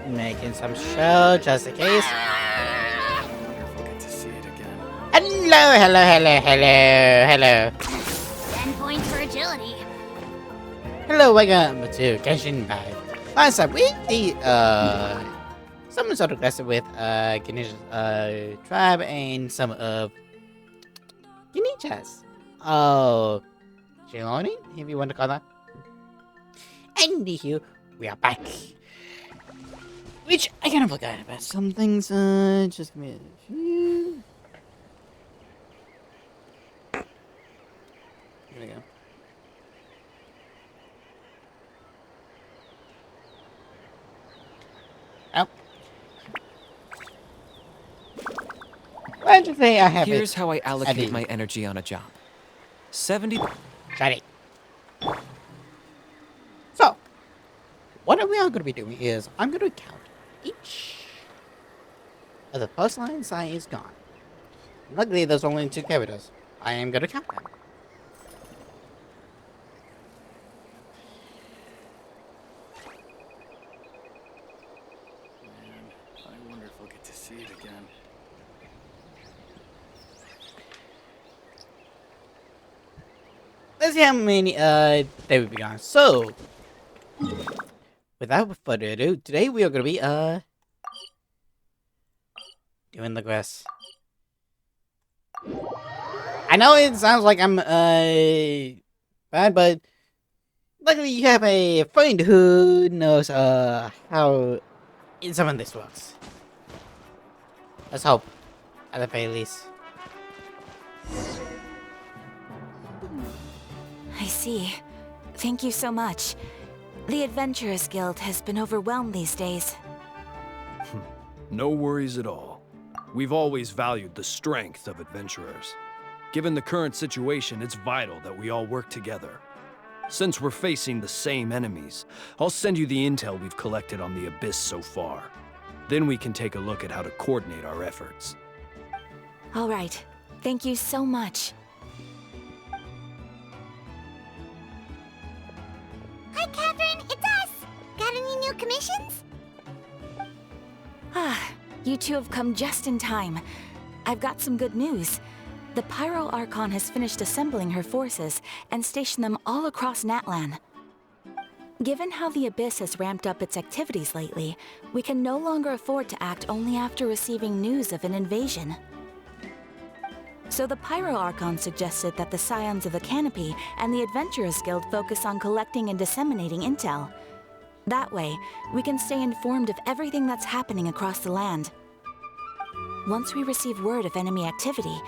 Making some show just in case. Wonderful get to see it again. Hello. 10 points for agility. Hello, welcome to Genshin 5. Last time we did some sort of quest with Ganesha's tribe and some of Ganesha's Shiloni, if you want to call that. Anywho, we are back. Which I kind of forgot about some things. Just give me a few. Here we go. Oh. Why did say I have Here's it? how I allocate my energy on a job. 70. Shut it. So, what we are going to be doing is I'm going to count each of the first line sign is gone. Luckily, there's only 2 characters. I am going to count them. Man, I wonder if we'll get to see it again. Let's see how many they will be gone. So, without further ado, today we are going to be doing the quest. I know it sounds like I'm bad, but luckily you have a friend who knows how some of this works. Let's hope, at the very least. I see. Thank you so much. The Adventurers Guild has been overwhelmed these days. No worries at all. We've always valued the strength of adventurers. Given the current situation, it's vital that we all work together. Since we're facing the same enemies, I'll send you the intel we've collected on the Abyss so far. Then we can take a look at how to coordinate our efforts. All right. Thank you so much. Hi, Catherine. It's us. Got any new commissions? You two have come just in time. I've got some good news. The Pyro Archon has finished assembling her forces and stationed them all across Natlan. Given how the Abyss has ramped up its activities lately, we can no longer afford to act only after receiving news of an invasion. So the Pyro Archon suggested that the Scions of the Canopy and the Adventurers Guild focus on collecting and disseminating intel. That way, we can stay informed of everything that's happening across the land. Once we receive word of enemy activity,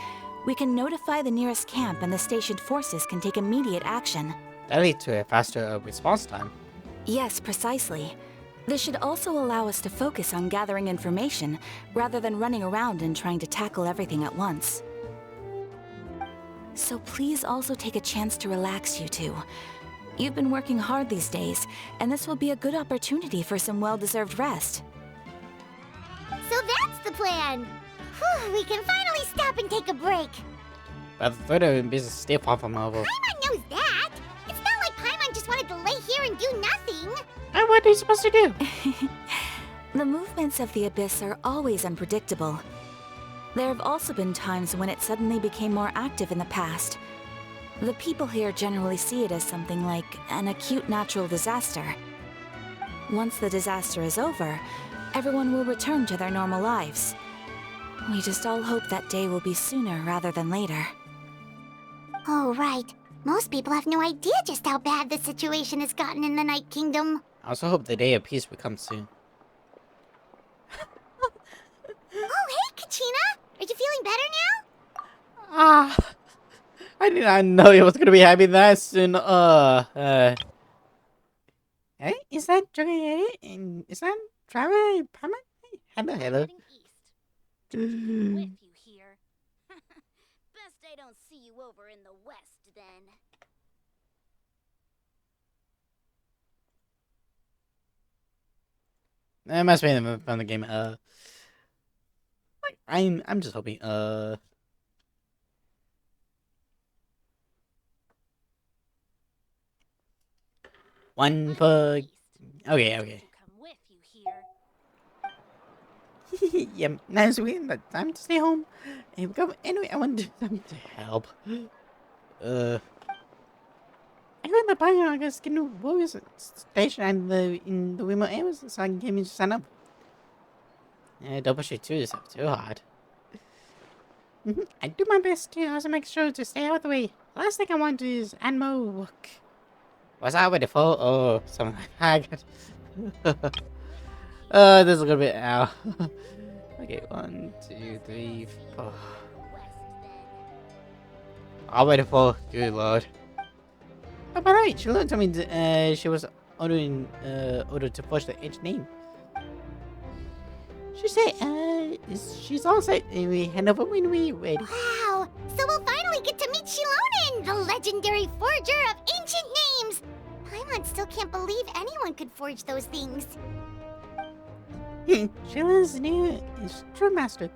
we can notify the nearest camp and the stationed forces can take immediate action. That leads to a faster response time. Yes, precisely. This should also allow us to focus on gathering information rather than running around and trying to tackle everything at once. So please also take a chance to relax, you two. You've been working hard these days, and this will be a good opportunity for some well-deserved rest. So that's the plan. Whew, we can finally stop and take a break. But the third of business is still far from over. Paimon knows that. It's not like Paimon just wanted to lay here and do nothing. And what are you supposed to do? The movements of the Abyss are always unpredictable. There have also been times when it suddenly became more active in the past. The people here generally see it as something like an acute natural disaster. Once the disaster is over, everyone will return to their normal lives. We just all hope that day will be sooner rather than later. Oh, right. Most people have no idea just how bad the situation has gotten in the Night Kingdom. I also hope the day of peace will come soon. Oh, hey, Kachina! Are you feeling better now? Ah, I did not know it was gonna be happening that soon. Hey, is that Joey? Is that Travis? Hello. Heading east. With you here. Best I don't see you over in the west, then. That must be from the game. Like, I'm just hoping. One for... Okay, okay. To come with you here. Yeah, now it's we but time to stay home. And go anyway, I want to do something to help. I went to buy I guess get new warriors station and in the remote areas so I can get me to sign up. Yeah, don't push it too hard. I do my best to also make sure to stay out of the way. Last thing I want is animal work. Was I already full? Oh, something like that. This is a little bit ow. Okay, 1, 2, 3, 4. West then. Already full. Good lord. Oh, by the way, she learned to me she was ordered to push the H name. She said, she's all set. We hand over when we ready. Wow! So we'll finally get to meet Shilonen, the legendary forger of ancient names! Paimon still can't believe anyone could forge those things. Sheila's new is true master.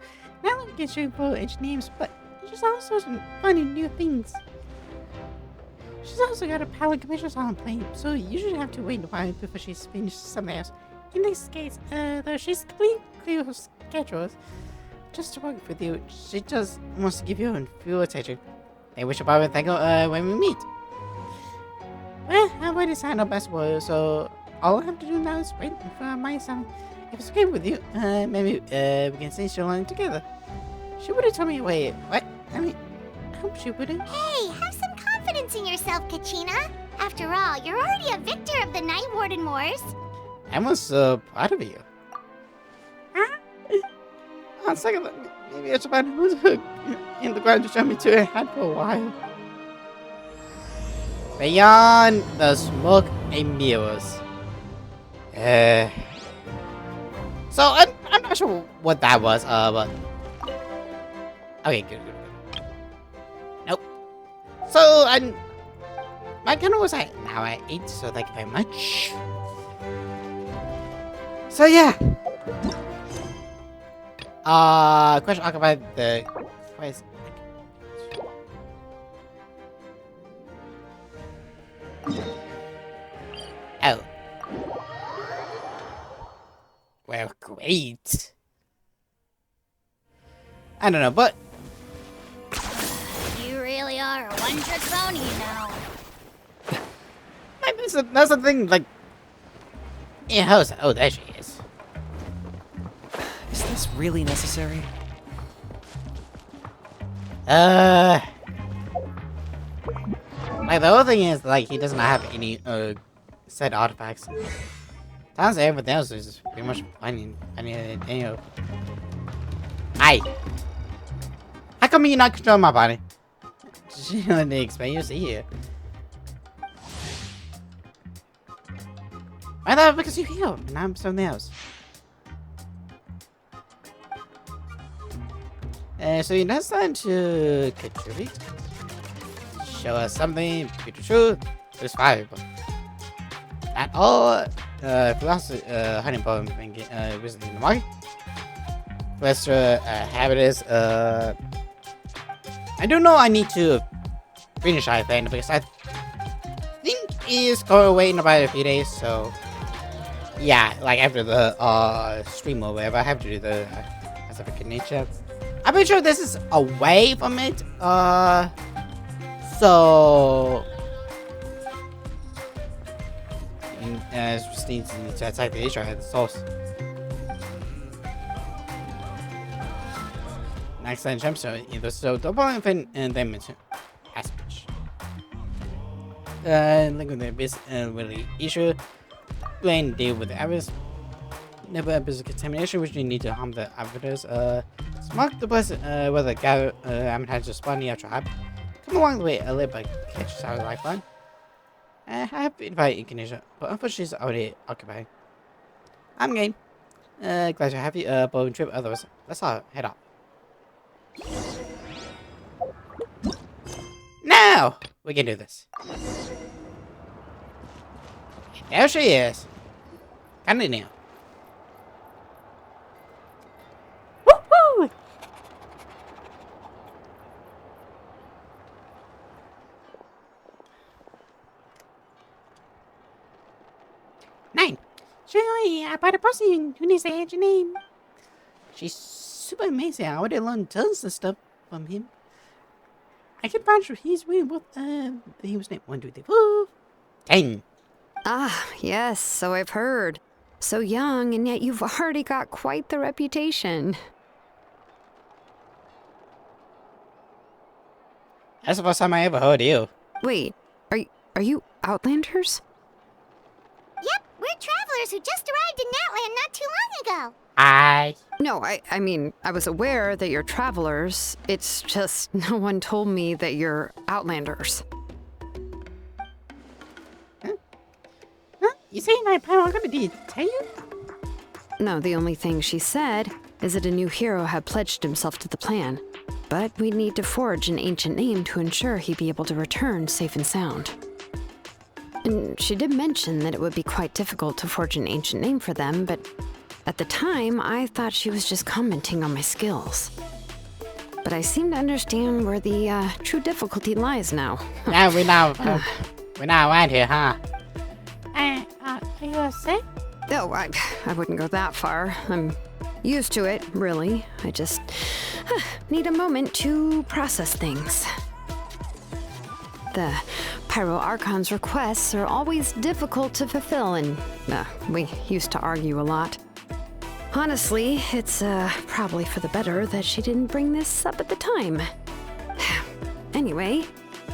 Not only can she for H names, but she's also finding new things. She's also got a palette commission on plane, so you should have to wait a while before she's finished something else. In this case, though she's completely her schedules just to work with you, she just wants to give you a few attention. And we should probably thank her when we meet. Well, I've already signed up as well, so all I have to do now is wait for my son. If it's okay with you, maybe we can see Shalom together. She would have told me, wait, what? I mean, I hope she wouldn't. Hey, have some confidence in yourself, Kachina. After all, you're already a victor of the Night Warden Wars. I was so proud of you. Huh? On second thought, maybe I should find who's in the ground to show me to a hat for a while. Beyond the smoke and mirrors. So I'm not sure what that was, but okay, good. Nope. So my dinner was at now I ate, so thank you very much. So yeah. Question about the price. Oh. Well, great. I don't know, but You really are a one-trick pony now. that's the thing. Like, in house. Oh, there she is. Is this really necessary? Like the whole thing is like he doesn't have any set artifacts. Sounds like everything else is pretty much finding Daniel. Hi. How come you not control my body? She didn't expect you to see you. I thought because you healed, and I'm something else. So you're not starting to contribute. Show us something, be the truth, it's valuable. At all, philosophy, hunting poem, recently in the market. First, habit is, I don't know, I need to finish, I think, because I think it's going away in about a few days, so. Yeah, like after the, stream or whatever, I have to do the, Pacific nature. I'm pretty sure this is away from it, so just needs to attack the issue at the source. Next time jump so either so double infant and dimension aspect. Look at the abyss really issue. Plain deal with the abyss. Never abyss contamination which you need to harm the avatars. Mark the place where the gather has just spawn the actual hub. Come along the way a little bit catch our lifeline. I have invited Incarnation, but unfortunately she's already occupied. I'm game. Glad to have you, boat trip, otherwise, let's all head off. Now! We can do this. There she is. Continue. Woohoo! 9. Surely, I bought a person who needs the ancient name. She's super amazing. I already learned tons of stuff from him. I can vouch for he's really what he was named 1, 2, 3, 4. 10. Ah, yes, so I've heard. So young, and yet you've already got quite the reputation. That's the first time I ever heard you. Wait, are you Outlanders? Yep, we're travelers who just arrived in Natland not too long ago. No, I mean, I was aware that you're travelers. It's just no one told me that you're Outlanders. Huh? You saying I'm gonna be tell you? No, the only thing she said is that a new hero had pledged himself to the plan. But we'd need to forge an ancient name to ensure he'd be able to return safe and sound. And she did mention that it would be quite difficult to forge an ancient name for them, but at the time, I thought she was just commenting on my skills. But I seem to understand where the true difficulty lies now. Now we're not around here, huh? Are you upset? No, I wouldn't go that far. I'm used to it, really. I just need a moment to process things. The Pyro Archon's requests are always difficult to fulfill, and we used to argue a lot. Honestly, it's probably for the better that she didn't bring this up at the time. Anyway,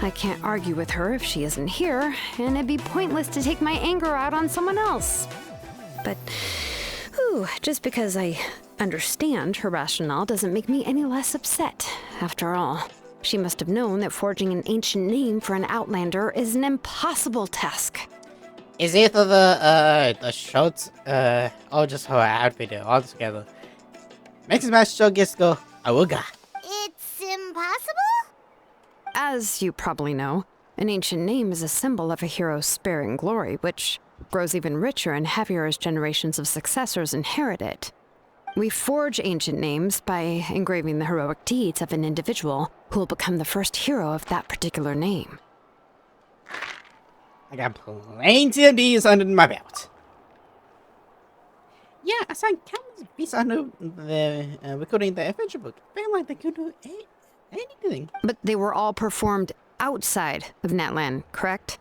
I can't argue with her if she isn't here, and it'd be pointless to take my anger out on someone else. But, just because I understand her rationale doesn't make me any less upset. After all, she must have known that forging an ancient name for an Outlander is an impossible task. Is it the shorts, or just her outfit all together? Makes my show gets go, awooga. It's impossible? As you probably know, an ancient name is a symbol of a hero's sparing glory, which grows even richer and heavier as generations of successors inherit it. We forge ancient names by engraving the heroic deeds of an individual who will become the first hero of that particular name. I got plenty of these under my belt. Yeah, I saw countless pieces under the recording the adventure book. Felt like they could do anything. But they were all performed outside of Natlan, correct?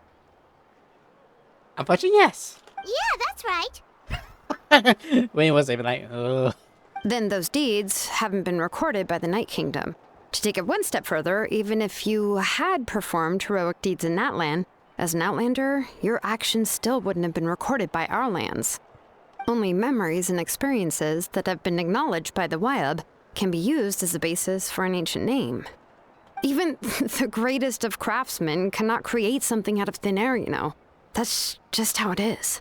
Unfortunately, yes. Yeah, that's right. Wayne was even like, ugh. Then those deeds haven't been recorded by the Night Kingdom. To take it one step further, even if you had performed heroic deeds in Natlan, as an Outlander, your actions still wouldn't have been recorded by our lands. Only memories and experiences that have been acknowledged by the Wyab can be used as a basis for an ancient name. Even the greatest of craftsmen cannot create something out of thin air, you know. That's just how it is.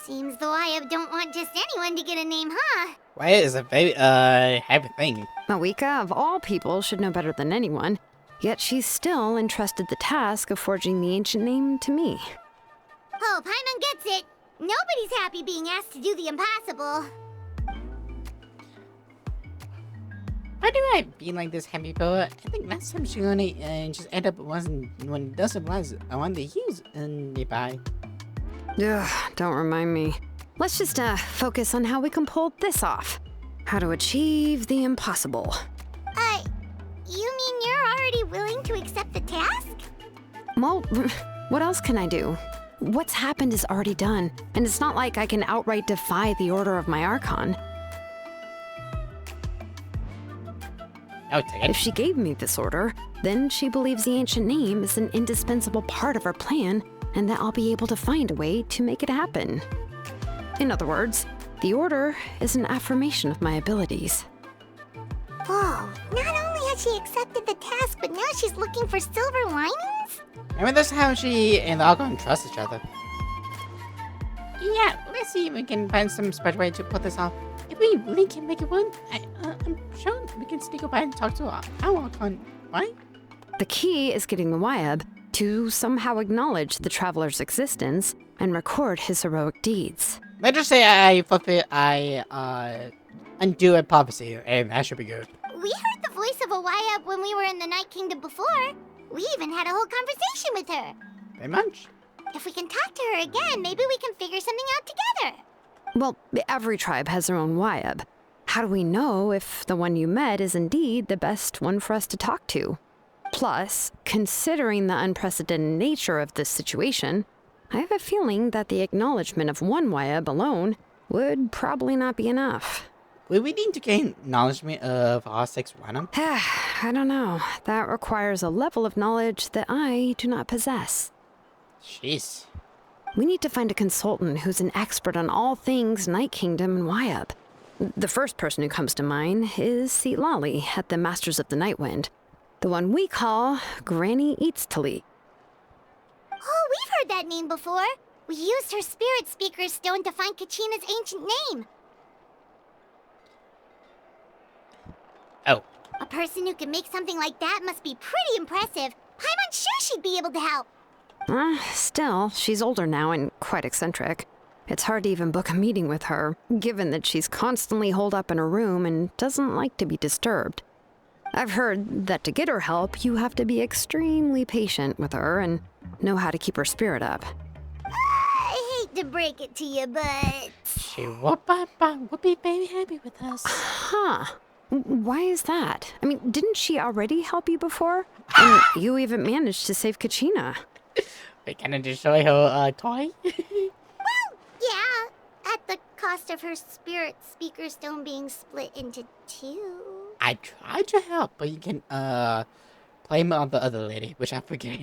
Seems the Wyab don't want just anyone to get a name, huh? Why is a very heavy thing? Mawika, of all people, should know better than anyone, yet she's still entrusted the task of forging the ancient name to me. Oh, Paimon gets it. Nobody's happy being asked to do the impossible. Why do I be like this happy for? I think last time she only just end up wasn't when it doesn't rise. I want the hues nearby. Ugh, don't remind me. Let's just focus on how we can pull this off. How to achieve the impossible. You mean you're already willing to accept the task? Well, what else can I do? What's happened is already done, and it's not like I can outright defy the order of my Archon. Oh, take it. If she gave me this order, then she believes the ancient name is an indispensable part of her plan, and that I'll be able to find a way to make it happen. In other words, the order is an affirmation of my abilities. Whoa, not only has she accepted the task, but now she's looking for silver linings? I mean, that's how she and the Argon trust each other. Yeah, let's see if we can find some special way to put this off. If we really can make it work, I'm sure we can sneak by and talk to our Archon, right? The key is getting the Wyab to somehow acknowledge the traveler's existence and record his heroic deeds. Let's just say I undo a prophecy, and that should be good. We heard the voice of a Wyab when we were in the Night Kingdom before. We even had a whole conversation with her. Very much. If we can talk to her again, maybe we can figure something out together. Well, every tribe has their own Wyab. How do we know if the one you met is indeed the best one for us to talk to? Plus, considering the unprecedented nature of this situation, I have a feeling that the acknowledgement of one Wyab alone would probably not be enough. Will we need to gain acknowledgement of R6 Random? I don't know. That requires a level of knowledge that I do not possess. Jeez. We need to find a consultant who's an expert on all things Night Kingdom and Wyab. The first person who comes to mind is Seat Lolly at the Masters of the Nightwind. The one we call Granny Eats to Lee. Oh, we've heard that name before. We used her spirit speaker stone to find Kachina's ancient name. Oh. A person who can make something like that must be pretty impressive. I'm unsure she'd be able to help. Still, she's older now and quite eccentric. It's hard to even book a meeting with her, given that she's constantly holed up in her room and doesn't like to be disturbed. I've heard that to get her help, you have to be extremely patient with her and know how to keep her spirit up. I hate to break it to you, but... She would be very happy with us. Huh. Why is that? I mean, didn't she already help you before? And you even managed to save Kachina. Wait, can I destroy her toy? Yeah, at the cost of her spirit speaker stone being split into two. I tried to help, but you can blame it on the other lady, which I forget.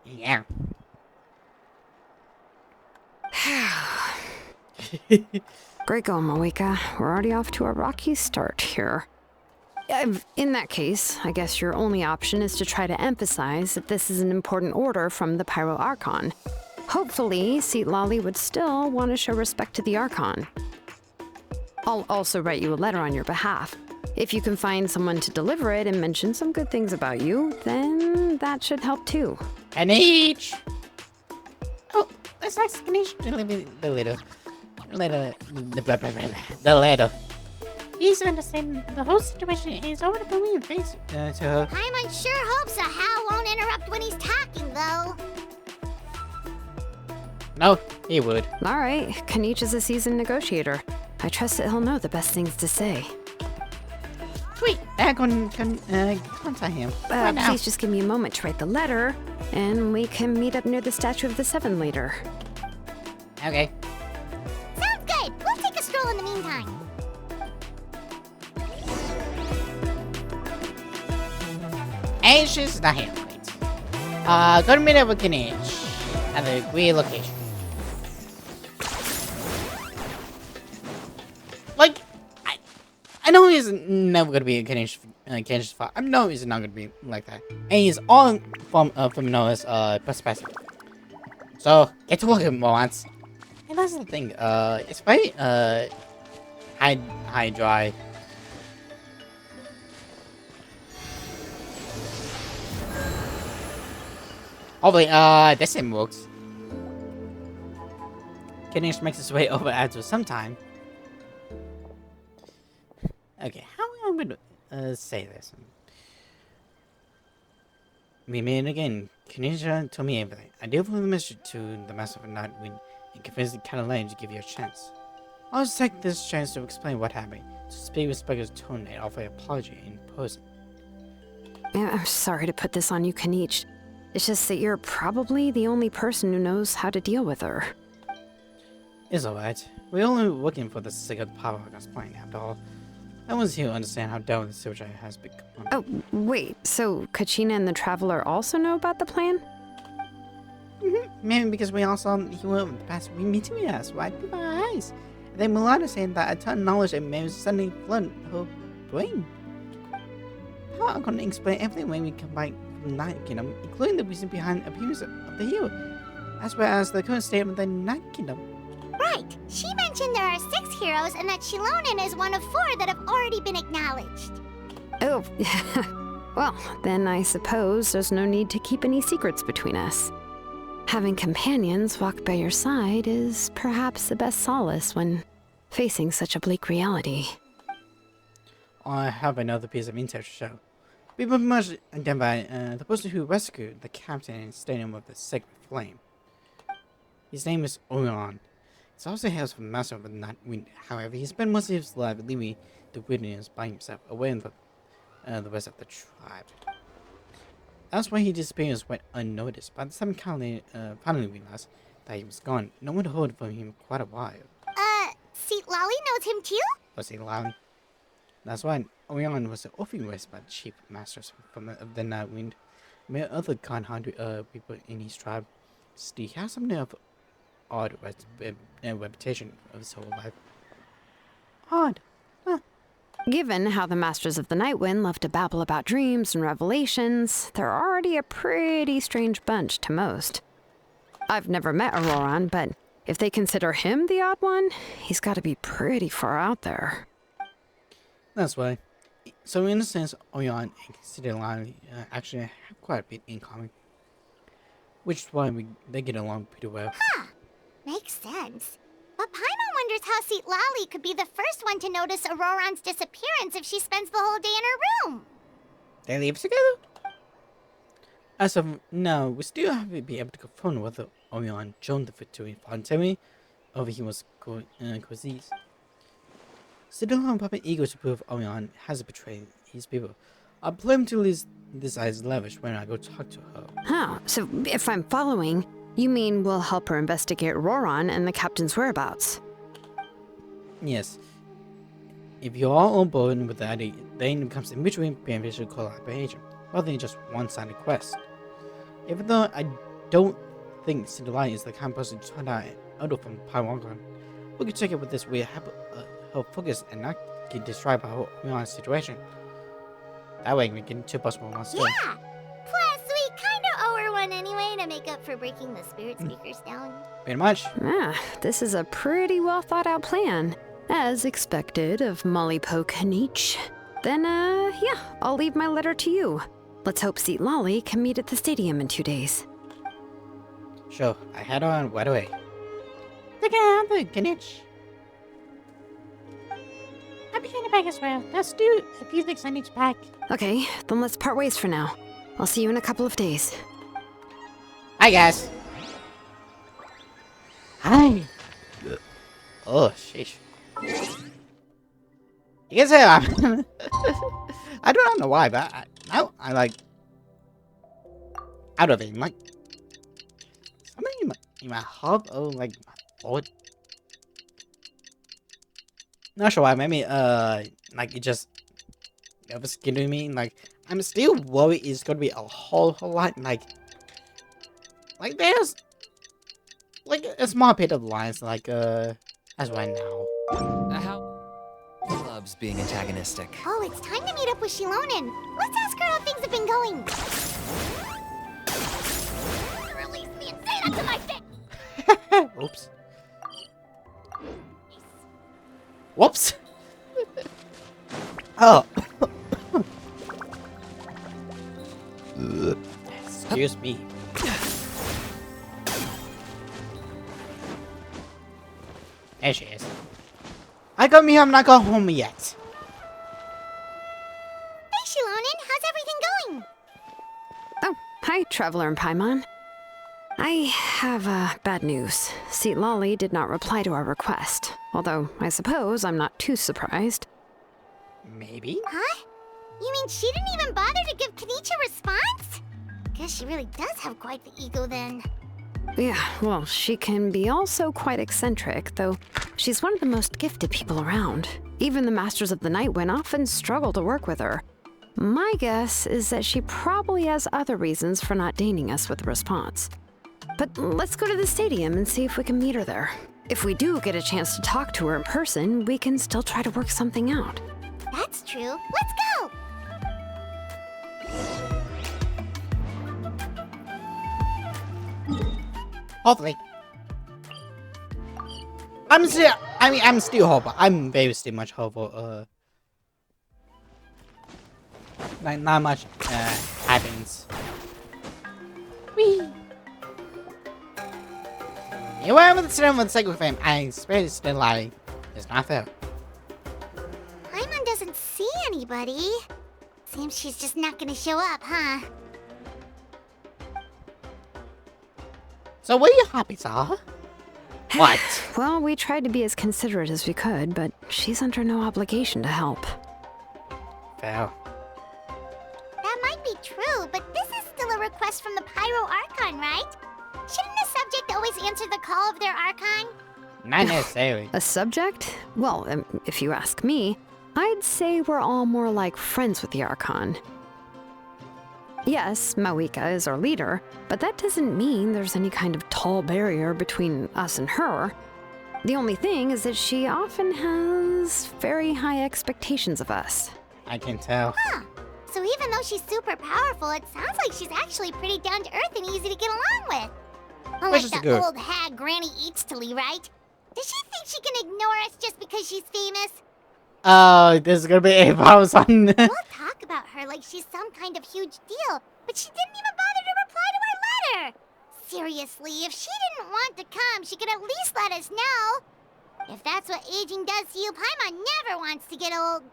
Yeah. Great going, Moeka. We're already off to a rocky start here. In that case, I guess your only option is to try to emphasize that this is an important order from the Pyro Archon. Hopefully, Seat Lolly would still want to show respect to the Archon. I'll also write you a letter on your behalf. If you can find someone to deliver it and mention some good things about you, then that should help too. An each! Oh, let's ask Ganesh to deliver the letter. The letter. Please understand the whole situation is over the moon face to her. Paimon sure hopes a Hal won't interrupt when he's talking, though. No, he would. All right, Kanich is a seasoned negotiator. I trust that he'll know the best things to say. Sweet, I can contact him right now. Please just give me a moment to write the letter, and we can meet up near the Statue of the Seven later. Okay. Sounds good. We'll take a stroll in the meantime. Anxious is not here. Wait. Go to meet up with Ganesh at the agreed location. Like, I know he's never gonna be a Ganesh's father. I know he's not gonna be like that. And he's all from Noah's perspective. So get to work him once. And that's the thing. It's very high dry. Hopefully, this thing works. Ganesh makes his way over after some time. Okay, how am I going to say this? We meet again. Ganesh told me everything. I delivered the message to the Master of Nightwind and convinced the Catalan to give you a chance. I'll just take this chance to explain what happened, to speak with Spectre's tone and offer an apology in person. I'm sorry to put this on you, Kanich. It's just that you're probably the only person who knows how to deal with her. It's alright. We're only looking for the sake of the power I was playing, after all. No one's here to understand how dumb the situation has become. Oh, wait, so Kachina and the Traveler also know about the plan? Maybe because we all saw he went past we meeting with us right before our eyes. And then Mulana saying that a ton of knowledge and maybe suddenly flooded her brain. How am I going to explain everything when we come back from Night Kingdom, including the reason behind the appearance of the hero, as well as the current state of the Night Kingdom? Right. She mentioned there are 6 heroes and that Shilonen is one of 4 that have already been acknowledged. Oh, well, then I suppose there's no need to keep any secrets between us. Having companions walk by your side is perhaps the best solace when facing such a bleak reality. I have another piece of intel to show. People must identify the person who rescued the captain and stadium of the Sacred Flame. His name is Orion. He also hails from Master of the Night Wind. However, he spent most of his life leaving the wilderness by himself, away from the rest of the tribe. That's why he disappears went unnoticed. By the time Callie finally realized that he was gone, no one heard from him quite a while. Seat Lolly knows him too? Was he loud? That's why Orion was often raised by the chief masters of the Night Wind. Many other kind-hearted people in his tribe. Still, he has something of odd reputation of his whole life. Odd. Huh. Given how the Masters of the Night Wind love to babble about dreams and revelations, they're already a pretty strange bunch to most. I've never met Auroran, but if they consider him the odd one, he's got to be pretty far out there. That's why. So in a sense, Orion and Sidilani actually have quite a bit in common. Which is why they get along pretty well. Huh. Makes sense. But Paimon wonders how Seat Lolly could be the first one to notice Auroran's disappearance if she spends the whole day in her room. They live together? As of now, we still haven't been able to confirm whether Orion joined the victory voluntarily or if he was coerced. Sidilani probably eager to prove Orion has betrayed his people. I plan to lose this eyes lavish when I go talk to her. Huh, so if I'm following, you mean we'll help her investigate Roran and the captain's whereabouts? Yes. If you're all on board with that, then it becomes a mutually beneficial collaboration, rather than just one-sided quest. Even though I don't think Cinderella is the kind of person to turn out from Pyrongon, we can check it with this way, her focus and not get distracted by her situation. That way we can 2 + 1 months. Yeah! Plus, we kinda owe her one anyway to make up for breaking the spirit speakers down. Pretty much. This is a pretty well thought out plan. As expected of Molly Poke Nietzsche. Then, yeah, I'll leave my letter to you. Let's hope Seat Lolly can meet at the stadium in 2 days. Sure, I head on right away. Look at the Genshin. I'm behind the bag as well. Let's do a few things I need to pack. Okay, then let's part ways for now. I'll see you in a couple of days. Hi guys. Hi. Oh, sheesh. You can say I'm I don't know why, but now I like out of it. Like something in my heart, like odd. Not sure why. Maybe like it just was getting me. Like I'm still worried it's gonna be a whole lot like there's like a small bit of lines like as right now. How loves being antagonistic. Oh, it's time to meet up with Shilonen. Let's ask her how things have been going. Release me and say that to my face! Oops. Whoops. Oh. Excuse me. There she is. I got me. I'm not going home yet. Hey, Shilonen, how's everything going? Oh, hi, Traveler and Paimon. I have bad news. Seat Lolly did not reply to our request. Although, I suppose I'm not too surprised. Maybe? Huh? You mean she didn't even bother to give Kenichi a response? Guess she really does have quite the ego then. Yeah, well, she can be also quite eccentric, though she's one of the most gifted people around. Even the Masters of the Night Wind often struggle to work with her. My guess is that she probably has other reasons for not deigning us with a response. But let's go to the stadium and see if we can meet her there. If we do get a chance to talk to her in person, we can still try to work something out. That's true. Let's go! Hopefully. I'm still hopeful. I'm very still much hopeful. Like not much happens. Whee! You went with the cinema for the sake of fame. I expect it's still lying. It's not fair. Paimon doesn't see anybody. Seems she's just not gonna show up, huh? So what your hobbies are? What? Well, we tried to be as considerate as we could, but she's under no obligation to help. Fair. That might be true, but this is still a request from the Pyro Archon, right? Shouldn't the subject always answer the call of their Archon? Not necessarily. A subject? Well, if you ask me, I'd say we're all more like friends with the Archon. Yes, Mawika is our leader, but that doesn't mean there's any kind of tall barrier between us and her. The only thing is that she often has very high expectations of us. I can tell. Huh. So even though she's super powerful, it sounds like she's actually pretty down to earth and easy to get along with. Unlike is that good. old hag Granny Eatstily, right? Does she think she can ignore us just because she's famous? Oh, this is gonna be a pause on. We'll talk about her like she's some kind of huge deal, but she didn't even bother to reply to our letter. Seriously, if she didn't want to come, she could at least let us know. If that's what aging does to you, Paimon never wants to get old.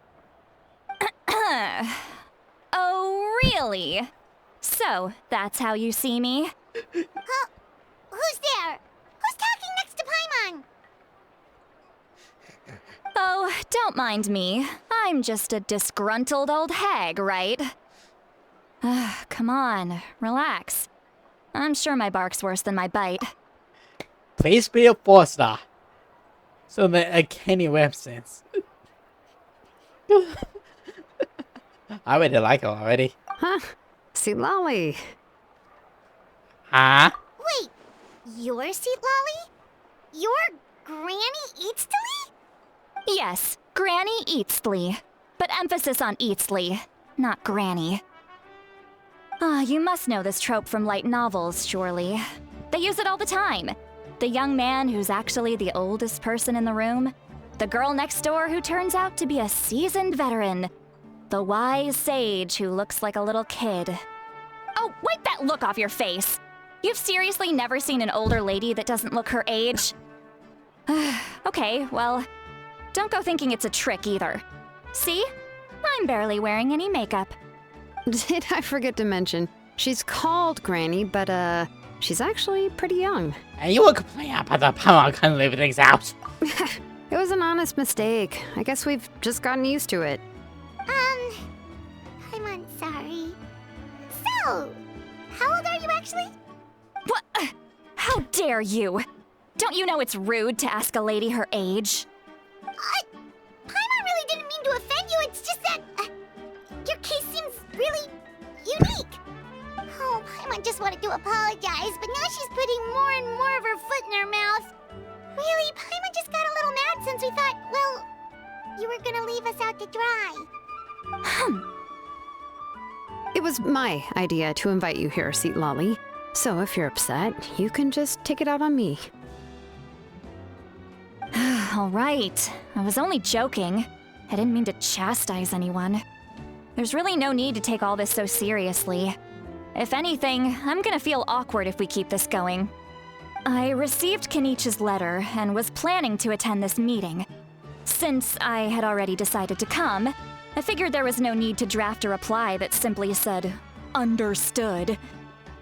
Oh, really? So, that's how you see me? Huh? Who's there? Who's talking next to Paimon? Oh, don't mind me. I'm just a disgruntled old hag, right? Come on, relax. I'm sure my bark's worse than my bite. Please be a 4-star. So that a Kenny Webb sense. I really like her already. Huh? See, Lolly. Huh? Wait, you're Seat Lolly? You're Granny Eatstily? Yes, Granny Eatsley. But emphasis on Eatsley, not Granny. You must know this trope from light novels, surely. They use it all the time. The young man who's actually the oldest person in the room. The girl next door who turns out to be a seasoned veteran. The wise sage who looks like a little kid. Oh, wipe that look off your face! You've seriously never seen an older lady that doesn't look her age? Okay, well, don't go thinking it's a trick either. See? I'm barely wearing any makeup. Did I forget to mention, she's called Granny, but she's actually pretty young. And you will complain about the power can't live things out. It was an honest mistake. I guess we've just gotten used to it. I'm sorry. So, how old are you actually? What? How dare you? Don't you know it's rude to ask a lady her age? Paimon really didn't mean to offend you, it's just that your case seems really unique. Oh, Paimon just wanted to apologize, but now she's putting more and more of her foot in her mouth. Really, Paimon just got a little mad since we thought, well, you were gonna leave us out to dry. It was my idea to invite you here, Seat Lolly. So if you're upset, you can just take it out on me. All right. I was only joking. I didn't mean to chastise anyone. There's really no need to take all this so seriously. If anything, I'm gonna feel awkward if we keep this going. I received Kenichi's letter and was planning to attend this meeting. Since I had already decided to come, I figured there was no need to draft a reply that simply said, "Understood."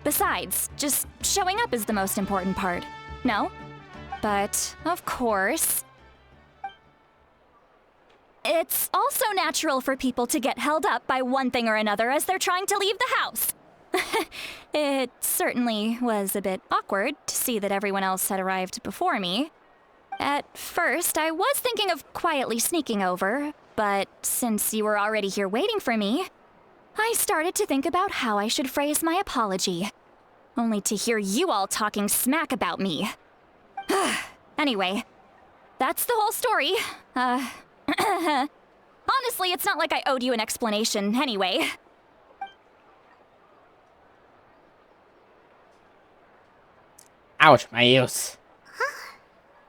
Besides, just showing up is the most important part. No? But, of course, it's also natural for people to get held up by one thing or another as they're trying to leave the house. It certainly was a bit awkward to see that everyone else had arrived before me. At first, I was thinking of quietly sneaking over, but since you were already here waiting for me, I started to think about how I should phrase my apology. Only to hear you all talking smack about me. Anyway, that's the whole story. Honestly, it's not like I owed you an explanation anyway. Ouch, my ears.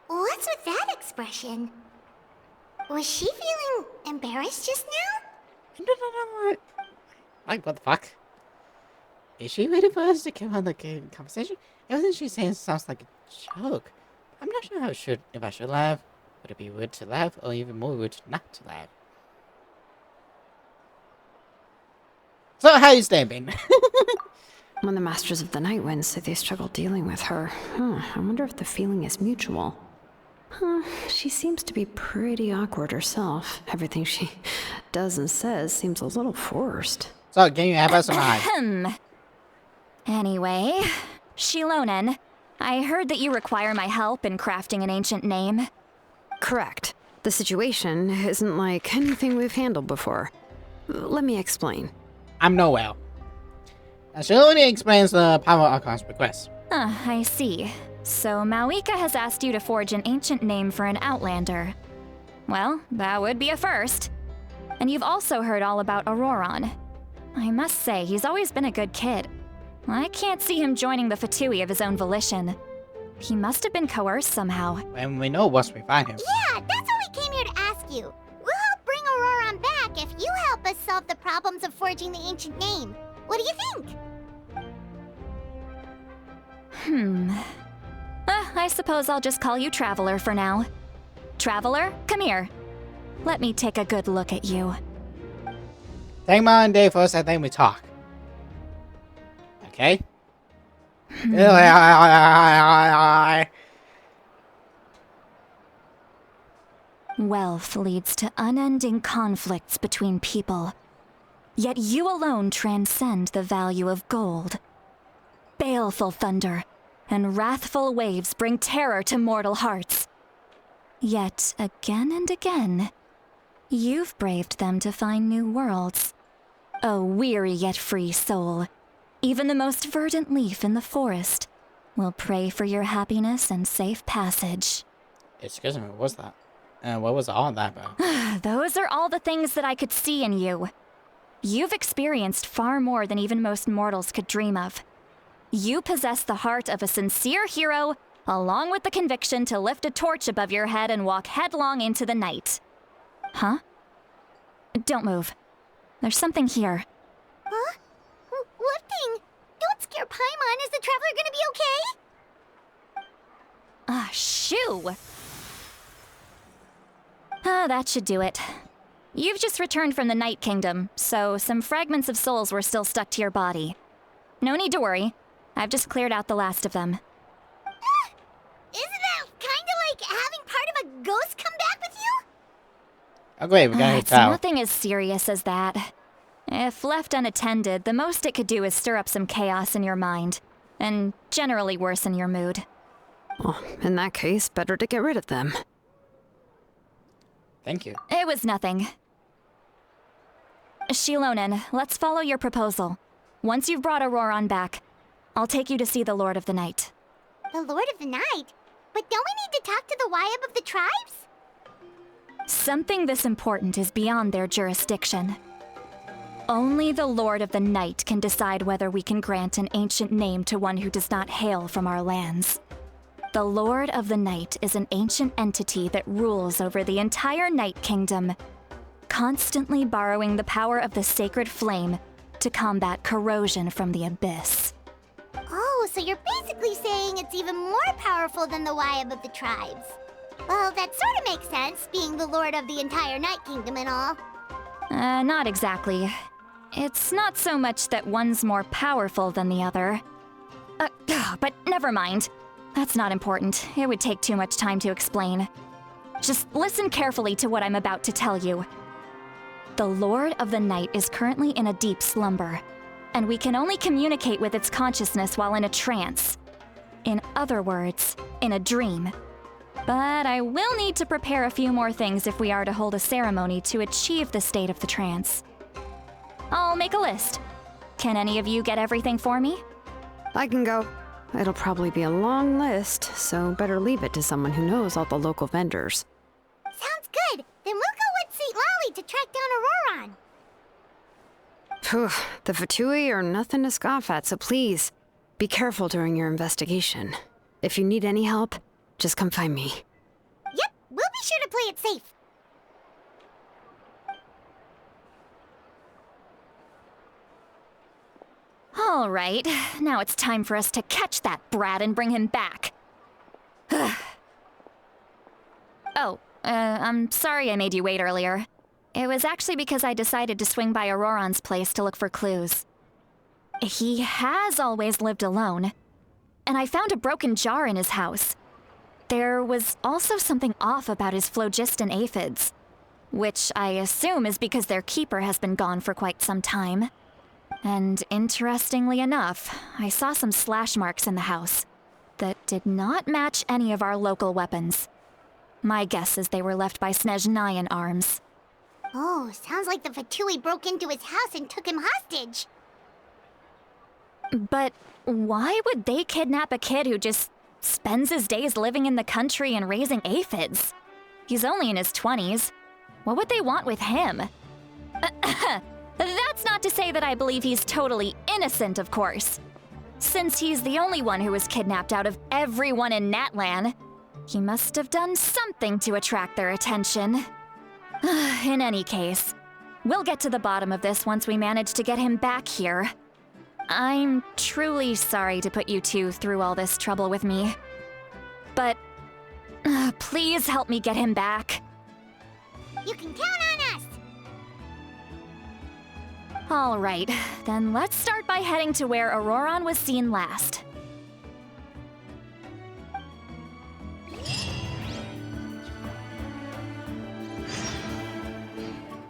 What's with that expression? Was she feeling embarrassed just now? Like, what the fuck? Is she waiting for us to come on the conversation? Everything she's saying sounds like a joke. I'm not sure if I should laugh. Would it be rude to laugh, or even more rude not to laugh? So how you staying, Ben? When the Masters of the Night Wind say they struggle dealing with her, I wonder if the feeling is mutual. She seems to be pretty awkward herself. Everything she does and says seems a little forced. So can you have us some eyes? Anyway, Shilonen, I heard that you require my help in crafting an ancient name. Correct. The situation isn't like anything we've handled before. Let me explain. I'm Noel. She only explains the Power Archon's request. I see. So Mawika has asked you to forge an ancient name for an Outlander. Well, that would be a first. And you've also heard all about Auroron. I must say, he's always been a good kid. I can't see him joining the Fatui of his own volition. He must have been coerced somehow. And we know once we find him. Yeah, that's what we came here to ask you. We'll help bring Auroron back if you help us solve the problems of forging the ancient name. What do you think? I suppose I'll just call you Traveler for now. Traveler, come here. Let me take a good look at you. Take my own day first, and then we talk. Okay? Wealth leads to unending conflicts between people. Yet you alone transcend the value of gold. Baleful thunder and wrathful waves bring terror to mortal hearts. Yet, again and again, you've braved them to find new worlds. O weary yet free soul, even the most verdant leaf in the forest will pray for your happiness and safe passage. Excuse me, what was that? What was all that about? Those are all the things that I could see in you. You've experienced far more than even most mortals could dream of. You possess the heart of a sincere hero, along with the conviction to lift a torch above your head and walk headlong into the night. Huh? Don't move. There's something here. Huh? What thing? Don't scare Paimon. Is the Traveler gonna be okay? Shoo! That should do it. You've just returned from the Night Kingdom, so some fragments of souls were still stuck to your body. No need to worry. I've just cleared out the last of them. Isn't that kinda like having part of a ghost come back with you? Oh great, we gotta It's hit out. nothing as serious as that. If left unattended, the most it could do is stir up some chaos in your mind, and generally worsen your mood. Well, in that case, better to get rid of them. Thank you. It was nothing. Shilonen, let's follow your proposal. Once you've brought Auroron back, I'll take you to see the Lord of the Night. The Lord of the Night? But don't we need to talk to the Wyab of the tribes? Something this important is beyond their jurisdiction. Only the Lord of the Night can decide whether we can grant an ancient name to one who does not hail from our lands. The Lord of the Night is an ancient entity that rules over the entire Night Kingdom, constantly borrowing the power of the sacred flame to combat corrosion from the abyss. Oh, so you're basically saying it's even more powerful than the Wyab of the tribes. Well, that sort of makes sense, being the lord of the entire Night Kingdom and all. Not exactly. It's not so much that one's more powerful than the other. But never mind. That's not important. It would take too much time to explain. Just listen carefully to what I'm about to tell you. The Lord of the Night is currently in a deep slumber, and we can only communicate with its consciousness while in a trance. In other words, in a dream. But I will need to prepare a few more things if we are to hold a ceremony to achieve the state of the trance. I'll make a list. Can any of you get everything for me? I can go. It'll probably be a long list, so better leave it to someone who knows all the local vendors. Sounds good. Then we'll go with St. Lolly to track down Auroron. Phew, the Fatui are nothing to scoff at, so please, be careful during your investigation. If you need any help, just come find me. Yep, we'll be sure to play it safe. All right, now it's time for us to catch that brat and bring him back. I'm sorry I made you wait earlier. it was actually because I decided to swing by Auroron's place to look for clues. He has always lived alone, and I found a broken jar in his house. There was also something off about his phlogiston aphids, which I assume is because their keeper has been gone for quite some time. And interestingly enough, I saw some slash marks in the house that did not match any of our local weapons. My guess is they were left by Snezhnayan arms. Oh, sounds like the Fatui broke into his house and took him hostage. But why would they kidnap a kid who just spends his days living in the country and raising aphids? He's only in his 20s. What would they want with him? That's not to say that I believe he's totally innocent, of course. Since he's the only one who was kidnapped out of everyone in Natlan, he must have done something to attract their attention. In any case, we'll get to the bottom of this once we manage to get him back here. I'm truly sorry to put you two through all this trouble with me. But please help me get him back. You can count on us! All right, then let's start by heading to where Auroron was seen last.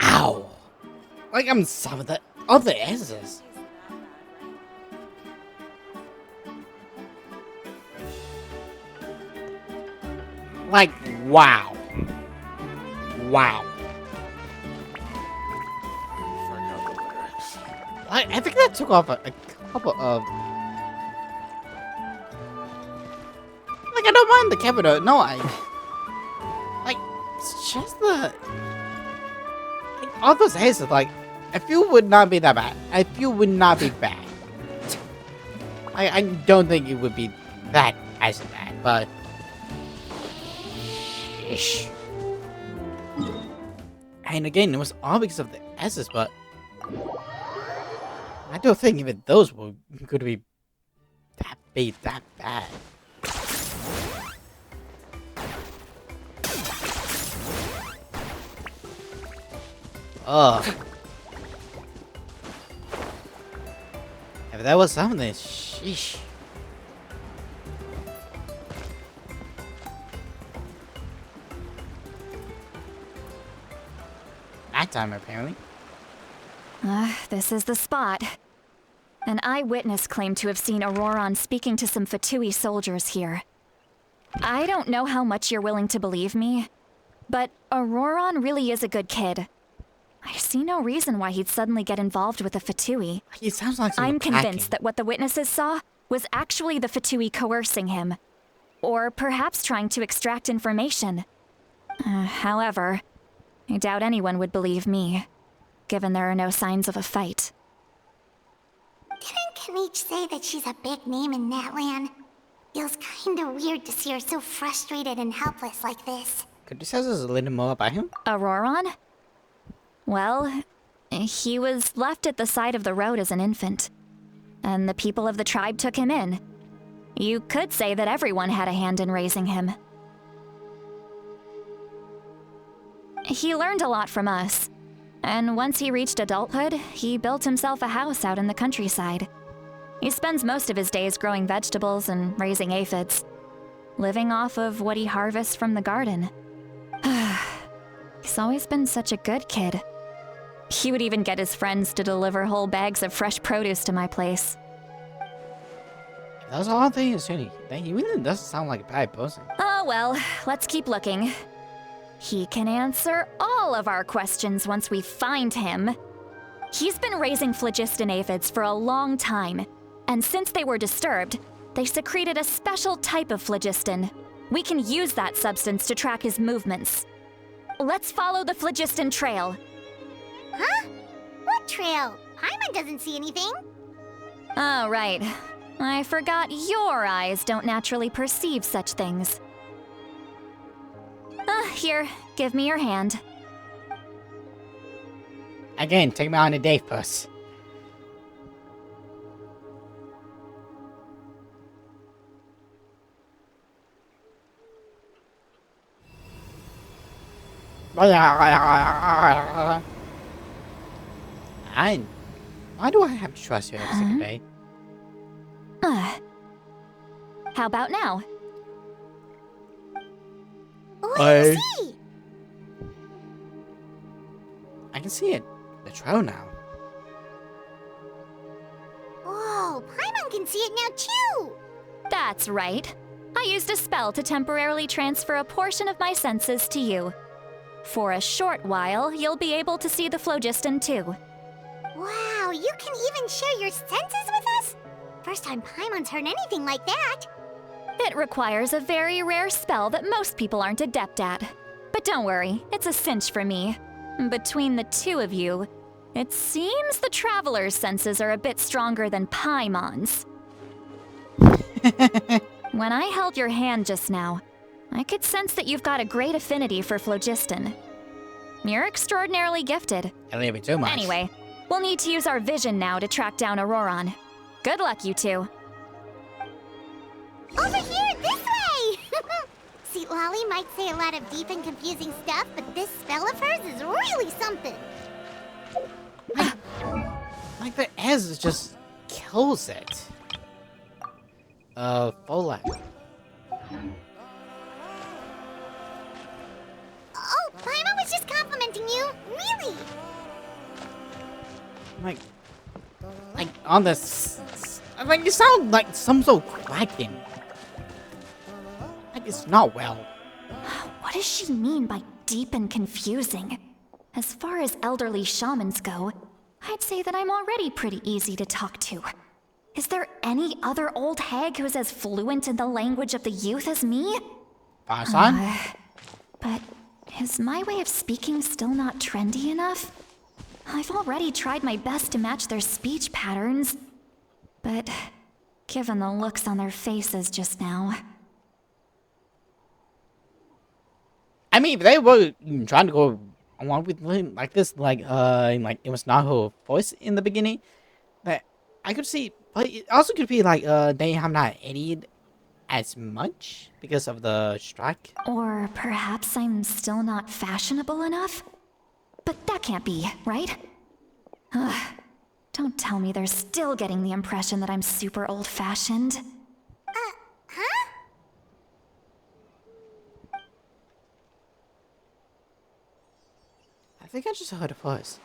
Ow! Like I'm some of the other S's. Like, wow. Wow. I think that took off a couple of... Like, I don't mind the capital. No, like, it's just the... Like, all those aces, like, I feel would not be that bad. I feel would not be bad. I don't think it would be that as bad, but... Ish. And again, it was all because of the S's, but... I don't think even those were going to be that bad. Ugh. If that was something, sheesh. That time, apparently. This is the spot. An eyewitness claimed to have seen Auroron speaking to some Fatui soldiers here. I don't know how much you're willing to believe me, but Auroron really is a good kid. I see no reason why he'd suddenly get involved with the Fatui. He sounds like I'm convinced that what the witnesses saw was actually the Fatui coercing him, or perhaps trying to extract information. However, I doubt anyone would believe me, given there are no signs of a fight. Didn't Kanich say that she's a big name in Natlan? Feels kinda weird to see her so frustrated and helpless like this. Could you tell us a little more about him? Auroron? Well, he was left at the side of the road as an infant, and the people of the tribe took him in. You could say that everyone had a hand in raising him. He learned a lot from us, and once he reached adulthood, he built himself a house out in the countryside. He spends most of his days growing vegetables and raising aphids, living off of what he harvests from the garden. He's always been such a good kid. He would even get his friends to deliver whole bags of fresh produce to my place. That's all I'm thinking, Sunny. He really doesn't sound like a bad person. Oh well, let's keep looking. He can answer all of our questions once we find him. He's been raising phlogiston aphids for a long time, and since they were disturbed, they secreted a special type of phlogiston. We can use that substance to track his movements. Let's follow the phlogiston trail. Huh? What trail? Paimon doesn't see anything. Oh, right. I forgot your eyes don't naturally perceive such things. Here, give me your hand. Again, take me on a date first. Why do I have to trust you every single day? How about now? What do you see? I can see it. The trail now. Whoa, Paimon can see it now too! That's right. I used a spell to temporarily transfer a portion of my senses to you. For a short while, you'll be able to see the phlogiston too. Wow, you can even share your senses with us? First time Paimon's heard anything like that. It requires a very rare spell that most people aren't adept at. But don't worry, it's a cinch for me. Between the two of you, it seems the Traveler's senses are a bit stronger than Paimon's. When I held your hand just now, I could sense that you've got a great affinity for phlogiston. You're extraordinarily gifted. A little bit too much. Anyway, we'll need to use our vision now to track down Auroron. Good luck, you two. Over here, this way! See, Lolly might say a lot of deep and confusing stuff, but this spell of hers is really something. Like the S just kills it. Folak. Oh, Paimon was just complimenting you. Really? Like on this, like you sound like some sort of cracking. Like it's not well. What does she mean by deep and confusing? As far as elderly shamans go, I'd say that I'm already pretty easy to talk to. Is there any other old hag who's as fluent in the language of the youth as me? Farsan? But is my way of speaking still not trendy enough? I've already tried my best to match their speech patterns. But given the looks on their faces just now... I mean, if they were trying to go along with like this, like it was not her voice in the beginning, that I could see. But it also could be like they have not edited as much because of the strike. Or perhaps I'm still not fashionable enough? But that can't be, right? Ugh. Don't tell me they're still getting the impression that I'm super old-fashioned. Huh? I think I just heard a voice.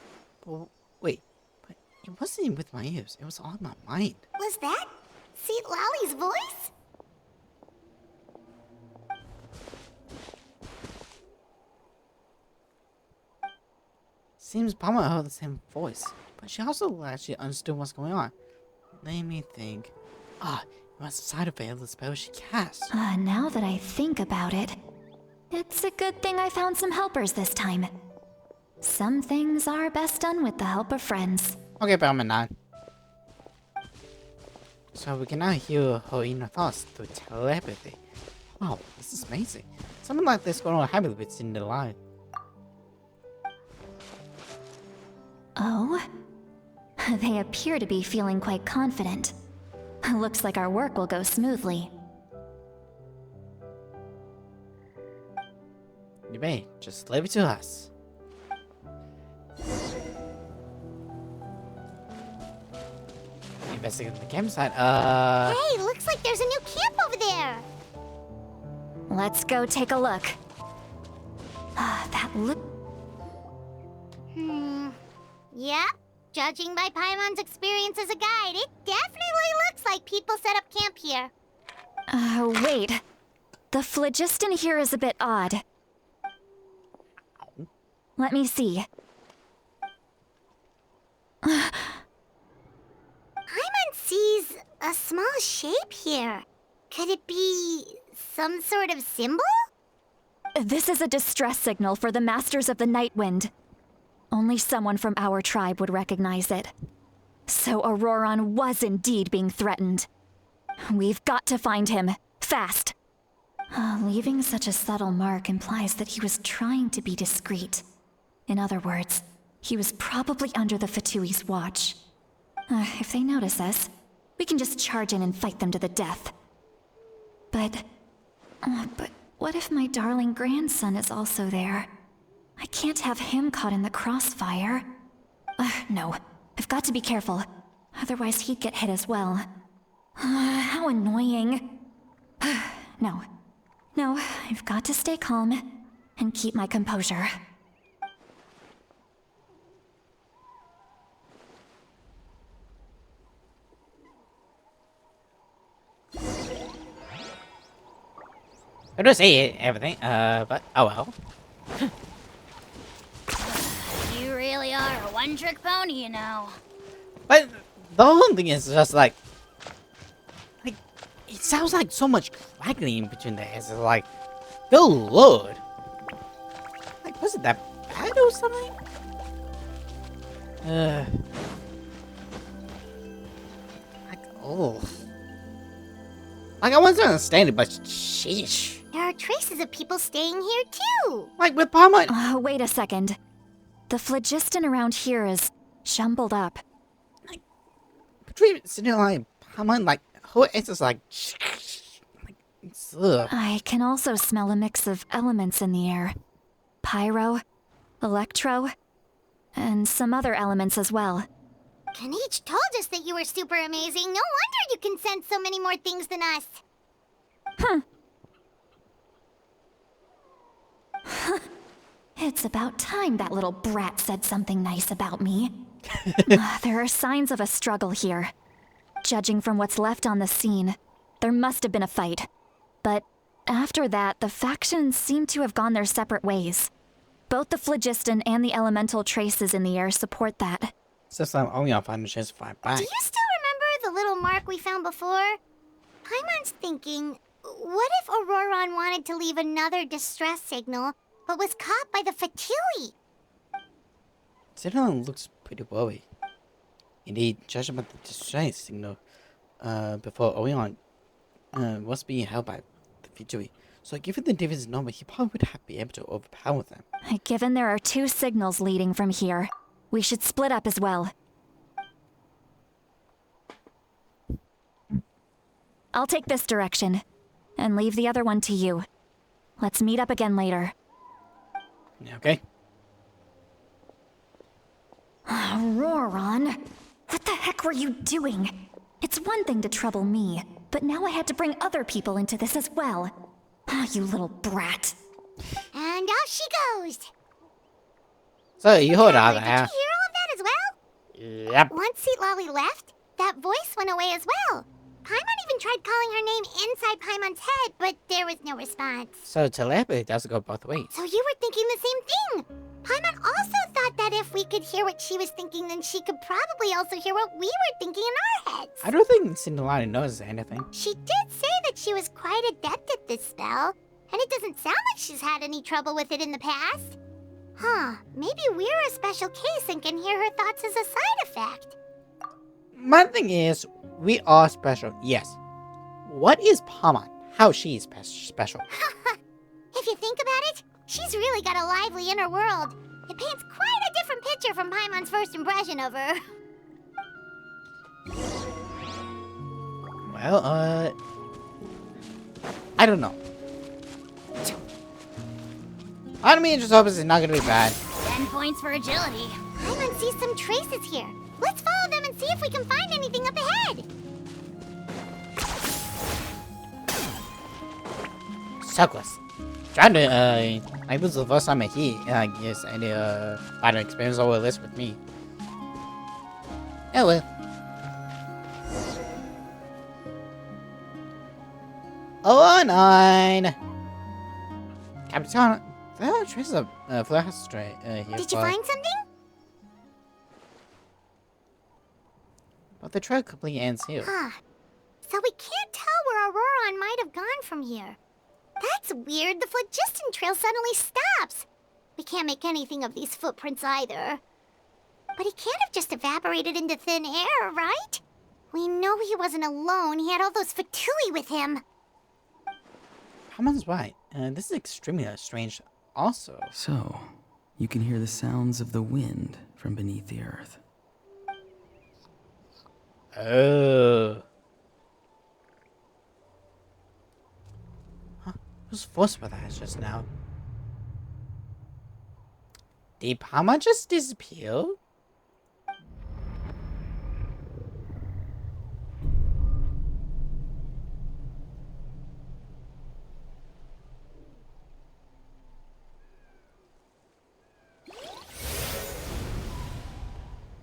But wait, but it wasn't with my ears. It was on my mind. Was that Seat Lolly's voice? Seems Palma heard the same voice, but she also actually understood what's going on. Let me think. Ah, it was a side effect of the spell she cast. Now that I think about it, it's a good thing I found some helpers this time. Some things are best done with the help of friends. Okay, Palma 9. So we can now hear her inner thoughts through telepathy. Wow, this is amazing. Something like this going on happily within the line. Oh? They appear to be feeling quite confident. Looks like our work will go smoothly. You may just leave it to us. Investigate the campsite. Hey, looks like there's a new camp over there. Let's go take a look. That look... Yeah, judging by Paimon's experience as a guide, it definitely looks like people set up camp here. Wait. The phlogiston here is a bit odd. Let me see. Paimon sees a small shape here. Could it be some sort of symbol? This is a distress signal for the Masters of the Night Wind. Only someone from our tribe would recognize it. So Auroron was indeed being threatened. We've got to find him, fast. Leaving such a subtle mark implies that he was trying to be discreet. In other words, he was probably under the Fatui's watch. If they notice us, we can just charge in and fight them to the death. But what if my darling grandson is also there? I can't have him caught in the crossfire. No. I've got to be careful. Otherwise he'd get hit as well. How annoying. No. No, I've got to stay calm and keep my composure. I don't say everything, but oh well. You really are a one-trick pony, you know. But the whole thing is just like it sounds like so much crackling between the heads. It's like, good lord. Like, was it that bad or something? Like, oh. Like, I wasn't understanding, but sheesh. There are traces of people staying here too. Like, with Palma. Wait a second. The phlogiston around here is jumbled up. Between Cinderella and Palma, like, whole it's just like it's, ugh. I can also smell a mix of elements in the air. Pyro, electro, and some other elements as well. Kanich told us that you were super amazing. No wonder you can sense so many more things than us. It's about time that little brat said something nice about me. There are signs of a struggle here. Judging from what's left on the scene, there must have been a fight. But after that, the factions seem to have gone their separate ways. Both the phlogiston and the elemental traces in the air support that. So I'm only on finding a chance to fight back. Do you still remember the little mark we found before? Paimon's thinking, what if Auroron wanted to leave another distress signal, but was caught by the Fatui? Cinderella looks pretty worried. Indeed, judging by the distress signal, before Orion was being held by the Fatui. So given the David's number, he probably would have been able to overpower them. Given there are 2 signals leading from here, we should split up as well. I'll take this direction, and leave the other one to you. Let's meet up again later. Okay. Auroron, what the heck were you doing? It's one thing to trouble me, but now I had to bring other people into this as well. You little brat. And off she goes. So you hold on Did you there. hear all of that as well? Yep. Once Seat Lolly left, that voice went away as well. Paimon even tried calling her name inside Paimon's head, but there was no response. So telepathy does go both ways. So you were thinking the same thing. Paimon also thought that if we could hear what she was thinking, then she could probably also hear what we were thinking in our heads. I don't think Cinderella knows anything. She did say that she was quite adept at this spell, and it doesn't sound like she's had any trouble with it in the past. Huh, maybe we're a special case and can hear her thoughts as a side effect. My thing is, we are special, yes. What is Palma? How she is special? If you think about it, she's really got a lively inner world. It paints quite a different picture from Paimon's first impression of her. Well, I don't know. Part of me just hopes it's not gonna be bad. 10 points for agility. Paimon sees some traces here. Let's follow them and see if we can find anything up ahead. So close. Trying to, like, this is the first time he, gets any, fighting experience over this with me. Oh well. Oh, 9. Captain, there are traces of flash here. Did you find something? But the trail completely ends here. Huh. So we can't tell where Auroron might have gone from here. That's weird. The phlogiston trail suddenly stops. We can't make anything of these footprints either. But he can't have just evaporated into thin air, right? We know he wasn't alone. He had all those Fatui with him. Hamon's right. This is extremely strange also. So, you can hear the sounds of the wind from beneath the earth. Oh. Huh? Who's forced by that just now? Did Palma just disappear?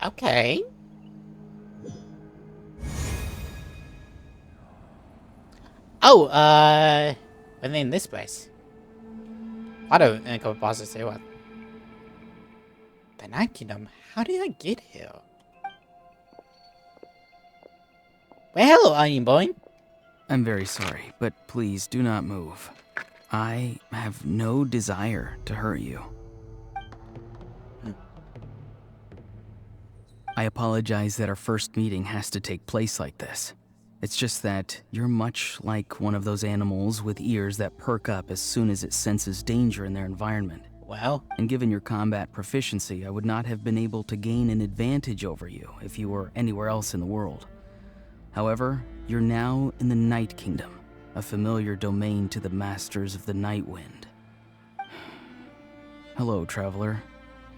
Okay. Oh, but in this place. I don't think I'm supposed to say what. The Night Kingdom? How did I get here? Well, hello, Onion Boy. I'm very sorry, but please do not move. I have no desire to hurt you. I apologize that our first meeting has to take place like this. It's just that you're much like one of those animals with ears that perk up as soon as it senses danger in their environment. Well, And given your combat proficiency, I would not have been able to gain an advantage over you if you were anywhere else in the world. However, you're now in the Night Kingdom, a familiar domain to the masters of the Night Wind. Hello, traveler.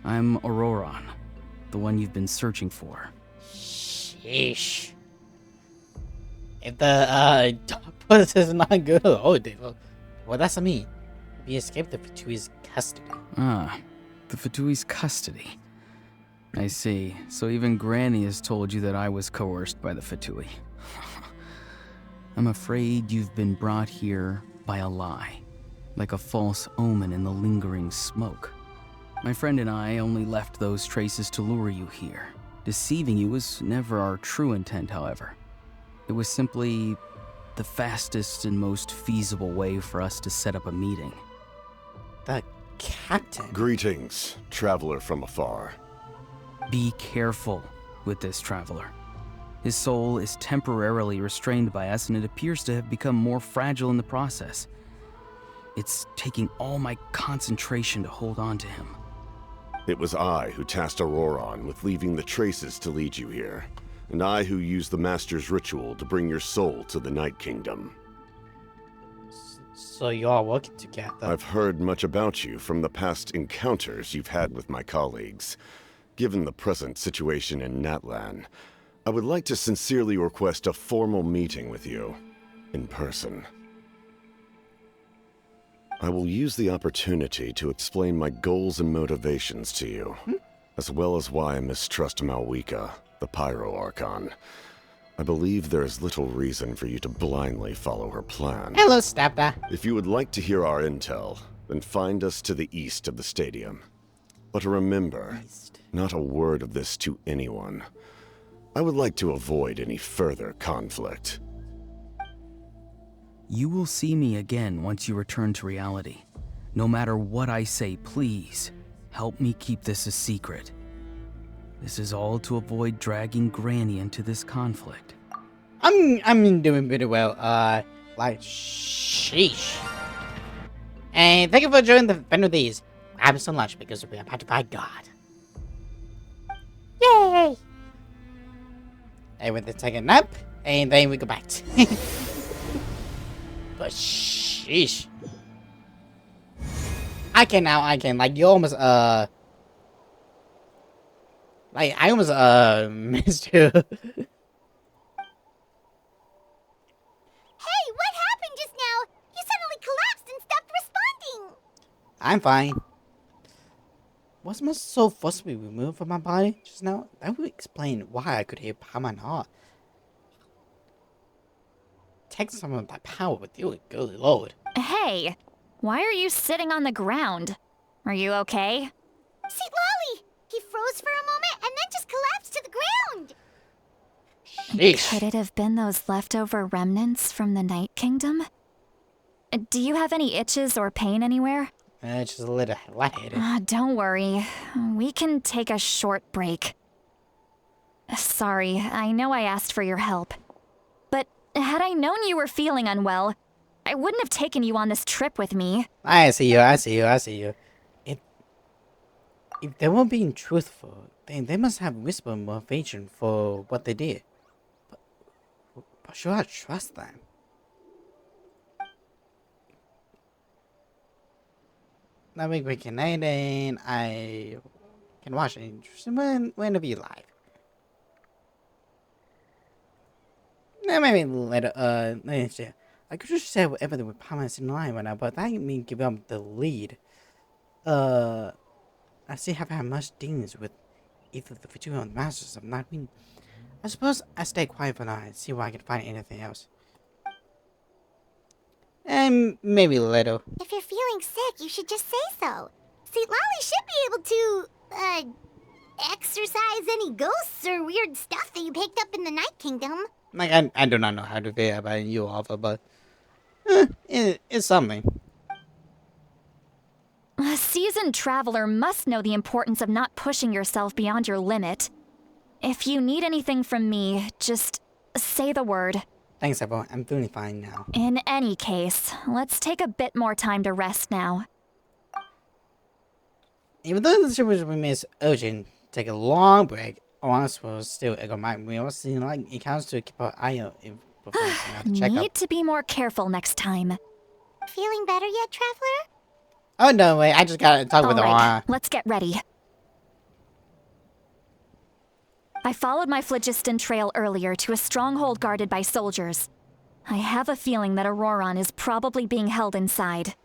I'm Auroron, the one you've been searching for. sheesh. If the process is not good, oh, well, that's me. We escaped the Fatui's custody. Ah, the Fatui's custody. I see. So even Granny has told you that I was coerced by the Fatui. I'm afraid you've been brought here by a lie, like a false omen in the lingering smoke. My friend and I only left those traces to lure you here. Deceiving you was never our true intent, however. It was simply the fastest and most feasible way for us to set up a meeting. The captain. Greetings, traveler from afar. Be careful with this traveler. His soul is temporarily restrained by us, and it appears to have become more fragile in the process. It's taking all my concentration to hold on to him. It was I who tasked Auroron with leaving the traces to lead you here, and I who used the Master's ritual to bring your soul to the Night Kingdom. So you are working together. I've heard much about you from the past encounters you've had with my colleagues. Given the present situation in Natlan, I would like to sincerely request a formal meeting with you, in person. I will use the opportunity to explain my goals and motivations to you, as well as why I mistrust Malwika, the Pyro Archon. I believe there is little reason for you to blindly follow her plan. Hello, Stapda. If you would like to hear our intel, then find us to the east of the stadium. But remember, not a word of this to anyone. I would like to avoid any further conflict. You will see me again once you return to reality. No matter what I say, please, help me keep this a secret. This is all to avoid dragging Granny into this conflict. I'm doing pretty well. Like, sheesh. And thank you for joining the Defender of These. We're having some lunch because we're about to fight God. Yay! And we're take a nap, and then we go back. But sheesh. I can, like, you almost, like, I almost, missed you. Hey, what happened just now? You suddenly collapsed and stopped responding. I'm fine. Was my soul forcibly removed from my body just now? That would explain why I could hear Pamanha. Take some of that power with you, good lord. Hey, why are you sitting on the ground? Are you okay? See, Lolly! He froze for a moment and then just collapsed to the ground. Sheesh. Could it have been those leftover remnants from the Night Kingdom? Do you have any itches or pain anywhere? Just a little lightheaded. Don't worry. We can take a short break. Sorry, I know I asked for your help. But had I known you were feeling unwell, I wouldn't have taken you on this trip with me. I see you. If they were being truthful, then they must have whispered motivation for what they did. But should I trust them? that way we can end and I can watch it whenever you like. Now maybe later, let's see. I could just say whatever the comments in line right now, but that means give up the lead. I still have had much dealings with either the Fatui or the Masters of Nightwing. I suppose I stay quiet for now and see if I can find anything else. And maybe later. If you're feeling sick, you should just say so. See, Lolly should be able to, exorcise any ghosts or weird stuff that you picked up in the Night Kingdom. Like, I do not know how to feel about you, Alpha, but it's something. A seasoned traveler must know the importance of not pushing yourself beyond your limit. If you need anything from me, just say the word. Thanks, everyone. I'm feeling fine now. In any case, let's take a bit more time to rest now. Even though the shippers we miss urgent, take a long break, Onis will still echo my meals, seem like it counts to keep an eye out if before the checkup. Need to be more careful next time. Feeling better yet, Traveler? Oh no, wait, I just gotta talk with All right, Onis. let's get ready. I followed my phlogiston trail earlier to a stronghold guarded by soldiers. I have a feeling that Auroron is probably being held inside.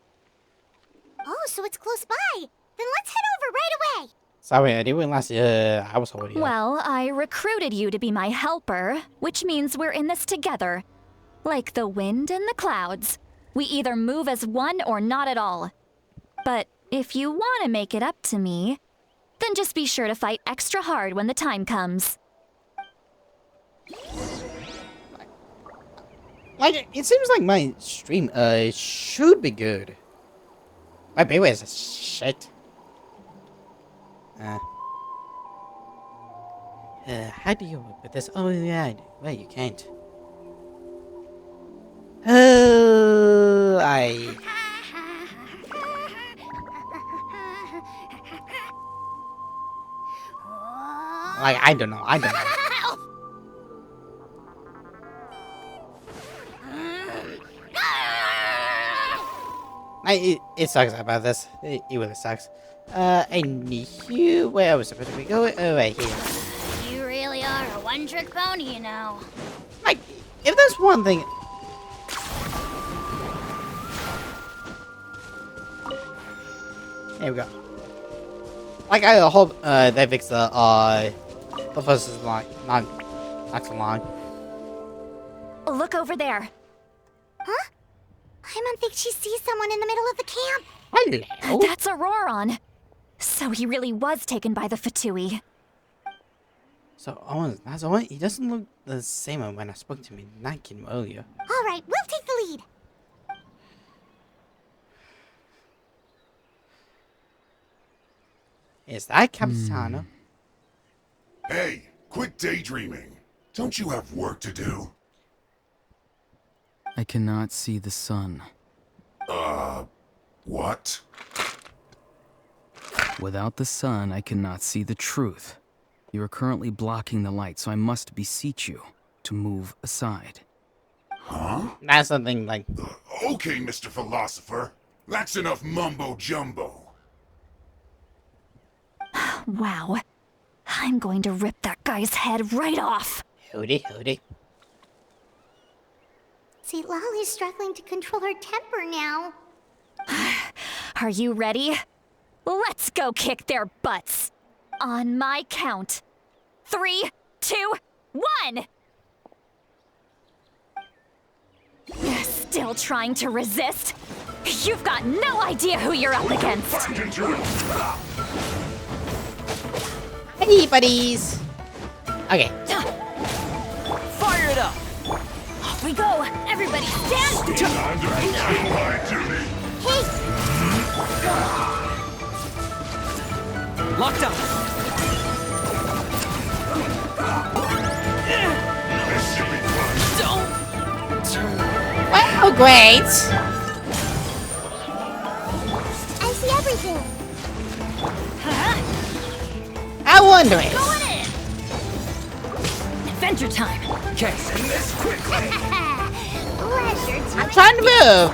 Oh, so it's close by. Then let's head over right away. Sorry, I didn't realize I was already up. Well, I recruited you to be my helper, which means we're in this together. Like the wind and the clouds. We either move as one or not at all. But if you want to make it up to me, then just be sure to fight extra hard when the time comes. Like, it seems like my stream should be good. My baby is shit. How do you work with this? Oh yeah, wait, you can't. Oh, like, I don't know. It sucks about this. It really sucks. I need you. Where was I supposed to be going? Oh, right here. You really are a one-trick pony, you know. Like, if there's one thing. Here we go. Like, I hope they fix the first line, not so long. Look over there. Huh? Paimon thinks she sees someone in the middle of the camp. Hello. That's Auroron. So he really was taken by the Fatui. So, oh, that's all. He doesn't look the same as when I spoke to him in Night Kingdom earlier. All right, we'll take the lead. Is that Capitano? Hey, quit daydreaming. Don't you have work to do? I cannot see the sun. What? Without the sun, I cannot see the truth. You are currently blocking the light, so I must beseech you to move aside. Huh? That's something like. Okay, Mr. Philosopher. That's enough mumbo-jumbo. Wow. I'm going to rip that guy's head right off. Hooty. See, Lolly's struggling to control her temper now. Are you ready? Let's go kick their butts. On my count. 3, 2, 1! Still trying to resist? You've got no idea who you're up against. Hey, buddies. Okay. Fire it up! Off we go! Everybody stand! Locked up! Well, great. I see everything. I wonder it. Going in! Adventure time! Okay. Pleasure to I'm trying to move.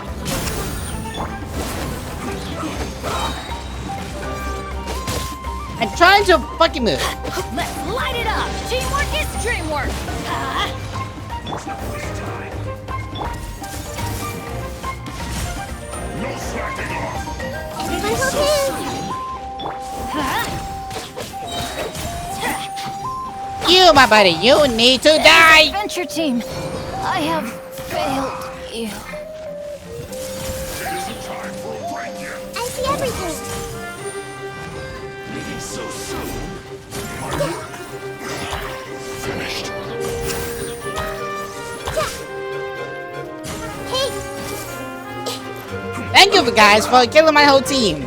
I'm trying to fucking move. Let's light it up! Teamwork is dreamwork! No slacking off! Everyone hold hands! You, my buddy, you need to die. Adventure team, I have failed you. It isn't time for a break yet! I see everything. Leaving so soon? My work finished. Hey, Thank you guys for killing my whole team.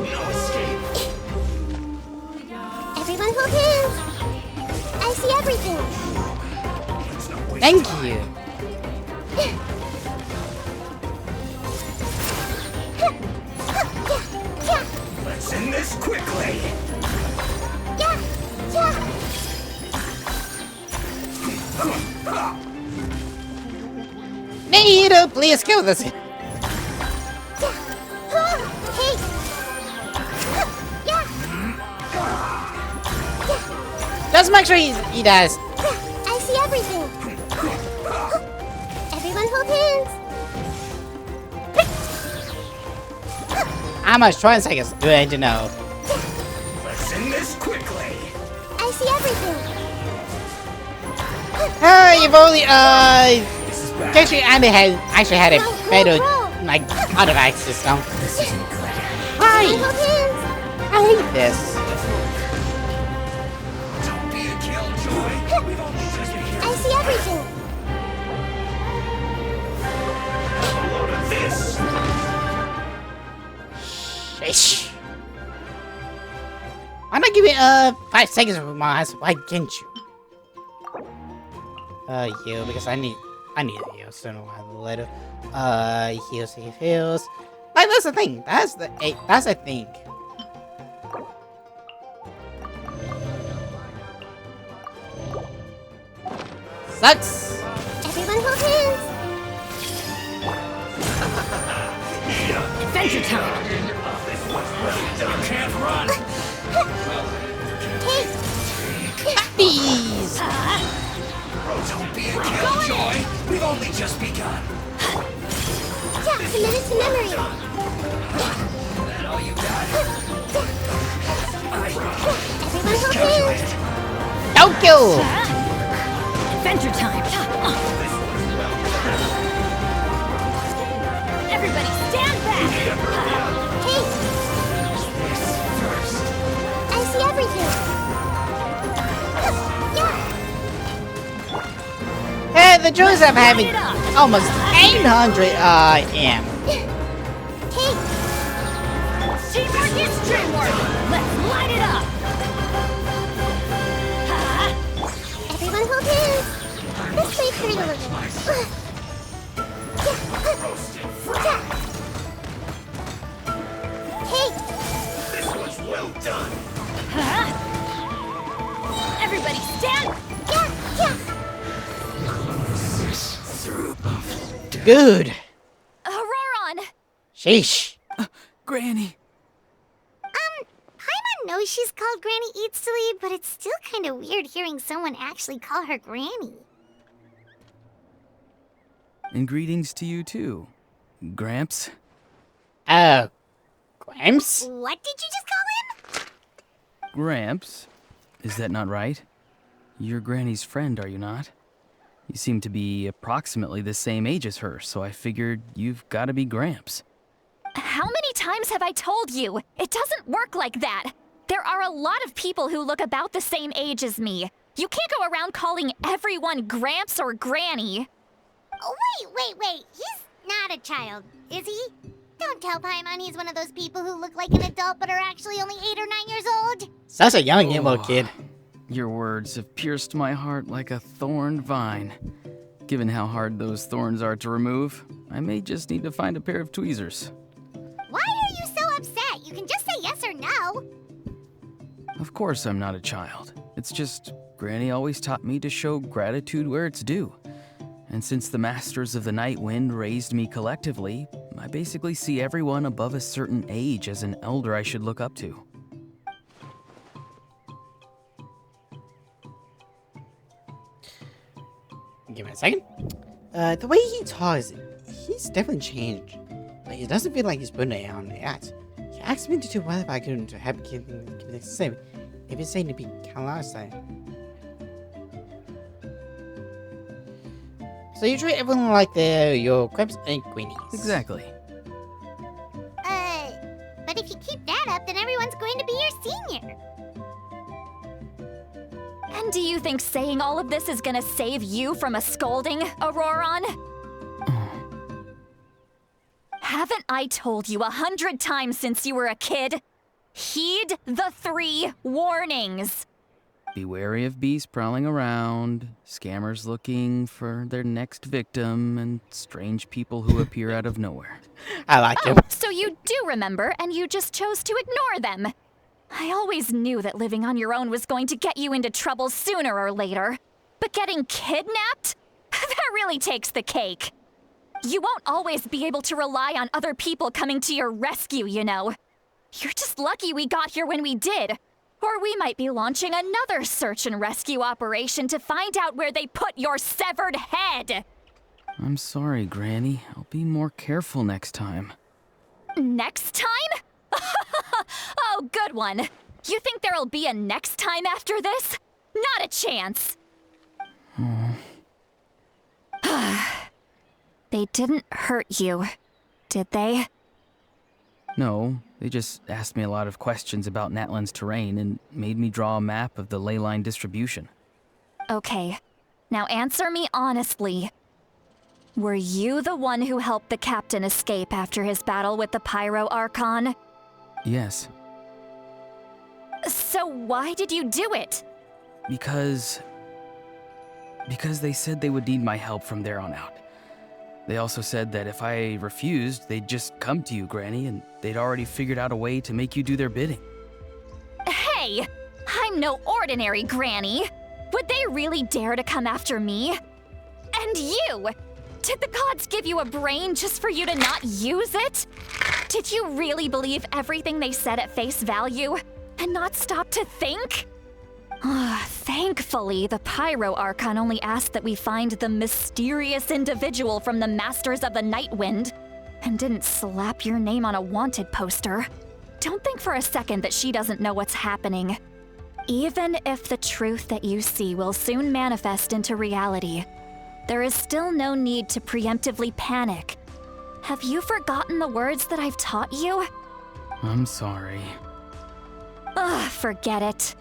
everyone hold hands. I see everything. Thank you. Let's end this quickly! Yeah, yeah. Need to please kill this. Hey. Yeah. Just make sure he dies. I see everything. Everyone hold hands. How much 20 seconds do I need to know? Let's end this quickly! I see everything. You've only Genshin actually had a better like artifact system. Hi, Everyone hold hands. I hate this. Don't be a killjoy! We've only just been here I see everything. a load of this! Sheesh. Why not give me 5 seconds of my ass? Why can't you? Heal because I need a heal sooner or later. Heals. Like that's the thing. That's the thing. Sucks. Everyone hold hands. Adventure time! Can't run! Hey. Bees. Don't be a killjoy! We've only just begun! Yeah, commit it to memory. That all you got? Everyone hold hands. Don't kill. Adventure time! Everybody stand back! Hey. I see everything. Yeah. Hey, the choice of having almost 800 am. Hey. Teamwork is dreamwork! Let's light it up! Everyone hold hands. Let's wait for it a little. Hey. This was well done! Everybody stand! Yeah. Good. Auroron! Sheesh. Granny. Paimon knows she's called Granny Eats to Leave, but it's still kind of weird hearing someone actually call her Granny. And greetings to you too, Gramps. Gramps? What did you just call him? Gramps? Is that not right? You're Granny's friend, are you not? You seem to be approximately the same age as her, so I figured you've got to be Gramps. How many times have I told you? It doesn't work like that. There are a lot of people who look about the same age as me. You can't go around calling everyone Gramps or Granny. Oh, wait. He's not a child, is he? Don't tell Paimon he's one of those people who look like an adult but are actually only 8 or 9 years old. Such a young emo kid. Your words have pierced my heart like a thorned vine. Given how hard those thorns are to remove, I may just need to find a pair of tweezers. Why are you so upset? You can just say yes or no. Of course I'm not a child. It's just Granny always taught me to show gratitude where it's due. And since the Masters of the Night Wind raised me collectively, I basically see everyone above a certain age as an elder I should look up to. Give me a second. The way he talks, he's definitely changed. But it doesn't feel like he's putting it on the act. He asked me to do whatever I could to help keep things safe. If it's saying to be kind of last time. So you treat everyone like they're your crepes and greenies. Exactly. But if you keep that up, then everyone's going to be your senior. And do you think saying all of this is gonna save you from a scolding, Auroron? Haven't I told you 100 times since you were a kid? Heed the 3 warnings. Be wary of beasts prowling around, scammers looking for their next victim, and strange people who appear out of nowhere. I like him. So you do remember, and you just chose to ignore them. I always knew that living on your own was going to get you into trouble sooner or later. But getting kidnapped? That really takes the cake. You won't always be able to rely on other people coming to your rescue, you know. You're just lucky we got here when we did. Or we might be launching another search and rescue operation to find out where they put your severed head. I'm sorry, Granny. I'll be more careful next time. Next time? Oh, good one. You think there'll be a next time after this? Not a chance. They didn't hurt you, did they? No, they just asked me a lot of questions about Natlan's terrain and made me draw a map of the ley line distribution. Okay, now answer me honestly. Were you the one who helped the captain escape after his battle with the Pyro Archon? Yes. So why did you do it? Because they said they would need my help from there on out. They also said that if I refused, they'd just come to you, Granny, and they'd already figured out a way to make you do their bidding. Hey, I'm no ordinary Granny. Would they really dare to come after me? And you! Did the gods give you a brain just for you to not use it? Did you really believe everything they said at face value and not stop to think? Thankfully, the Pyro Archon only asked that we find the mysterious individual from the Masters of the Night Wind and didn't slap your name on a wanted poster. Don't think for a second that she doesn't know what's happening. Even if the truth that you see will soon manifest into reality, there is still no need to preemptively panic. Have you forgotten the words that I've taught you? I'm sorry. Forget it.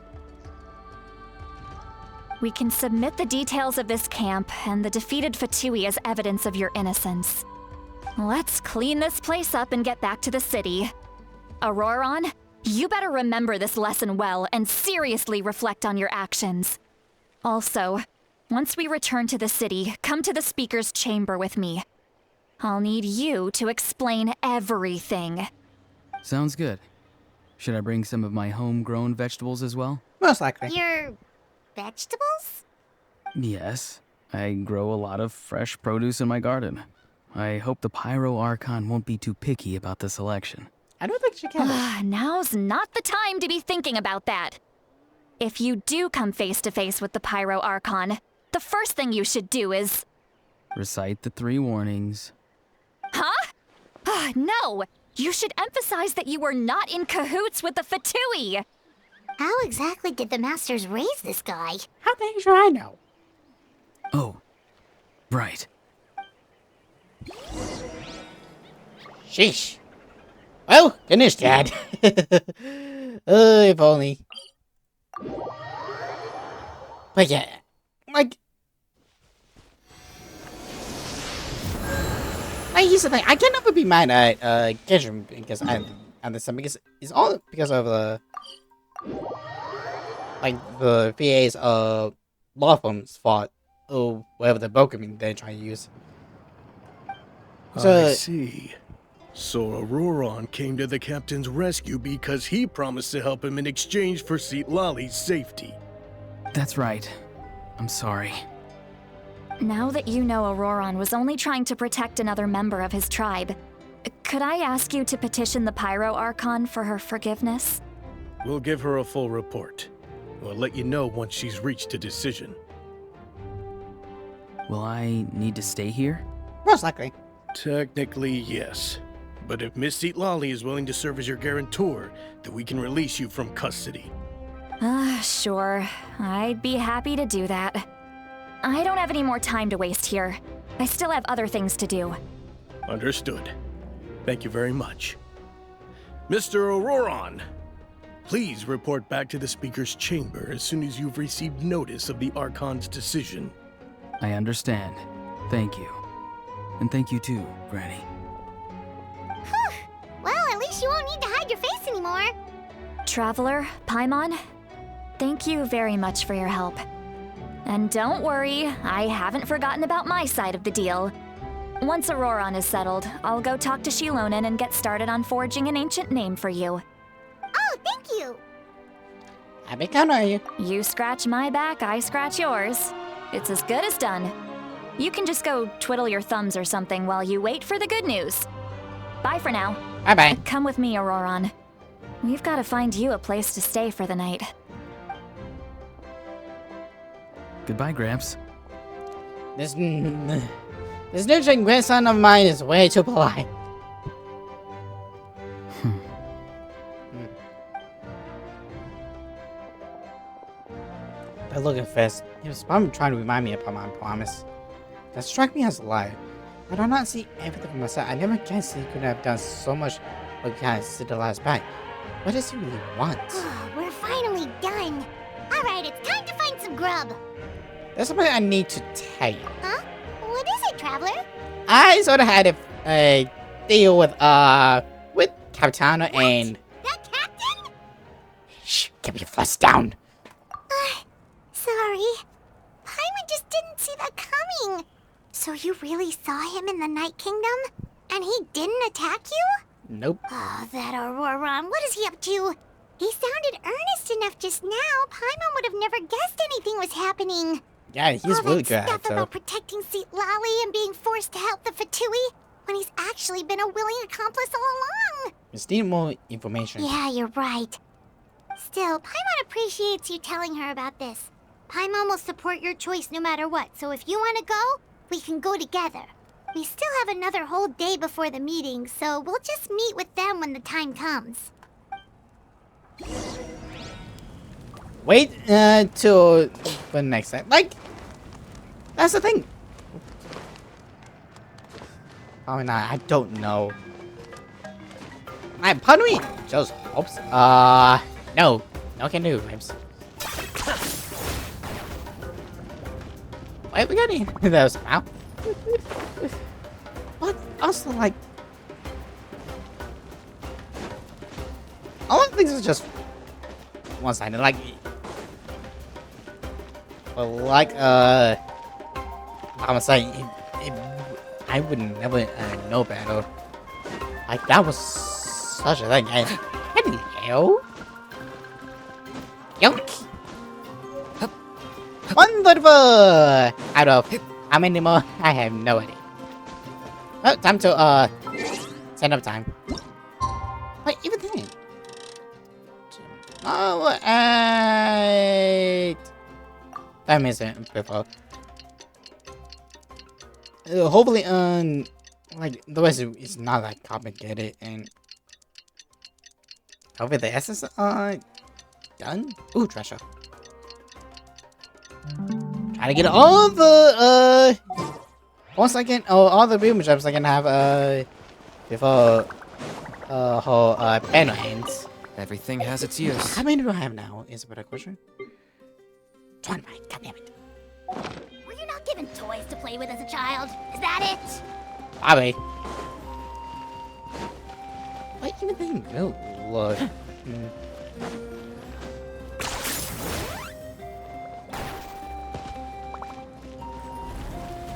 We can submit the details of this camp and the defeated Fatui as evidence of your innocence. Let's clean this place up and get back to the city. Auroron, you better remember this lesson well and seriously reflect on your actions. Also, once we return to the city, come to the speaker's chamber with me. I'll need you to explain everything. Sounds good. Should I bring some of my homegrown vegetables as well? Most likely. Your vegetables? Yes. I grow a lot of fresh produce in my garden. I hope the Pyro Archon won't be too picky about the selection. I don't think she can. Now's not the time to be thinking about that. If you do come face to face with the Pyro Archon, the first thing you should do is... Recite the 3 warnings. Huh? No! You should emphasize that you were not in cahoots with the Fatui! How exactly did the Masters raise this guy? How the heck should I know? Oh, right. Sheesh. Well, finished, Dad. If only. But yeah, like here's the thing. I can never be mad at Genshin because I understand because it's all because of the the VA's law firm's fault or whatever the Pokemon they're trying to use. So, I see. So Auroron came to the captain's rescue because he promised to help him in exchange for Lali's safety. That's right. I'm sorry. Now that you know Auroron was only trying to protect another member of his tribe, could I ask you to petition the Pyro Archon for her forgiveness? We'll give her a full report. We'll let you know once she's reached a decision. Will I need to stay here? Most likely. Technically, yes. But if Miss Seat Lolly is willing to serve as your guarantor, then we can release you from custody. Sure. I'd be happy to do that. I don't have any more time to waste here. I still have other things to do. Understood. Thank you very much. Mr. Auroron, please report back to the Speaker's chamber as soon as you've received notice of the Archon's decision. I understand. Thank you. And thank you too, Granny. Well, at least you won't need to hide your face anymore. Traveler, Paimon, thank you very much for your help. And don't worry, I haven't forgotten about my side of the deal. Once Auroron is settled, I'll go talk to Shilonen and get started on forging an ancient name for you. Oh, thank you. I've been counting on you. You scratch my back, I scratch yours. It's as good as done. You can just go twiddle your thumbs or something while you wait for the good news. Bye for now. Bye-bye. Come with me, Auroron. We've got to find you a place to stay for the night. Goodbye, Gramps. This nurturing grandson of mine is way too polite. But look at Fist. He was probably trying to remind me of my promise. That struck me as a lie. I do not see everything for myself. I never guessed he could have done so much what kind of the last back. What does he really want? We're finally done. All right, it's time to find some grub. There's something I need to tell you. Huh? What is it, Traveler? I sort of had a deal with Capitano and... That captain? Shh, keep your fuss down. Sorry. Paimon just didn't see that coming. So you really saw him in the Night Kingdom? And he didn't attack you? Nope. Oh, that Auroron, what is he up to? He sounded earnest enough just now. Paimon would have never guessed anything was happening. Yeah, he's All really that good at stuff it, about protecting Seat Lolly and being forced to help the Fatui when he's actually been a willing accomplice all along. Just need more information. Yeah, you're right. Still, Paimon appreciates you telling her about this. Paimon will support your choice no matter what, so if you want to go, we can go together. We still have another whole day before the meeting, so we'll just meet with them when the time comes. Wait till the next time. Like, that's the thing. Probably not. I don't know. Part of me just hopes. No. No can do, Ribs. Wait, we got any of those now? But also, like, all of things is just one-sided. Like, I'm saying, I would never know better. Like, that was such a thing. Hello? Yoink! Wonderful! Out of how many more? I have no idea. Oh, time to, send up time. Wait, even then. Oh, wait. I missed it before. Hopefully, like, the rest is not that complicated, and hopefully the essence are done. Ooh, treasure. Try to get all the, 1 second, all the room jobs I can have, before, whole, banner ends. Everything has its use. How many do I have now, is a better question. 20, goddammit. Were you not given toys to play with as a child? Is that it? Probably. Wait, even then, no, look.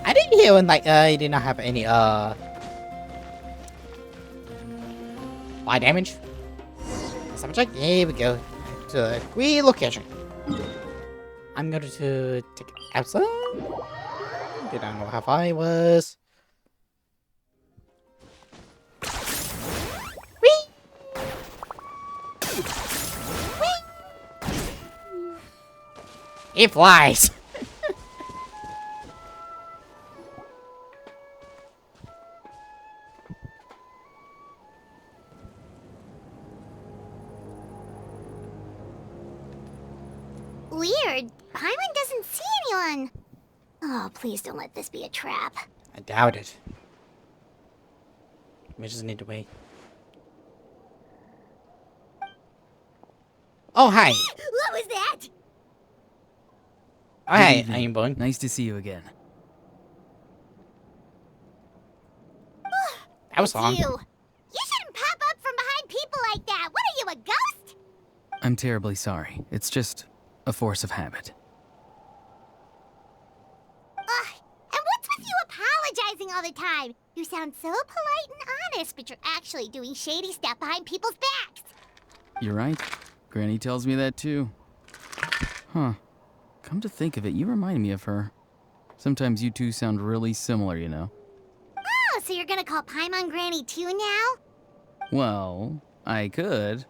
I didn't hear when, like, I did not have any, fire damage. Let's check. Here we go. To the relocation. I'm going to take it outside. Did I know how far I was? Whee! Whee! It flies. Paimon doesn't see anyone. Oh, please don't let this be a trap. I doubt it. We just need to wait. Oh, hi. What was that? Oh, hey, evening. Iron Bone. Nice to see you again. That was long. You shouldn't pop up from behind people like that. What are you, a ghost? I'm terribly sorry. It's just a force of habit. And what's with you apologizing all the time? You sound so polite and honest, but you're actually doing shady stuff behind people's backs. You're right. Granny tells me that too. Huh. Come to think of it, you remind me of her. Sometimes you two sound really similar, you know. Oh, so you're gonna call Paimon Granny too now? Well, I could.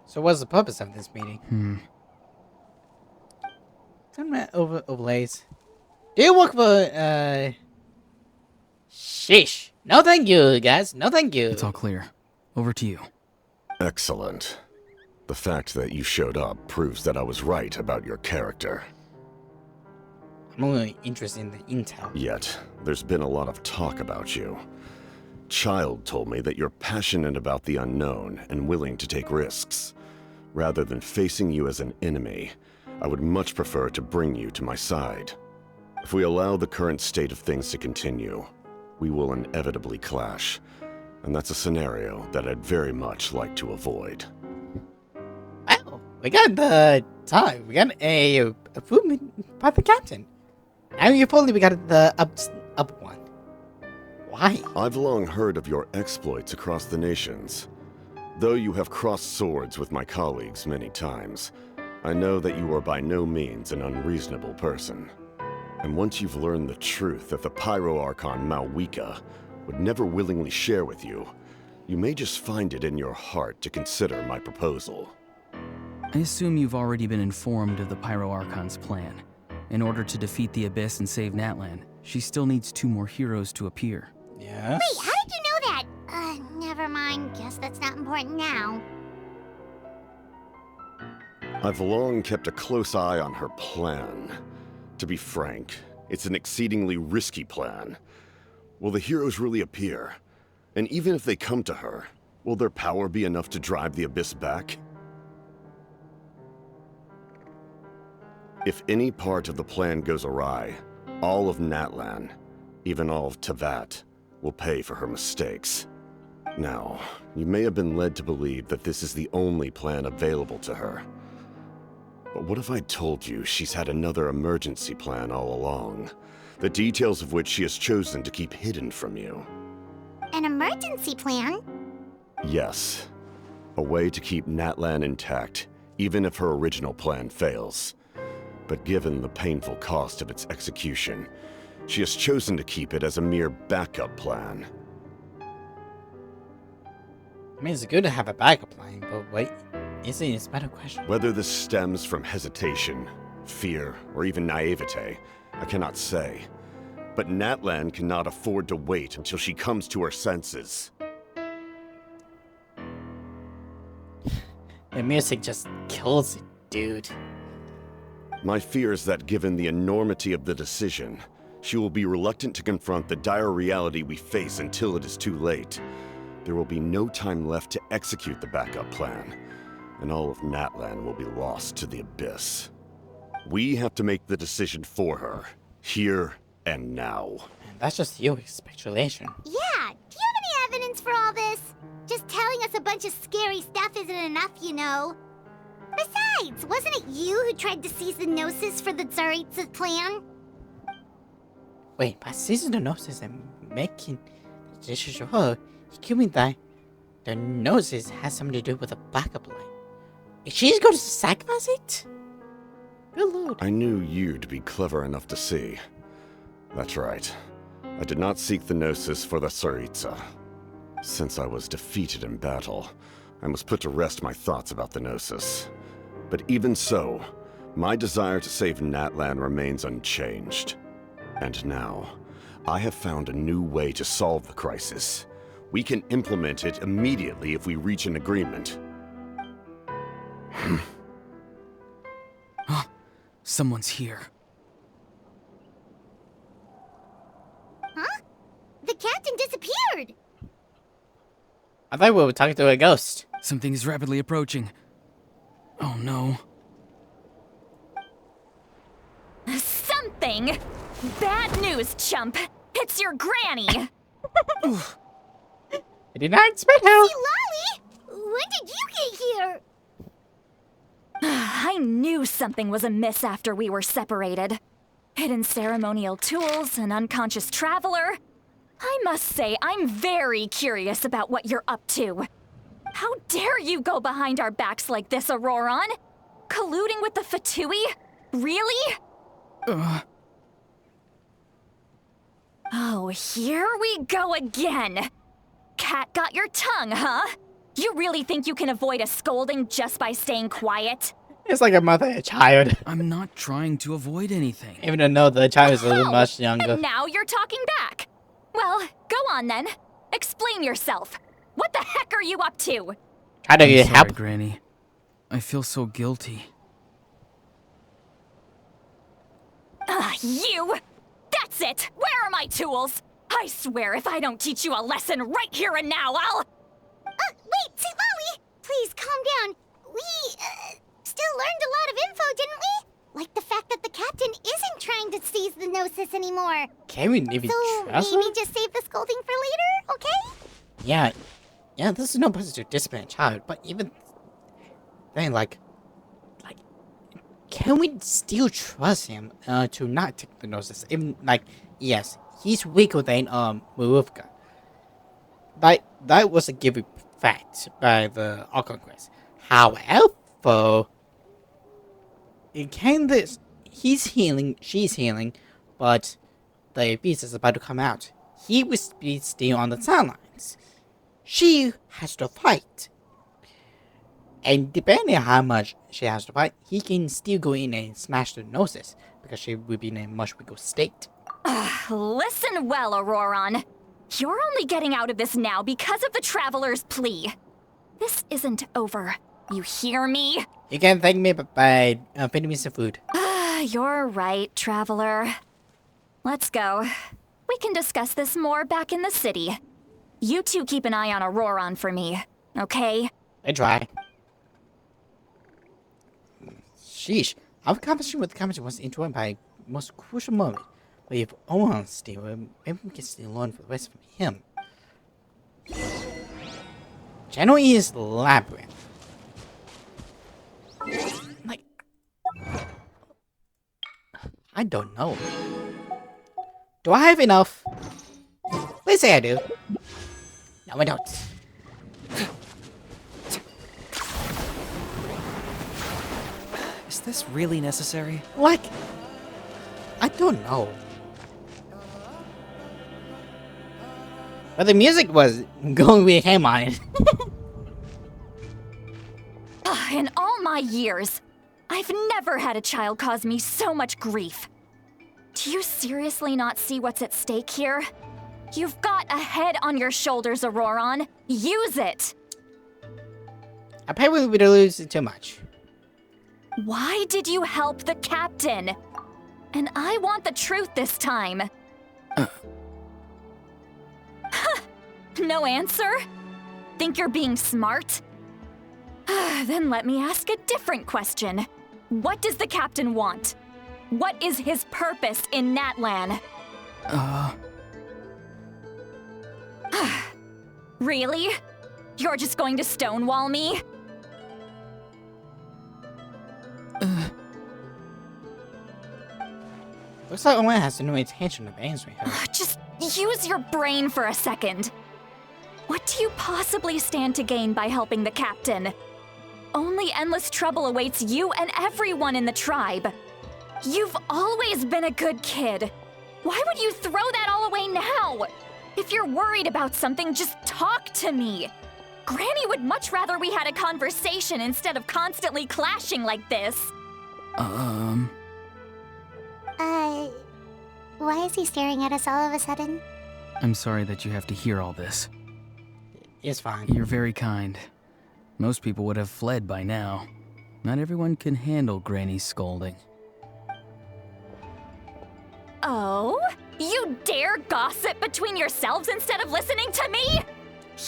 So what's the purpose of this meeting? Some overlays. Do you work for, Sheesh. No thank you, guys. No thank you. It's all clear. Over to you. Excellent. The fact that you showed up proves that I was right about your character. I'm only interested in the intel. Yet, there's been a lot of talk about you. Child told me that you're passionate about the unknown and willing to take risks. Rather than facing you as an enemy, I would much prefer to bring you to my side. If we allow the current state of things to continue, we will inevitably clash. And that's a scenario that I'd very much like to avoid. Well, we got the time. We got a improvement by the captain. Now you probably we got the up one. Why? I've long heard of your exploits across the nations. Though you have crossed swords with my colleagues many times, I know that you are by no means an unreasonable person. And once you've learned the truth that the Pyro Archon Malwika would never willingly share with you, you may just find it in your heart to consider my proposal. I assume you've already been informed of the Pyro Archon's plan. In order to defeat the Abyss and save Natlan, she still needs 2 more heroes to appear. Yes. Wait, how did you know that? Never mind. Guess that's not important now. I've long kept a close eye on her plan. To be frank, it's an exceedingly risky plan. Will the heroes really appear? And even if they come to her, will their power be enough to drive the Abyss back? If any part of the plan goes awry, all of Natlan, even all of Tevat, will pay for her mistakes. Now, you may have been led to believe that this is the only plan available to her. But what if I told you she's had another emergency plan all along, the details of which she has chosen to keep hidden from you? An emergency plan? Yes. A way to keep Natlan intact, even if her original plan fails. But given the painful cost of its execution, she has chosen to keep it as a mere backup plan. I mean, it's good to have a backup plan, but wait, it's a better question. Whether this stems from hesitation, fear, or even naivete, I cannot say. But Natlan cannot afford to wait until she comes to her senses. The music just kills it, dude. My fear is that given the enormity of the decision, she will be reluctant to confront the dire reality we face until it is too late. There will be no time left to execute the backup plan, and all of Natlan will be lost to the Abyss. We have to make the decision for her, here and now. That's just your speculation. Yeah, do you have any evidence for all this? Just telling us a bunch of scary stuff isn't enough, you know. Besides, wasn't it you who tried to seize the Gnosis for the Tsaritsa's plan? Wait, by seizing the Gnosis and making the decision for her, you mean that the Gnosis has something to do with a backup line? Is she going to sacrifice it? Good lord. I knew you'd be clever enough to see. That's right. I did not seek the Gnosis for the Tsaritsa. Since I was defeated in battle, I must put to rest my thoughts about the Gnosis. But even so, my desire to save Natlan remains unchanged. And now, I have found a new way to solve the crisis. We can implement it immediately if we reach an agreement. Someone's here. Huh? The captain disappeared! I thought we were talking to a ghost. Something is rapidly approaching. Oh no. Something? Bad news, chump. It's your granny. I did not expect how. Hey, Lolly! When did you get here? I knew something was amiss after we were separated. Hidden ceremonial tools, an unconscious traveler. I must say, I'm very curious about what you're up to. How dare you go behind our backs like this, Auroron? Colluding with the Fatui? Really? Oh, here we go again. Cat got your tongue, huh? You really think you can avoid a scolding just by staying quiet? It's like a mother and a child. I'm not trying to avoid anything. Even though the child is a little much younger. And now you're talking back. Well, go on then. Explain yourself. What the heck are you up to? Try to I'm get sorry, help. Granny. I feel so guilty. You! That's it! Where are my tools? I swear if I don't teach you a lesson right here and now, I'll... Wait, St. Lolly! Please, calm down. We, still learned a lot of info, didn't we? Like the fact that the captain isn't trying to seize the Gnosis anymore. Can we even So, trust maybe her? just save the scolding for later, okay? Yeah. Yeah, this is no place to discipline a child, but even then, like, can we still trust him to not take the Gnosis? Even, like, yes, he's weaker than Marufka. That was a given fact by the Archon Quest. However, he's healing, she's healing, but the beast is about to come out. He will be still on the sidelines. She has to fight. And depending on how much she has to fight, he can still go in and smash the Gnosis, because she will be in a much weaker state. Listen well, Auroron. You're only getting out of this now because of the Traveler's plea. This isn't over. You hear me? You can thank me by feeding me some food. You're right, Traveler. Let's go. We can discuss this more back in the city. You two keep an eye on Auroron for me, okay? I try. Sheesh, our conversation with the committee was interrupted by a most crucial moment. But if Owen's still, maybe we can still learn for the rest from him. Channel E is Labyrinth. Like, I don't know. Do I have enough? Please say I do. No, I don't. Is this really necessary? Like, I don't know. But the music was going with him on it. In all my years, I've never had a child cause me so much grief. Do you seriously not see what's at stake here? You've got a head on your shoulders, Auroron. Use it! I probably would lose too much. Why did you help the captain? And I want the truth this time. No answer? Think you're being smart? Then let me ask a different question. What does the captain want? What is his purpose in Natlan? Really? You're just going to stonewall me? Looks like Owen has no intention of answering her. Just use your brain for a second. What do you possibly stand to gain by helping the captain? Only endless trouble awaits you and everyone in the tribe. You've always been a good kid. Why would you throw that all away now? If you're worried about something, just talk to me. Granny would much rather we had a conversation instead of constantly clashing like this. Why is he staring at us all of a sudden? I'm sorry that you have to hear all this. It's fine. You're very kind. Most people would have fled by now. Not everyone can handle Granny's scolding. Oh? You dare gossip between yourselves instead of listening to me?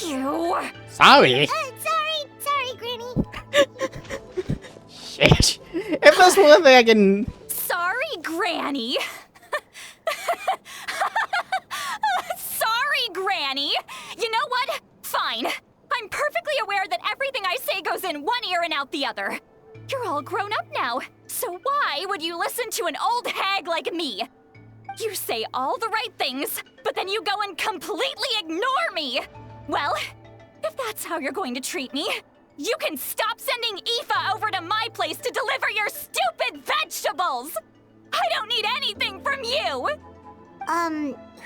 You... Sorry. Sorry, Granny. Shit. If there's one thing I can... Sorry, Granny. Sorry, Granny. You know what? Fine. I'm perfectly aware that everything I say goes in one ear and out the other. You're all grown up now, so why would you listen to an old hag like me? You say all the right things, but then you go and completely ignore me! Well, if that's how you're going to treat me, you can stop sending Aoife over to my place to deliver your stupid vegetables! I don't need anything from you!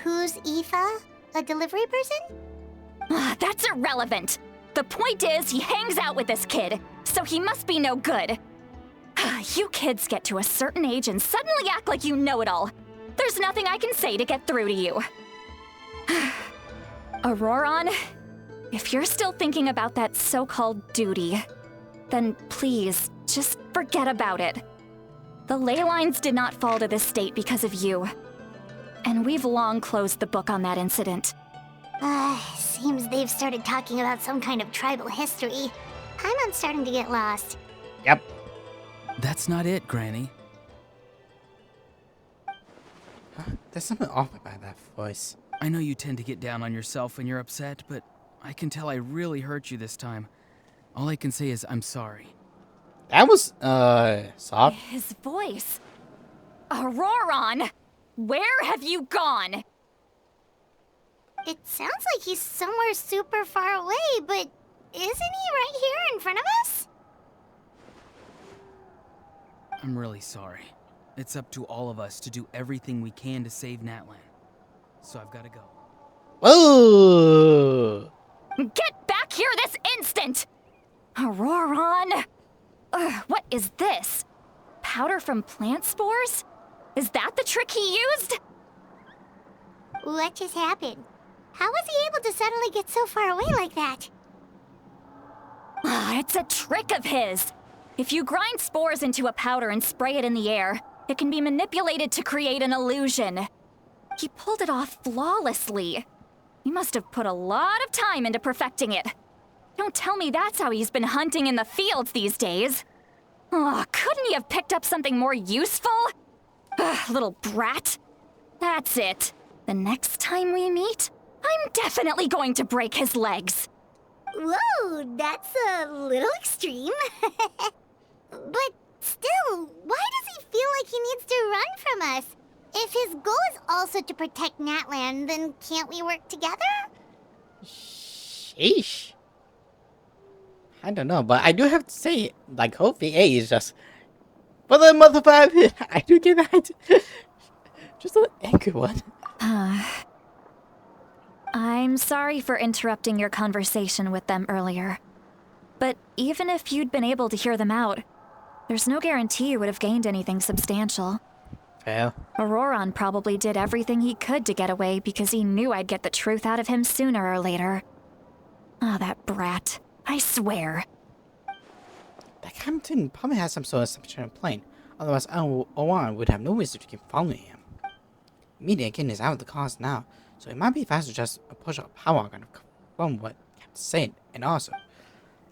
Who's Aoife? A delivery person? That's irrelevant. The point is, he hangs out with this kid, so he must be no good. You kids get to a certain age and suddenly act like you know it all. There's nothing I can say to get through to you. Auroron, if you're still thinking about that so-called duty, then please, just forget about it. The ley lines did not fall to this state because of you. And we've long closed the book on that incident. Seems they've started talking about some kind of tribal history. I'm starting to get lost. Yep. That's not it, Granny. There's something off about that voice. I know you tend to get down on yourself when you're upset, but I can tell I really hurt you this time. All I can say is I'm sorry. That was, soft. His voice. Auroron! Where have you gone? It sounds like he's somewhere super far away, but isn't he right here in front of us? I'm really sorry. It's up to all of us to do everything we can to save Natlan. So I've got to go. Whoa! Get back here this instant! Auroron! What is this? Powder from plant spores? Is that the trick he used? What just happened? How was he able to suddenly get so far away like that? It's a trick of his. If you grind spores into a powder and spray it in the air, it can be manipulated to create an illusion. He pulled it off flawlessly. He must have put a lot of time into perfecting it. Don't tell me that's how he's been hunting in the fields these days. Oh, couldn't he have picked up something more useful? Little brat. That's it. The next time we meet, I'm definitely going to break his legs. Whoa, that's a little extreme. But still, why does he feel like he needs to run from us? If his goal is also to protect Natlan, then can't we work together? Sheesh. I don't know, but I do have to say, like, whole VA is just... For the motherfucker, I do get that. Just an angry one. I'm sorry for interrupting your conversation with them earlier. But even if you'd been able to hear them out, there's no guarantee you would have gained anything substantial. Fair. Auroron probably did everything he could to get away because he knew I'd get the truth out of him sooner or later. Ah, that brat. I swear. That captain probably has some sort of substitution plane. Otherwise, Owan would have no reason to keep following him. Media again is out of the cars now, so it might be faster to just push a power gun from what Captain said. And also,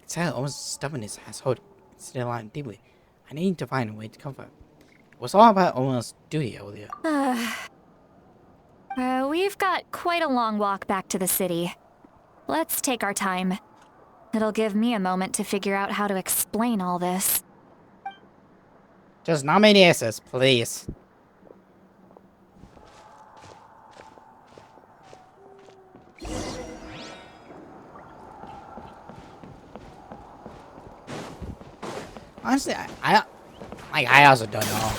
it's how Owen's stubbornness has hold still on deeply. I need to find a way to comfort. It was all about Owen's duty earlier. We've got quite a long walk back to the city. Let's take our time. It'll give me a moment to figure out how to explain all this. Just not many answers, please. Honestly, I also don't know.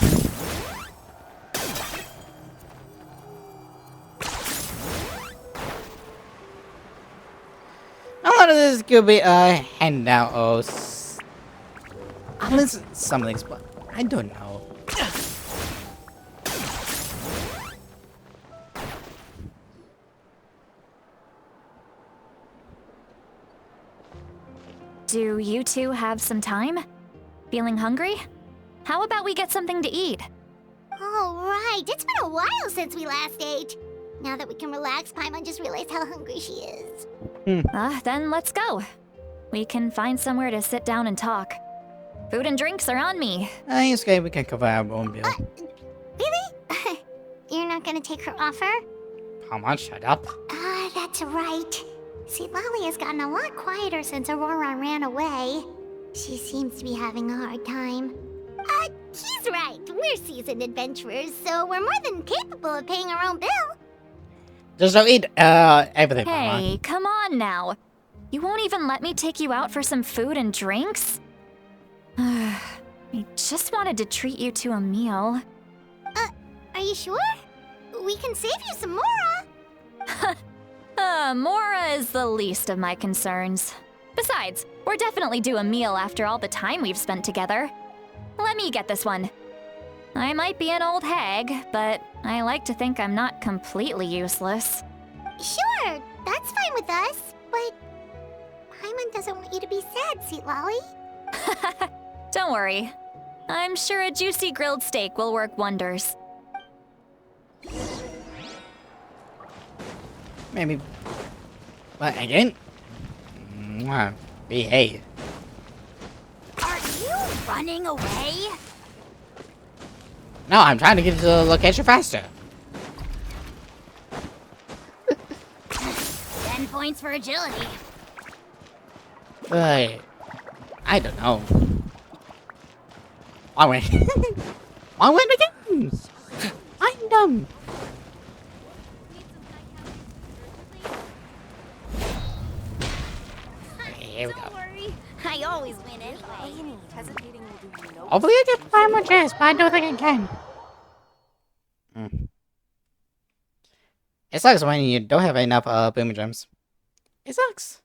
A lot of this could be a handout or unless something's, but I don't know. Do you two have some time? Feeling hungry? How about we get something to eat? Oh, right. It's been a while since we last ate. Now that we can relax, Paimon just realized how hungry she is. Then let's go. We can find somewhere to sit down and talk. Food and drinks are on me. It's okay, we can cover our own bill. Really? You're not gonna take her offer? Come on, shut up. That's right. See, Lolly has gotten a lot quieter since Aurora ran away. She seems to be having a hard time. He's right. We're seasoned adventurers, so we're more than capable of paying our own bill. Just don't eat everything, Hey, come on now. You won't even let me take you out for some food and drinks? I just wanted to treat you to a meal. Are you sure? We can save you some Mora. Mora is the least of my concerns. Besides, we're definitely due a meal after all the time we've spent together. Let me get this one. I might be an old hag, but I like to think I'm not completely useless. Sure, that's fine with us, but Paimon doesn't want you to be sad, Sweet Lolly. Don't worry. I'm sure a juicy grilled steak will work wonders. Maybe. But again? Behave. Are you running away? No, I'm trying to get to the location faster. 10 points for agility. I don't know. I win. I win the games. I'm dumb. Here we go. Don't worry, I always win anyway. Hopefully I get 5 more chests, but I don't think I can. It sucks when you don't have enough boomer gems. It sucks.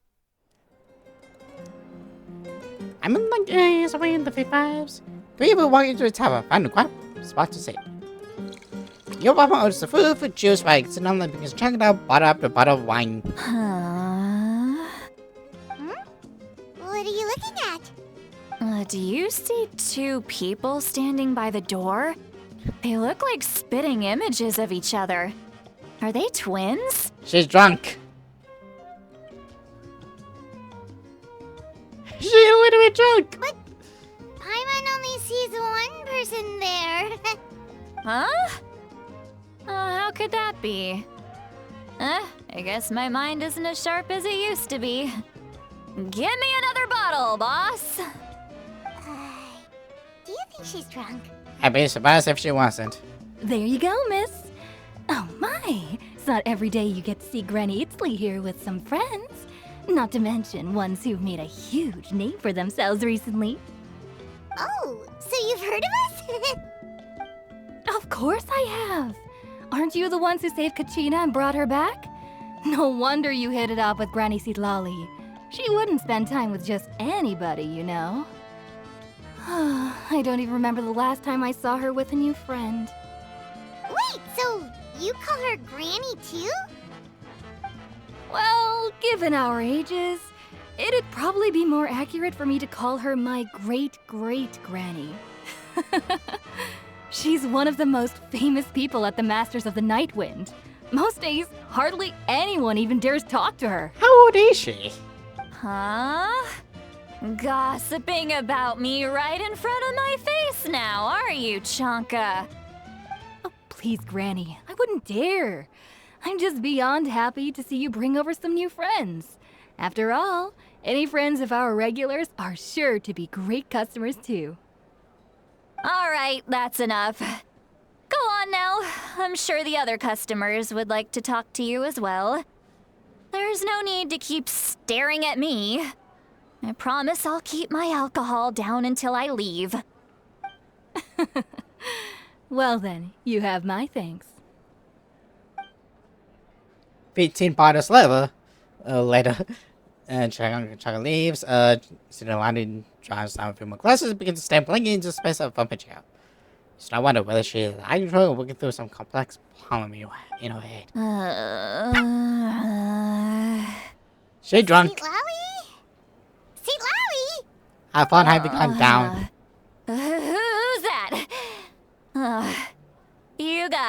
I'm in like somewhere in the 55s. 3 of you walk into the tower, find a quiet spot to sit. Your papa orders the food for juice by sitting on the because checking out bottle after bottle of wine. What are you looking at? Do you see 2 people standing by the door? They look like spitting images of each other. Are they twins? She's drunk. She's a little bit drunk. But Paimon only sees one person there. Huh? How could that be? I guess my mind isn't as sharp as it used to be. Give me another bottle, boss. Do you think she's drunk? I'd be surprised if she wasn't. There you go, miss. Oh my, it's not every day you get to see Granny Itzley here with some friends. Not to mention ones who've made a huge name for themselves recently. Oh, so you've heard of us? Of course I have. Aren't you the ones who saved Kachina and brought her back? No wonder you hit it off with Granny Sitlali. She wouldn't spend time with just anybody, you know. I don't even remember the last time I saw her with a new friend. Wait, so you call her Granny too? Well, given our ages, it'd probably be more accurate for me to call her my great-great-granny. She's one of the most famous people at the Masters of the Night Wind. Most days, hardly anyone even dares talk to her. How old is she? Huh? Gossiping about me right in front of my face now, are you, Chonka? Oh, please, Granny, I wouldn't dare. I'm just beyond happy to see you bring over some new friends. After all, any friends of our regulars are sure to be great customers too. All right, that's enough. Go on now. I'm sure the other customers would like to talk to you as well. There's no need to keep staring at me. I promise I'll keep my alcohol down until I leave. Well then, you have my thanks. 15 bottles later. Chaka leaves. Sitting around and drives down a few more classes, begins to stand blinking into space of bumping out. So I wonder whether she is hiding or working through some complex problem in her head. She drunk. Sweet Lolly? Sweet Lolly? Have fun having gone down. Who's that?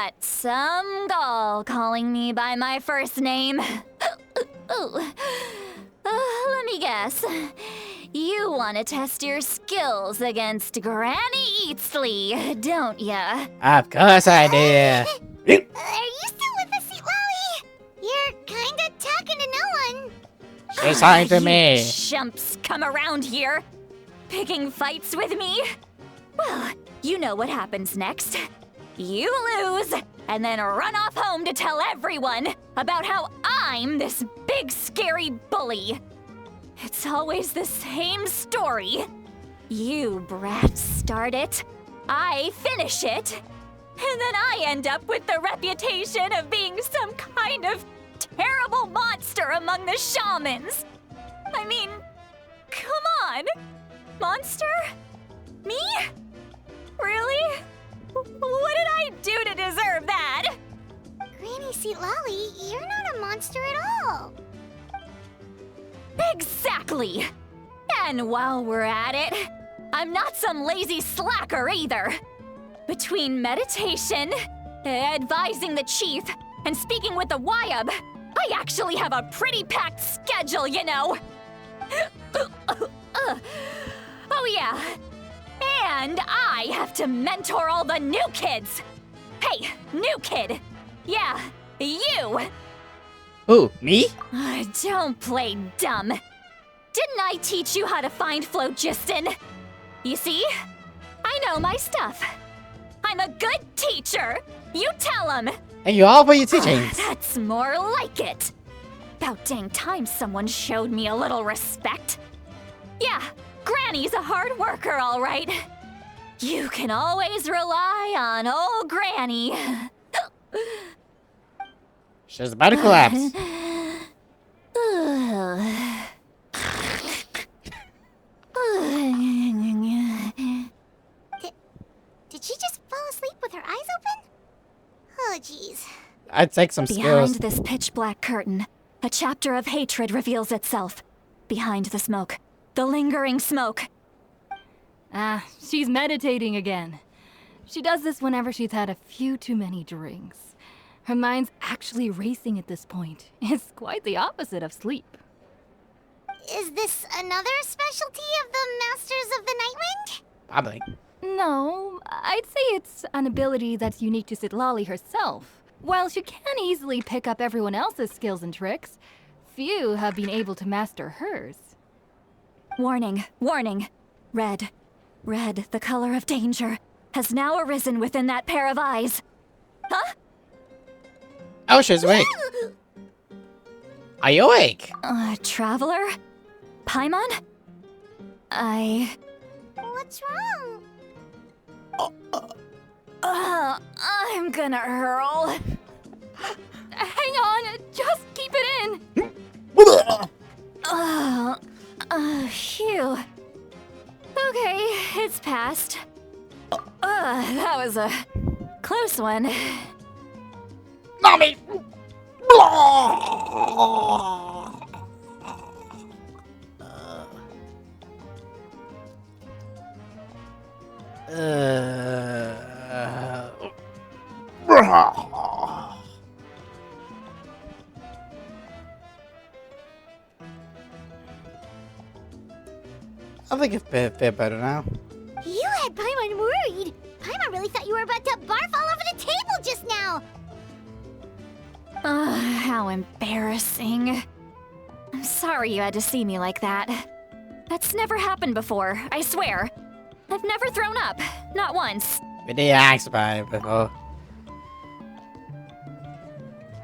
got some gall calling me by my first name. Let me guess. You want to test your skills against Granny Eatsley, don't ya? Of course I do. Are you still with us, Sweet Lolly? You're kinda talking to no one. She's talking to You me. chumps come around here, picking fights with me? Well, you know what happens next. You lose, and then run off home to tell everyone about how I'm this big scary bully. It's always the same story. You brats start it, I finish it, and then I end up with the reputation of being some kind of terrible monster among the shamans. I mean, come on. Monster? Me? Really? What did I do to deserve that? Granny Sweet Lolly, you're not a monster at all. Exactly! And while we're at it, I'm not some lazy slacker either. Between meditation, advising the chief, and speaking with the Wyab, I actually have a pretty packed schedule, you know. Oh yeah. And I have to mentor all the new kids. Hey, new kid. Yeah, you. Who, me? Don't play dumb. Didn't I teach you how to find phlogiston? You see? I know my stuff. I'm a good teacher. You tell him. Thank you all for your teachings. That's more like it. About dang time someone showed me a little respect. Yeah, Granny's a hard worker, all right. You can always rely on old Granny. She's about to collapse. Did she just fall asleep with her eyes open? Oh, jeez. I'd take some Behind skills. this pitch black curtain, a chapter of hatred reveals itself. Behind the smoke, the lingering smoke. Ah, she's meditating again. She does this whenever she's had a few too many drinks. Her mind's actually racing at this point. It's quite the opposite of sleep. Is this another specialty of the Masters of the Nightwind? Probably. No, I'd say it's an ability that's unique to Citlali herself. While she can easily pick up everyone else's skills and tricks, few have been able to master hers. Warning, warning. Red, red, the color of danger, has now arisen within that pair of eyes. Huh? Oh, she's awake. Are you awake? Traveler? Paimon? What's wrong? I'm gonna hurl. Hang on, just keep it in. Phew. Okay, it's passed. That was a close one. Mommy! I think it's feel better now. You had Paimon worried. Paimon really thought you were about to barf all over the table just now. How embarrassing. I'm sorry you had to see me like that. That's never happened before, I swear. I've never thrown up, not once. We did ask about it before.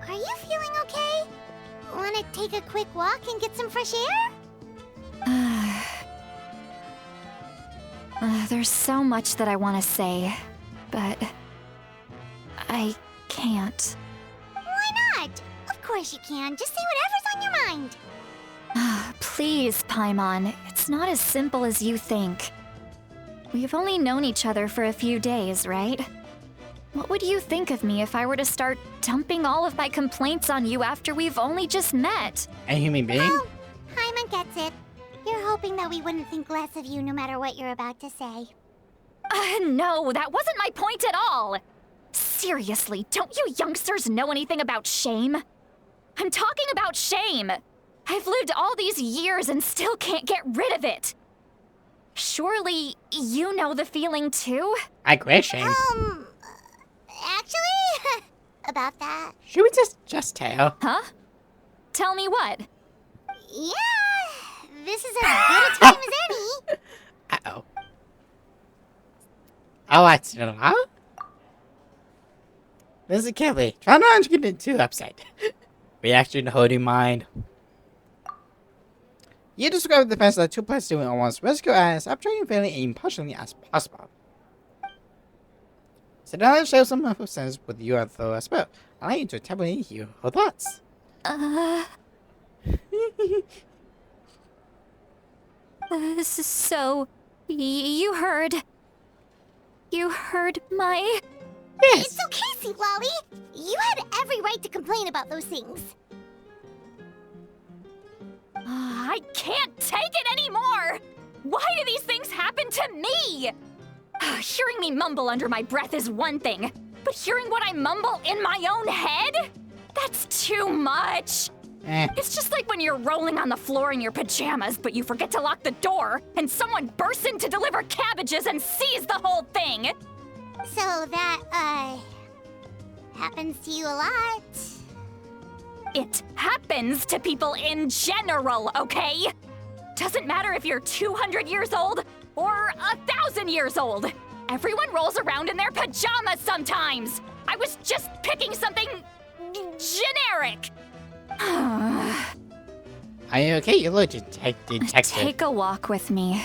Are you feeling okay? Want to take a quick walk and get some fresh air? There's so much that I want to say, but I can't. Why not? Of course you can. Just say whatever's on your mind. Please, Paimon, it's not as simple as you think. We've only known each other for a few days, right? What would you think of me if I were to start dumping all of my complaints on you after we've only just met? A human being? Oh, Paimon gets it. You're hoping that we wouldn't think less of you no matter what you're about to say. No, that wasn't my point at all. Seriously, don't you youngsters know anything about shame? I'm talking about shame! I've lived all these years and still can't get rid of it! Surely, you know the feeling too? I quit shame. Actually, about that. Should we just tell? Huh? Tell me what? Yeah, this is as good a time as any. Uh-oh. Oh, that's huh? This is Kelly. Try not to get too upset. Reaction holding mind. You describe the best that two players doing at once. Rescue as uptraining feeling impartially as possible. So now let's share some of her sense with you though as well. I'd like you to tell me your thoughts. So, you heard my... Yes. It's okay, Sweet Lolly. You had every right to complain about those things. I can't take it anymore! Why do these things happen to me? Hearing me mumble under my breath is one thing, but hearing what I mumble in my own head? That's too much! It's just like when you're rolling on the floor in your pajamas, but you forget to lock the door, and someone bursts in to deliver cabbages and sees the whole thing! So that, happens to you a lot. It happens to people in general, okay? Doesn't matter if you're 200 years old or 1,000 years old. Everyone rolls around in their pajamas sometimes. I was just picking something generic. Are you okay? You look detected. Take a walk with me.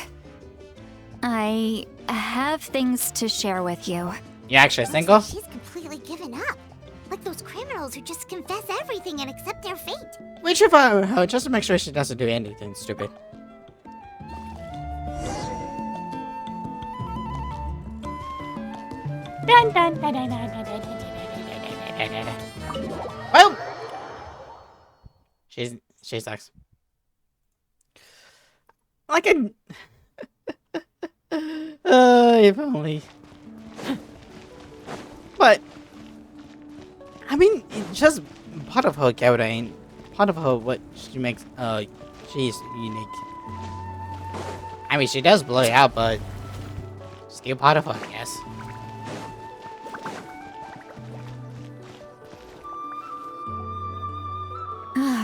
I have things to share with you. You actually single? She's completely given up. Like those criminals who just confess everything and accept their fate. We should follow her just to make sure she doesn't do anything stupid. Dun, dun, dun, dun, dun, dun, dun, dun, dun, dun, dun. Well, she sucks. Like a if only. But I mean, it's just part of her character and part of her what she makes. She's unique. I mean, she does blow it out, but still part of her, I guess.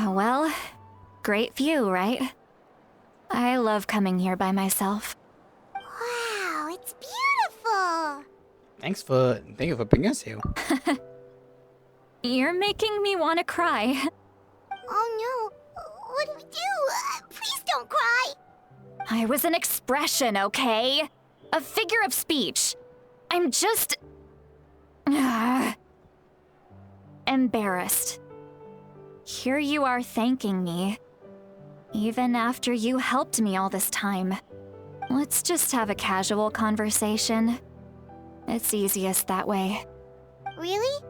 Well, great view, right? I love coming here by myself. Wow, it's beautiful. Thank you for bringing us here. You're making me want to cry. Oh no, what do we do? Please don't cry. I was an expression, okay? A figure of speech. I'm just... embarrassed. Here you are thanking me. Even after you helped me all this time. Let's just have a casual conversation. It's easiest that way. Really?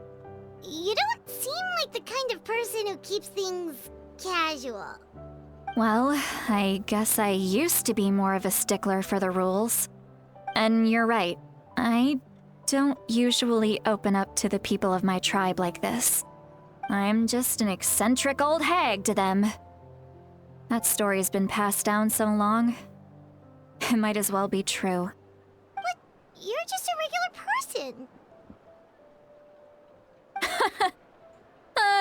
You don't seem like the kind of person who keeps things casual. Well, I guess I used to be more of a stickler for the rules. And you're right, I don't usually open up to the people of my tribe like this. I'm just an eccentric old hag to them. That story's been passed down so long, it might as well be true. But you're just a regular person.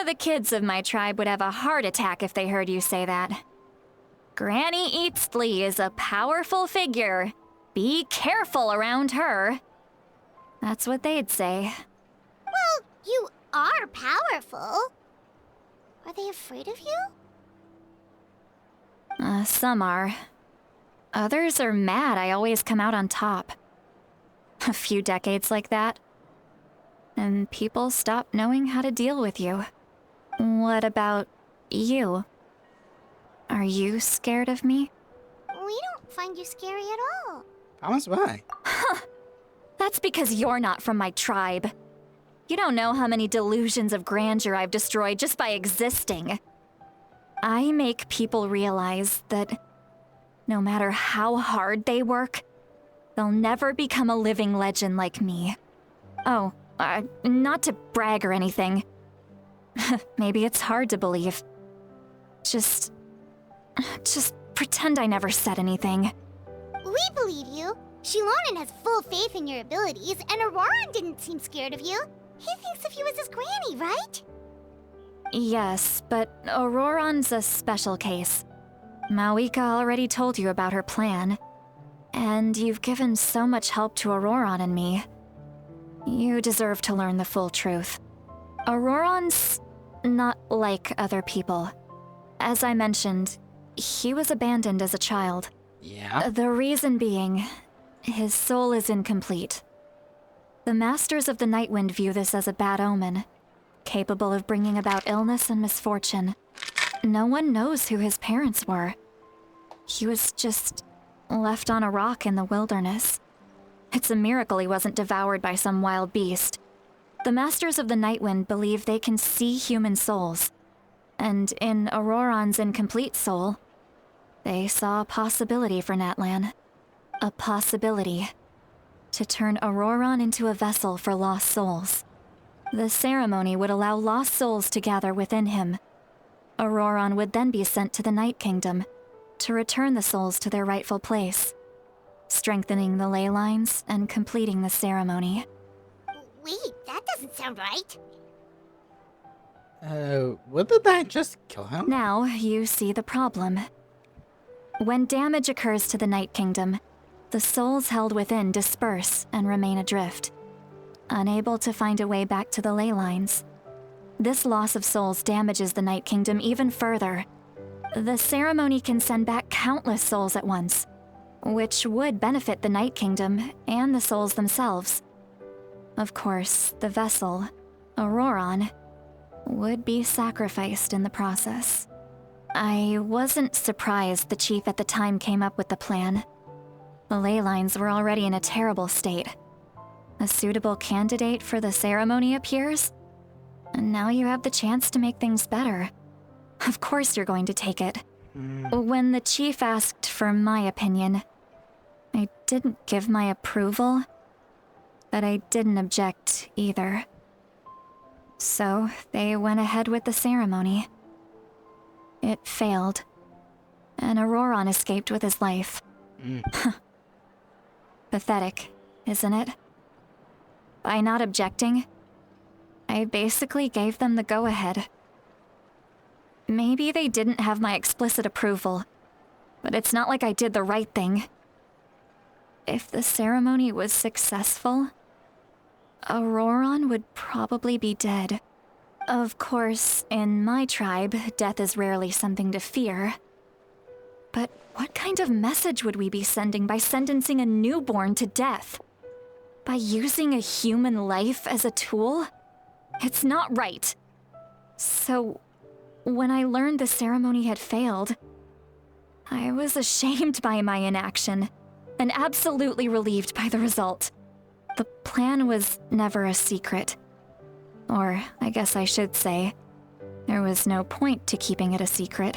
The kids of my tribe would have a heart attack if they heard you say that. Granny Eatsley is a powerful figure. Be careful around her. That's what they'd say. Well, you are powerful. Are they afraid of you? Some are. Others are mad I always come out on top. A few decades like that, and people stop knowing how to deal with you. What about you? Are you scared of me? We don't find you scary at all. Promise why? That's because you're not from my tribe. You don't know how many delusions of grandeur I've destroyed just by existing. I make people realize that no matter how hard they work, they'll never become a living legend like me. Oh, Not to brag or anything. Maybe it's hard to believe. Just pretend I never said anything. We believe you. Shilonen has full faith in your abilities, and Auroran didn't seem scared of you. He thinks of you as his granny, right? Yes, but Auroran's a special case. Mawika already told you about her plan. And you've given so much help to Auroran and me. You deserve to learn the full truth. Auroran's not like other people. As I mentioned, he was abandoned as a child. Yeah? The reason being, his soul is incomplete. The Masters of the Nightwind view this as a bad omen, capable of bringing about illness and misfortune. No one knows who his parents were. He was just left on a rock in the wilderness. It's a miracle he wasn't devoured by some wild beast. The Masters of the Nightwind believe they can see human souls. And in Auroran's incomplete soul, they saw a possibility for Natlan. A possibility to turn Auroran into a vessel for lost souls. The ceremony would allow lost souls to gather within him. Auroran would then be sent to the Night Kingdom to return the souls to their rightful place, strengthening the ley lines and completing the ceremony. Wait, that doesn't sound right. Wouldn't that just kill him? Now you see the problem. When damage occurs to the Night Kingdom, the souls held within disperse and remain adrift, unable to find a way back to the ley lines. This loss of souls damages the Night Kingdom even further. The ceremony can send back countless souls at once, which would benefit the Night Kingdom and the souls themselves. Of course, the vessel, Auroran, would be sacrificed in the process. I wasn't surprised the chief at the time came up with the plan. The ley lines were already in a terrible state. A suitable candidate for the ceremony appears, and now you have the chance to make things better. Of course you're going to take it. When the chief asked for my opinion, I didn't give my approval, but I didn't object either. So they went ahead with the ceremony. It failed, and Auroran escaped with his life. Pathetic, isn't it? By not objecting, I basically gave them the go-ahead. Maybe they didn't have my explicit approval, but it's not like I did the right thing. If the ceremony was successful, Auroran would probably be dead. Of course, in my tribe, death is rarely something to fear. But what kind of message would we be sending by sentencing a newborn to death? By using a human life as a tool? It's not right. So, when I learned the ceremony had failed, I was ashamed by my inaction, and absolutely relieved by the result. The plan was never a secret. Or, I guess I should say, there was no point to keeping it a secret.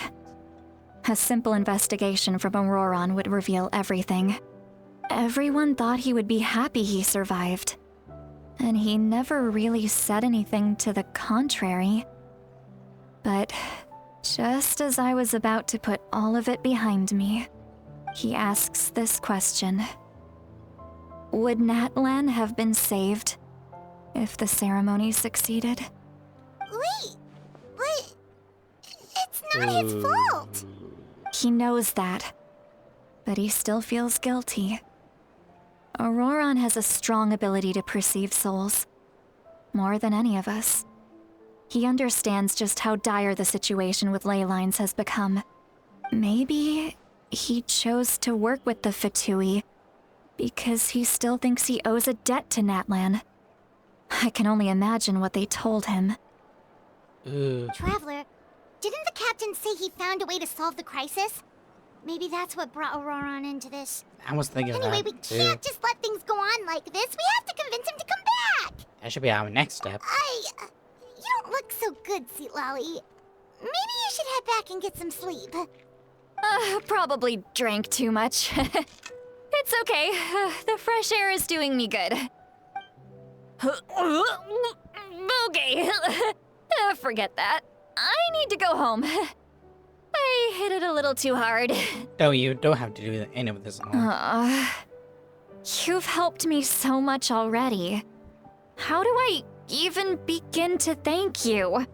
A simple investigation from Auroran would reveal everything. Everyone thought he would be happy he survived. And he never really said anything to the contrary. But just as I was about to put all of it behind me, he asks this question. Would Natlan have been saved if the ceremony succeeded? Wait, but it's not his fault. He knows that, but he still feels guilty. Auroran has a strong ability to perceive souls, more than any of us. He understands just how dire the situation with ley lines has become. Maybe he chose to work with the Fatui because he still thinks he owes a debt to Natlan. I can only imagine what they told him. Traveler, didn't the captain say he found a way to solve the crisis? Maybe that's what brought Auroran into this. I was thinking Anyway, that we too. can't just let things go on like this. We have to convince him to come back. That should be our next step. You don't look so good, Sweet Lolly. Maybe you should head back and get some sleep. Probably drank too much. It's okay. The fresh air is doing me good. Okay, forget that. I need to go home. I hit it a little too hard. No, you don't have to do any of this alone. You've helped me so much already. How do I even begin to thank you?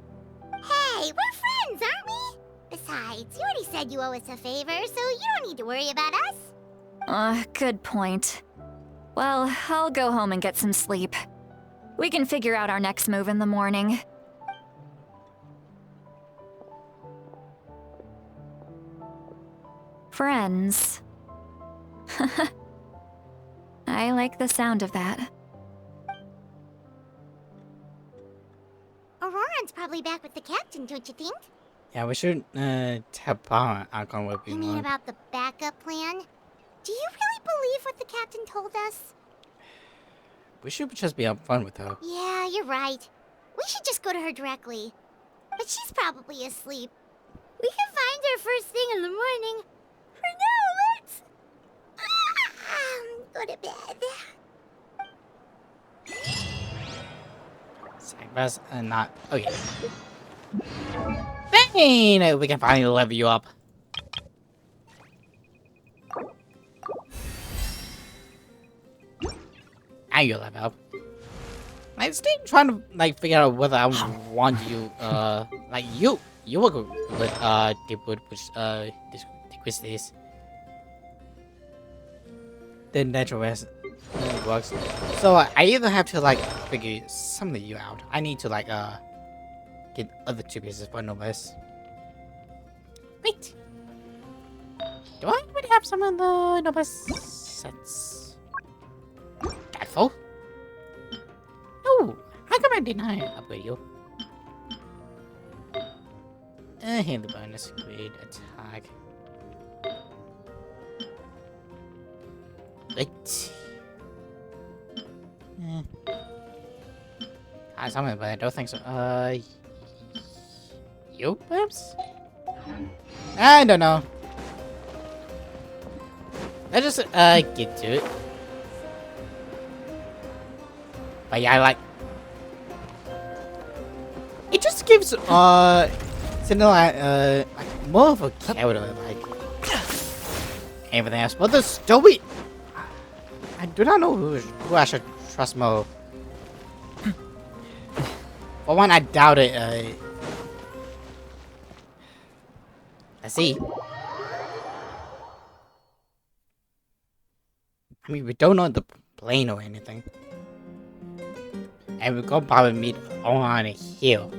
Hey, we're friends, aren't we? Besides, you already said you owe us a favor, so you don't need to worry about us. Good point. Well, I'll go home and get some sleep. We can figure out our next move in the morning. Friends. I like the sound of that. Auroran's probably back with the captain, don't you think? Yeah, we should tell Archon what we You mean want. about the backup plan? Do you really believe what the captain told us? We should just be upfront with her. Yeah, you're right. We should just go to her directly. But she's probably asleep. We can find her first thing in the morning. For now, let's... go to bed. Sacrifice and not... Okay. Bane! We can finally level you up. Now you level up. I'm still trying to like figure out whether I want you like you will go with Deepwood, which this is the natural rest works. So I either have to like figure something you out. I need to like get other 2 pieces for Novus. Wait. Do I already have some of the Novus sets? Doubtful. No, how come I didn't upgrade you? Handle bonus, great attack. Right. Something, but I don't think so. You perhaps? I don't know. Let's just get to it. But yeah, like it just gives Cinderella like more of a character like everything else. But the story, I do not know who I should trust more. For one, I doubt it. Let's see. I mean, we don't know the plane or anything. And we're gonna probably meet on a hill.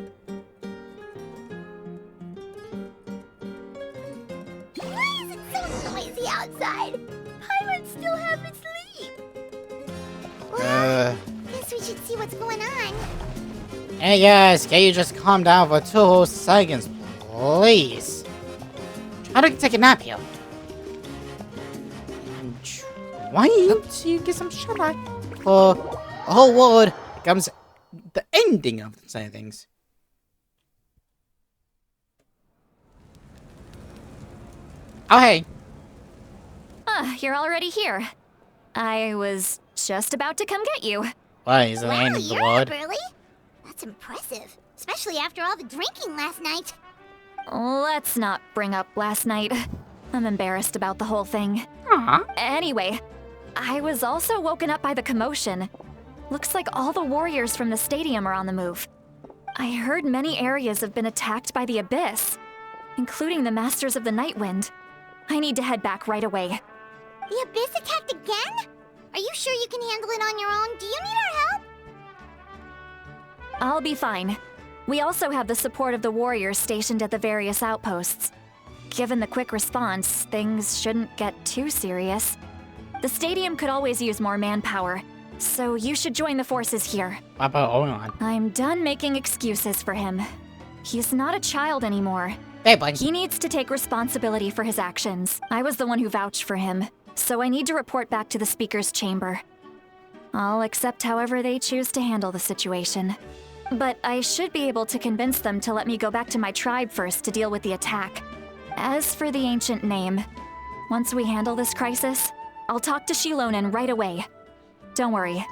Why is it so noisy outside? Pirates still haven't sleep. Well, guess we should see what's going on. Hey guys, can you just calm down for 2 whole seconds, please? Try to take a nap here. I'm trying to get some sunlight for the whole world. Comes the ending of the same things. Oh hey. You're already here. I was just about to come get you. What is the end of the you're world? up early. That's impressive, especially after all the drinking last night. Let's not bring up last night. I'm embarrassed about the whole thing. Anyway, I was also woken up by the commotion. Looks like all the warriors from the stadium are on the move. I heard many areas have been attacked by the Abyss, including the Masters of the Nightwind. I need to head back right away. The Abyss attacked again? Are you sure you can handle it on your own? Do you need our help? I'll be fine. We also have the support of the warriors stationed at the various outposts. Given the quick response, things shouldn't get too serious. The stadium could always use more manpower, so you should join the forces here. What about Orion? I'm done making excuses for him. He's not a child anymore. Hey, buddy. He needs to take responsibility for his actions. I was the one who vouched for him, so I need to report back to the Speaker's chamber. I'll accept however they choose to handle the situation. But I should be able to convince them to let me go back to my tribe first to deal with the attack. As for the ancient name, once we handle this crisis, I'll talk to Shilonen right away. Don't worry,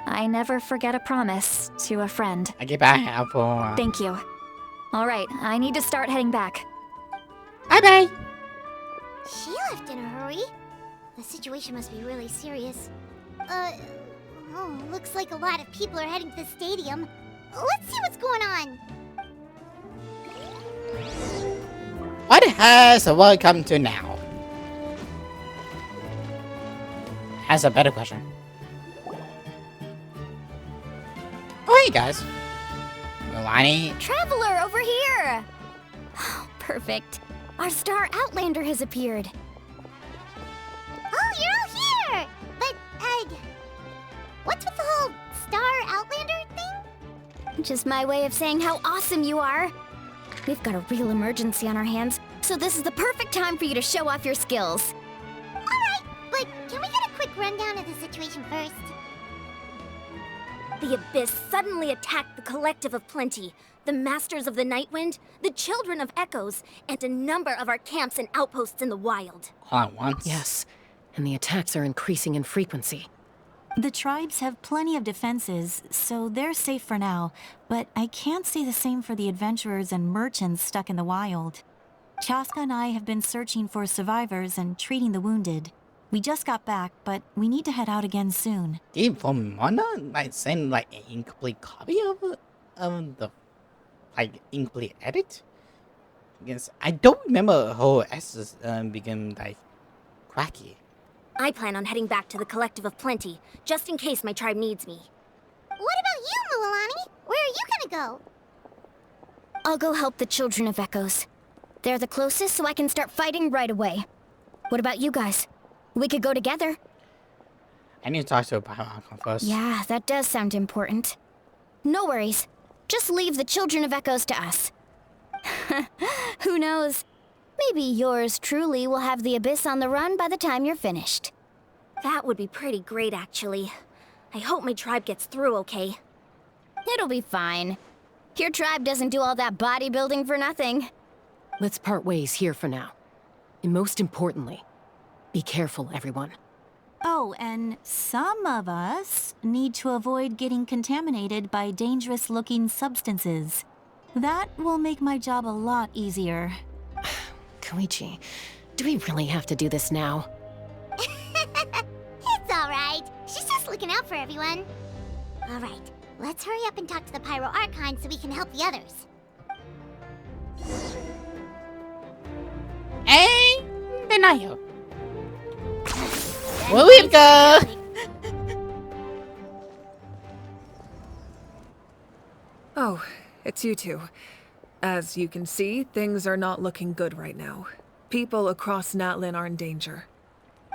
I never forget a promise to a friend. Okay, bye, Apple. Thank you. Alright, I need to start heading back. Bye-bye. She left in a hurry. The situation must be really serious. Looks like a lot of people are heading to the stadium. Let's see what's going on. What has the world come to now? That's a better question. Oh, hey guys. Milani. Traveler, over here! Perfect. Our star Outlander has appeared. Oh, you're all here! But, what's with the whole star Outlander thing? Just my way of saying how awesome you are. We've got a real emergency on our hands, so this is the perfect time for you to show off your skills. Alright, but can we get a quick rundown of the situation first? The Abyss suddenly attacked the Collective of Plenty, the Masters of the Nightwind, the Children of Echoes, and a number of our camps and outposts in the wild. All at once? Yes, and the attacks are increasing in frequency. The tribes have plenty of defenses, so they're safe for now, but I can't say the same for the adventurers and merchants stuck in the wild. Chaska and I have been searching for survivors and treating the wounded. We just got back, but we need to head out again soon. Did Vomana send an incomplete copy of the incomplete edit? Because I don't remember how S's became cracky. I plan on heading back to the Collective of Plenty, just in case my tribe needs me. What about you, Mualani? Where are you gonna go? I'll go help the Children of Echoes. They're the closest, so I can start fighting right away. What about you guys? We could go together. I need to talk to a Bionicon first. Yeah, that does sound important. No worries. Just leave the Children of Echoes to us. Who knows? Maybe yours truly will have the Abyss on the run by the time you're finished. That would be pretty great, actually. I hope my tribe gets through okay. It'll be fine. Your tribe doesn't do all that bodybuilding for nothing. Let's part ways here for now. And most importantly, be careful, everyone. Oh, and some of us need to avoid getting contaminated by dangerous-looking substances. That will make my job a lot easier. Koichi, do we really have to do this now? It's alright. She's just looking out for everyone. Alright, let's hurry up and talk to the Pyro Archon so we can help the others. Hey, Benayo. Where we go? Oh, it's you two. As you can see, things are not looking good right now. People across Natlan are in danger.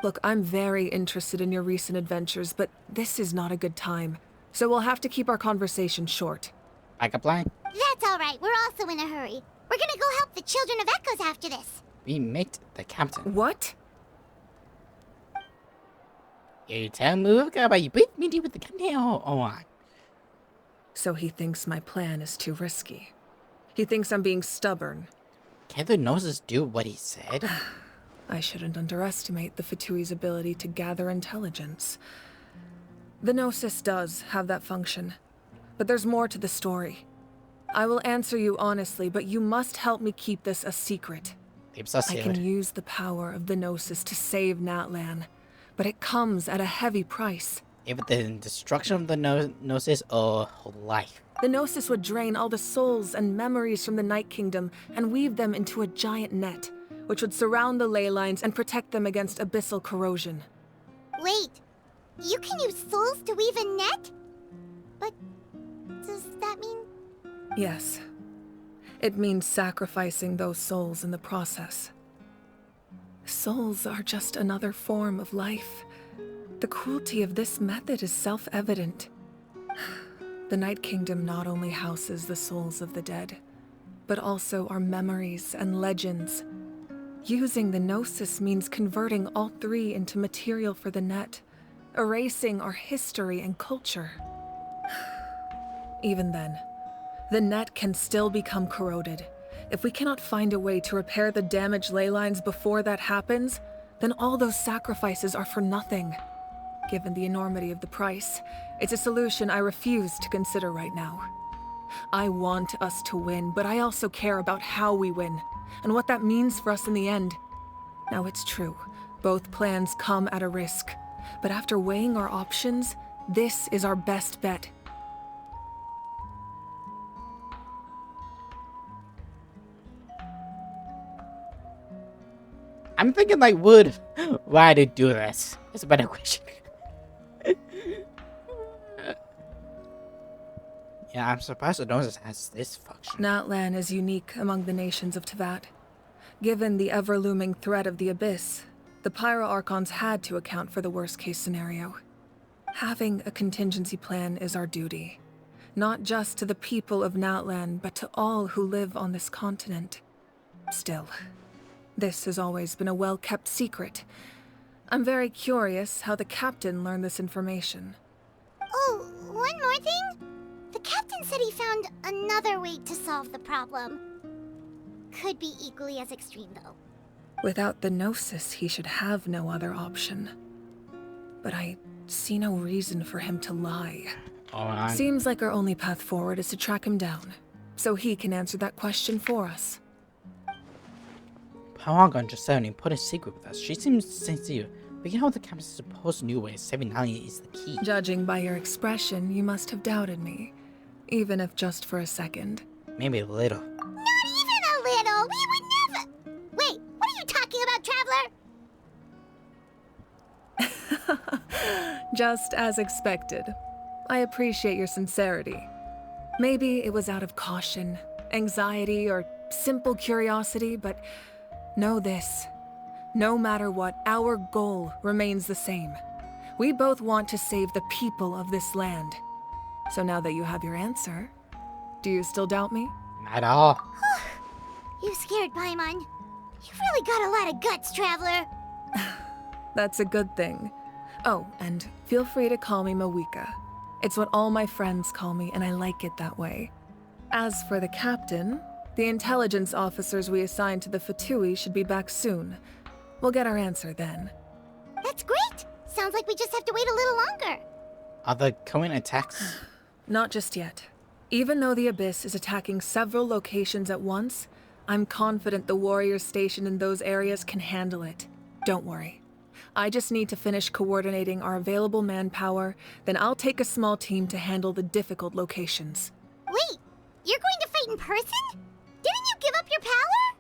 Look, I'm very interested in your recent adventures, but this is not a good time. So we'll have to keep our conversation short. Like a plan. That's alright, we're also in a hurry. We're gonna go help the Children of Echoes after this. We met the captain. What? You tell me about you beat me with the captain or what? So he thinks my plan is too risky. He thinks I'm being stubborn. Can the Gnosis do what he said? I shouldn't underestimate the Fatui's ability to gather intelligence. The Gnosis does have that function, but there's more to the story. I will answer you honestly, but you must help me keep this a secret. I can use the power of the Gnosis to save Natlan, but it comes at a heavy price. If the destruction of the Gnosis or life. The Gnosis would drain all the souls and memories from the Night Kingdom and weave them into a giant net, which would surround the ley lines and protect them against abyssal corrosion. Wait, you can use souls to weave a net? But does that mean... Yes. It means sacrificing those souls in the process. Souls are just another form of life. The cruelty of this method is self-evident. The Night Kingdom not only houses the souls of the dead, but also our memories and legends. Using the Gnosis means converting all three into material for the net, erasing our history and culture. Even then, the net can still become corroded. If we cannot find a way to repair the damaged ley lines before that happens, then all those sacrifices are for nothing. given the enormity of the price. It's a solution I refuse to consider right now. I want us to win, but I also care about how we win, and what that means for us in the end. Now, it's true, both plans come at a risk, but after weighing our options, this is our best bet. I'm thinking like, why to do this? It's a better question. Yeah, I'm surprised Onosis has this function. Natlan is unique among the nations of Teyvat. Given the ever-looming threat of the Abyss, the Pyro Archons had to account for the worst-case scenario. Having a contingency plan is our duty, not just to the people of Natlan, but to all who live on this continent. Still, this has always been a well-kept secret. I'm very curious how the captain learned this information. Oh, one more thing? The captain said he found another way to solve the problem. Could be equally as extreme, though. Without the Gnosis, he should have no other option. But I see no reason for him to lie. Seems like our only path forward is to track him down, so he can answer that question for us. Paragon just said an important secret with us. She seems sincere, but you know the captain's supposed new way of saving Nalia is the key. Judging by your expression, you must have doubted me, even if just for a second. Maybe a little. Not even a little! We would never— Wait, what are you talking about, Traveler? Just as expected. I appreciate your sincerity. Maybe it was out of caution, anxiety, or simple curiosity, but know this. No matter what, our goal remains the same. We both want to save the people of this land. So now that you have your answer, do you still doubt me? Not at all. You scared Paimon. You've really got a lot of guts, Traveler. That's a good thing. Oh, and feel free to call me Mawika. It's what all my friends call me, and I like it that way. As for the captain, the intelligence officers we assigned to the Fatui should be back soon. We'll get our answer then. That's great! Sounds like we just have to wait a little longer. Are the coming attacks? Not just yet. Even though the Abyss is attacking several locations at once, I'm confident the warriors stationed in those areas can handle it. Don't worry. I just need to finish coordinating our available manpower, then I'll take a small team to handle the difficult locations. Wait, you're going to fight in person? Didn't you give up your power?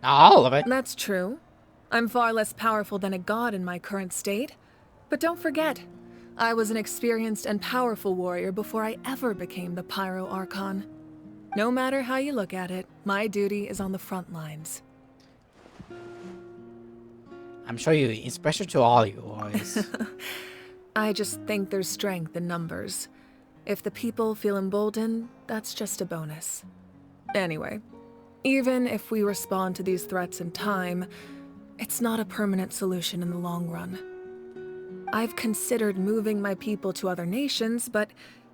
All of it. That's true. I'm far less powerful than a god in my current state. But don't forget, I was an experienced and powerful warrior before I ever became the Pyro Archon. No matter how you look at it, my duty is on the front lines. I'm sure it's special to all you boys. I just think there's strength in numbers. If the people feel emboldened, that's just a bonus. Anyway, even if we respond to these threats in time, it's not a permanent solution in the long run. I've considered moving my people to other nations, but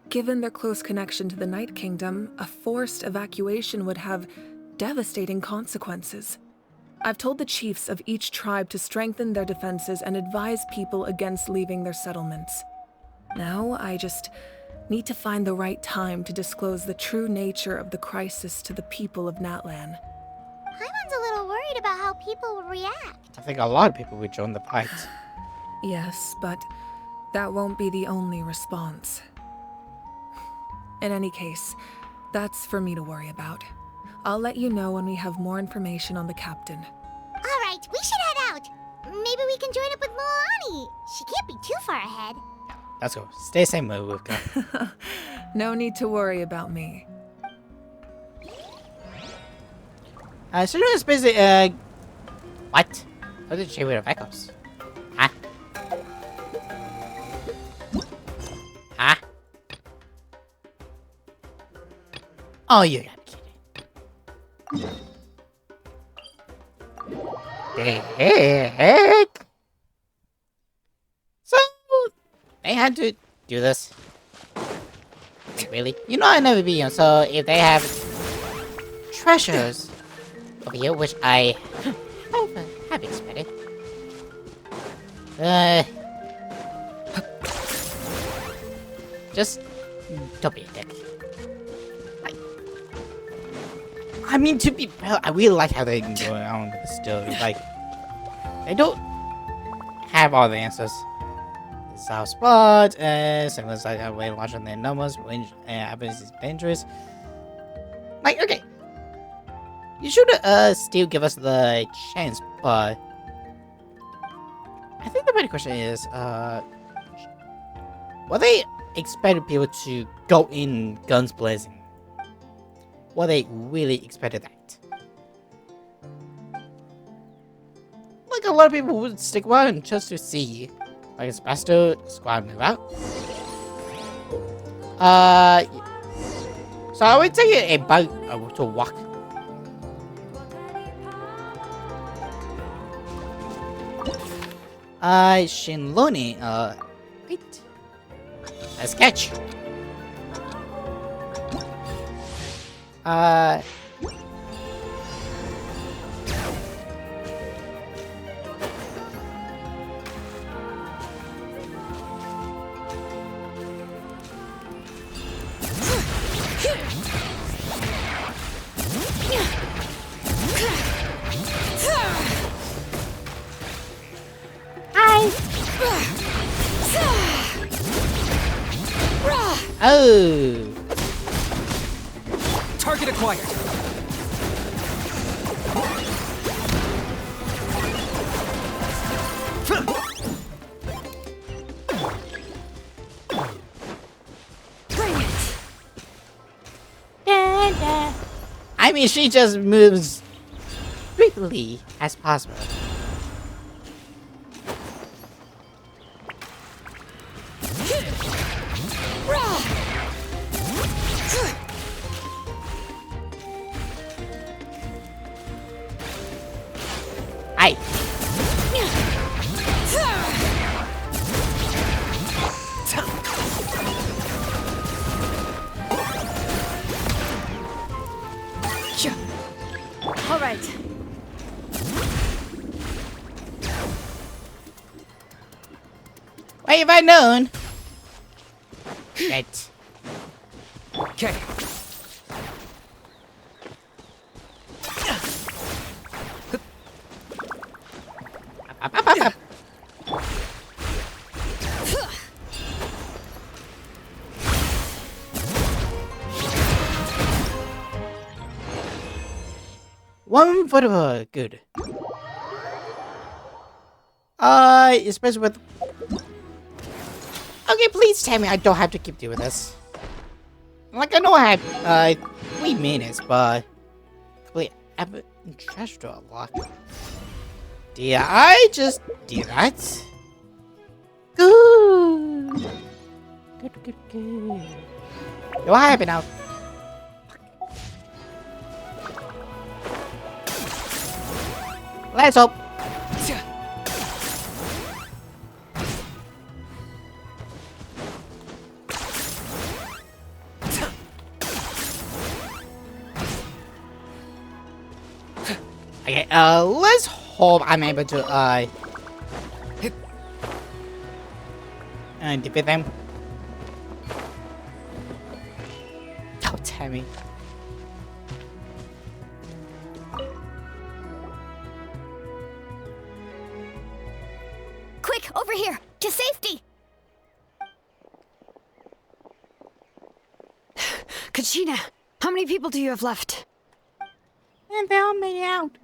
given their close connection to the Night Kingdom, a forced evacuation would have devastating consequences. I've told the chiefs of each tribe to strengthen their defenses and advise people against leaving their settlements. Now, I just need to find the right time to disclose the true nature of the crisis to the people of Natlan. Paimon's a little worried about how people will react. I think a lot of people would join the fight. Yes, but that won't be the only response. In any case, that's for me to worry about. I'll let you know when we have more information on the captain. Alright, we should head out. Maybe we can join up with Moani. She can't be too far ahead. Let's go. Stay safe, Mawika. No need to worry about me. So you're just busy, what? How did she wear echoes? Huh? Huh? Oh, you gotta be kidding. The heck? So, they had to do this. Really? You know I'd never be on, so if they have treasures over here, which I have expected. just don't be a dick. I mean, to be fair, I really like how they can go on with the story. Like, they don't have all the answers. The soft spot, similar like a way larger than numbers, range, ability is dangerous. Like, okay. You should still give us the chance, but I think the better question is, were they expected people to go in guns blazing? Were they really expected that? Like, a lot of people would stick around just to see, like, a Sebastian squad move out. So I would take a bite to walk. Shinloni, wait. Let's catch. Oh. Target acquired. Bring it. I mean, she just moves quickly as possible. Aye. All right. Why have I known? Shit. Okay. Up. One for the good. Especially with. Okay, please tell me I don't have to keep doing this. Like, I know I have 3 minutes, but wait, I've trash to a lot. Did I just do that? Good. What happened now? Let's hope. Okay, let's hope I'm able to, defeat them. Don't tell me. Quick, over here, to safety! Kachina, how many people do you have left? And they all made it out.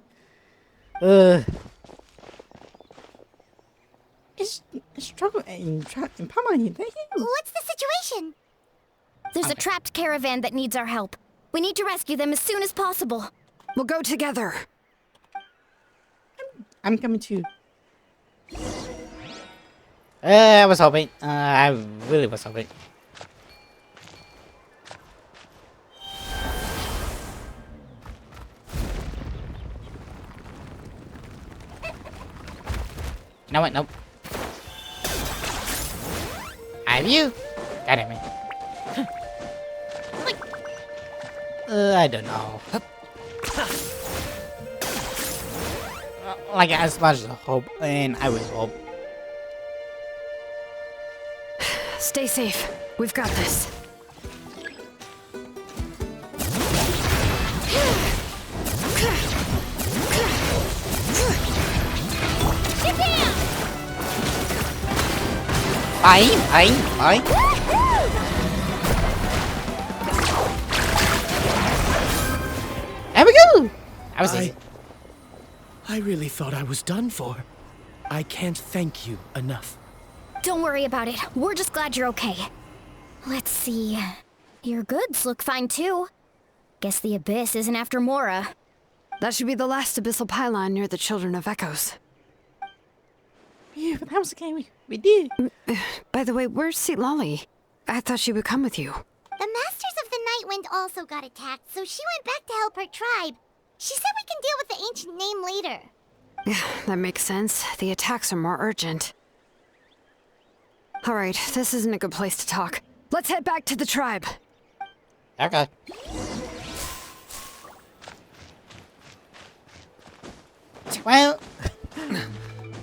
It's struggle in Pamani. What's the situation? There's a trapped caravan that needs our help. We need to rescue them as soon as possible. We'll go together. I'm coming too. I was hoping. I really was hoping. No, wait, nope. Have you? God damn it. I don't know. Like, as much as I hope, and I will hope. Stay safe. We've got this. Fine. There we go! I was easy. I really thought I was done for. I can't thank you enough. Don't worry about it. We're just glad you're okay. Let's see. Your goods look fine too. Guess the Abyss isn't after Mora. That should be the last abyssal pylon near the Children of Echoes. Yeah, but that was okay. We did. By the way, where's Lolly? I thought she would come with you. The Masters of the Night Wind also got attacked, so she went back to help her tribe. She said we can deal with the ancient name later. Yeah, that makes sense. The attacks are more urgent. Alright, this isn't a good place to talk. Let's head back to the tribe. Okay. Well,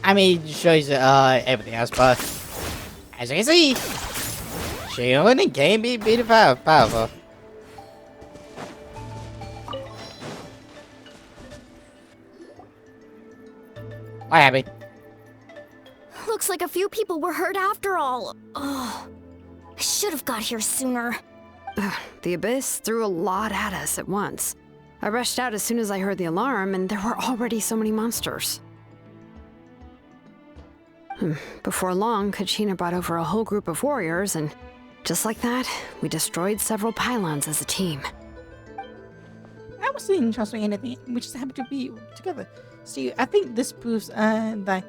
I mean, it shows everything else, but as you can see, she only can be pretty powerful. What happened? Looks like a few people were hurt after all. Oh, I should have got here sooner. The Abyss threw a lot at us at once. I rushed out as soon as I heard the alarm, and there were already so many monsters. Before long, Kachina brought over a whole group of warriors, and just like that, we destroyed several pylons as a team. I wasn't interested in anything. We just happened to be together. See, I think this proves that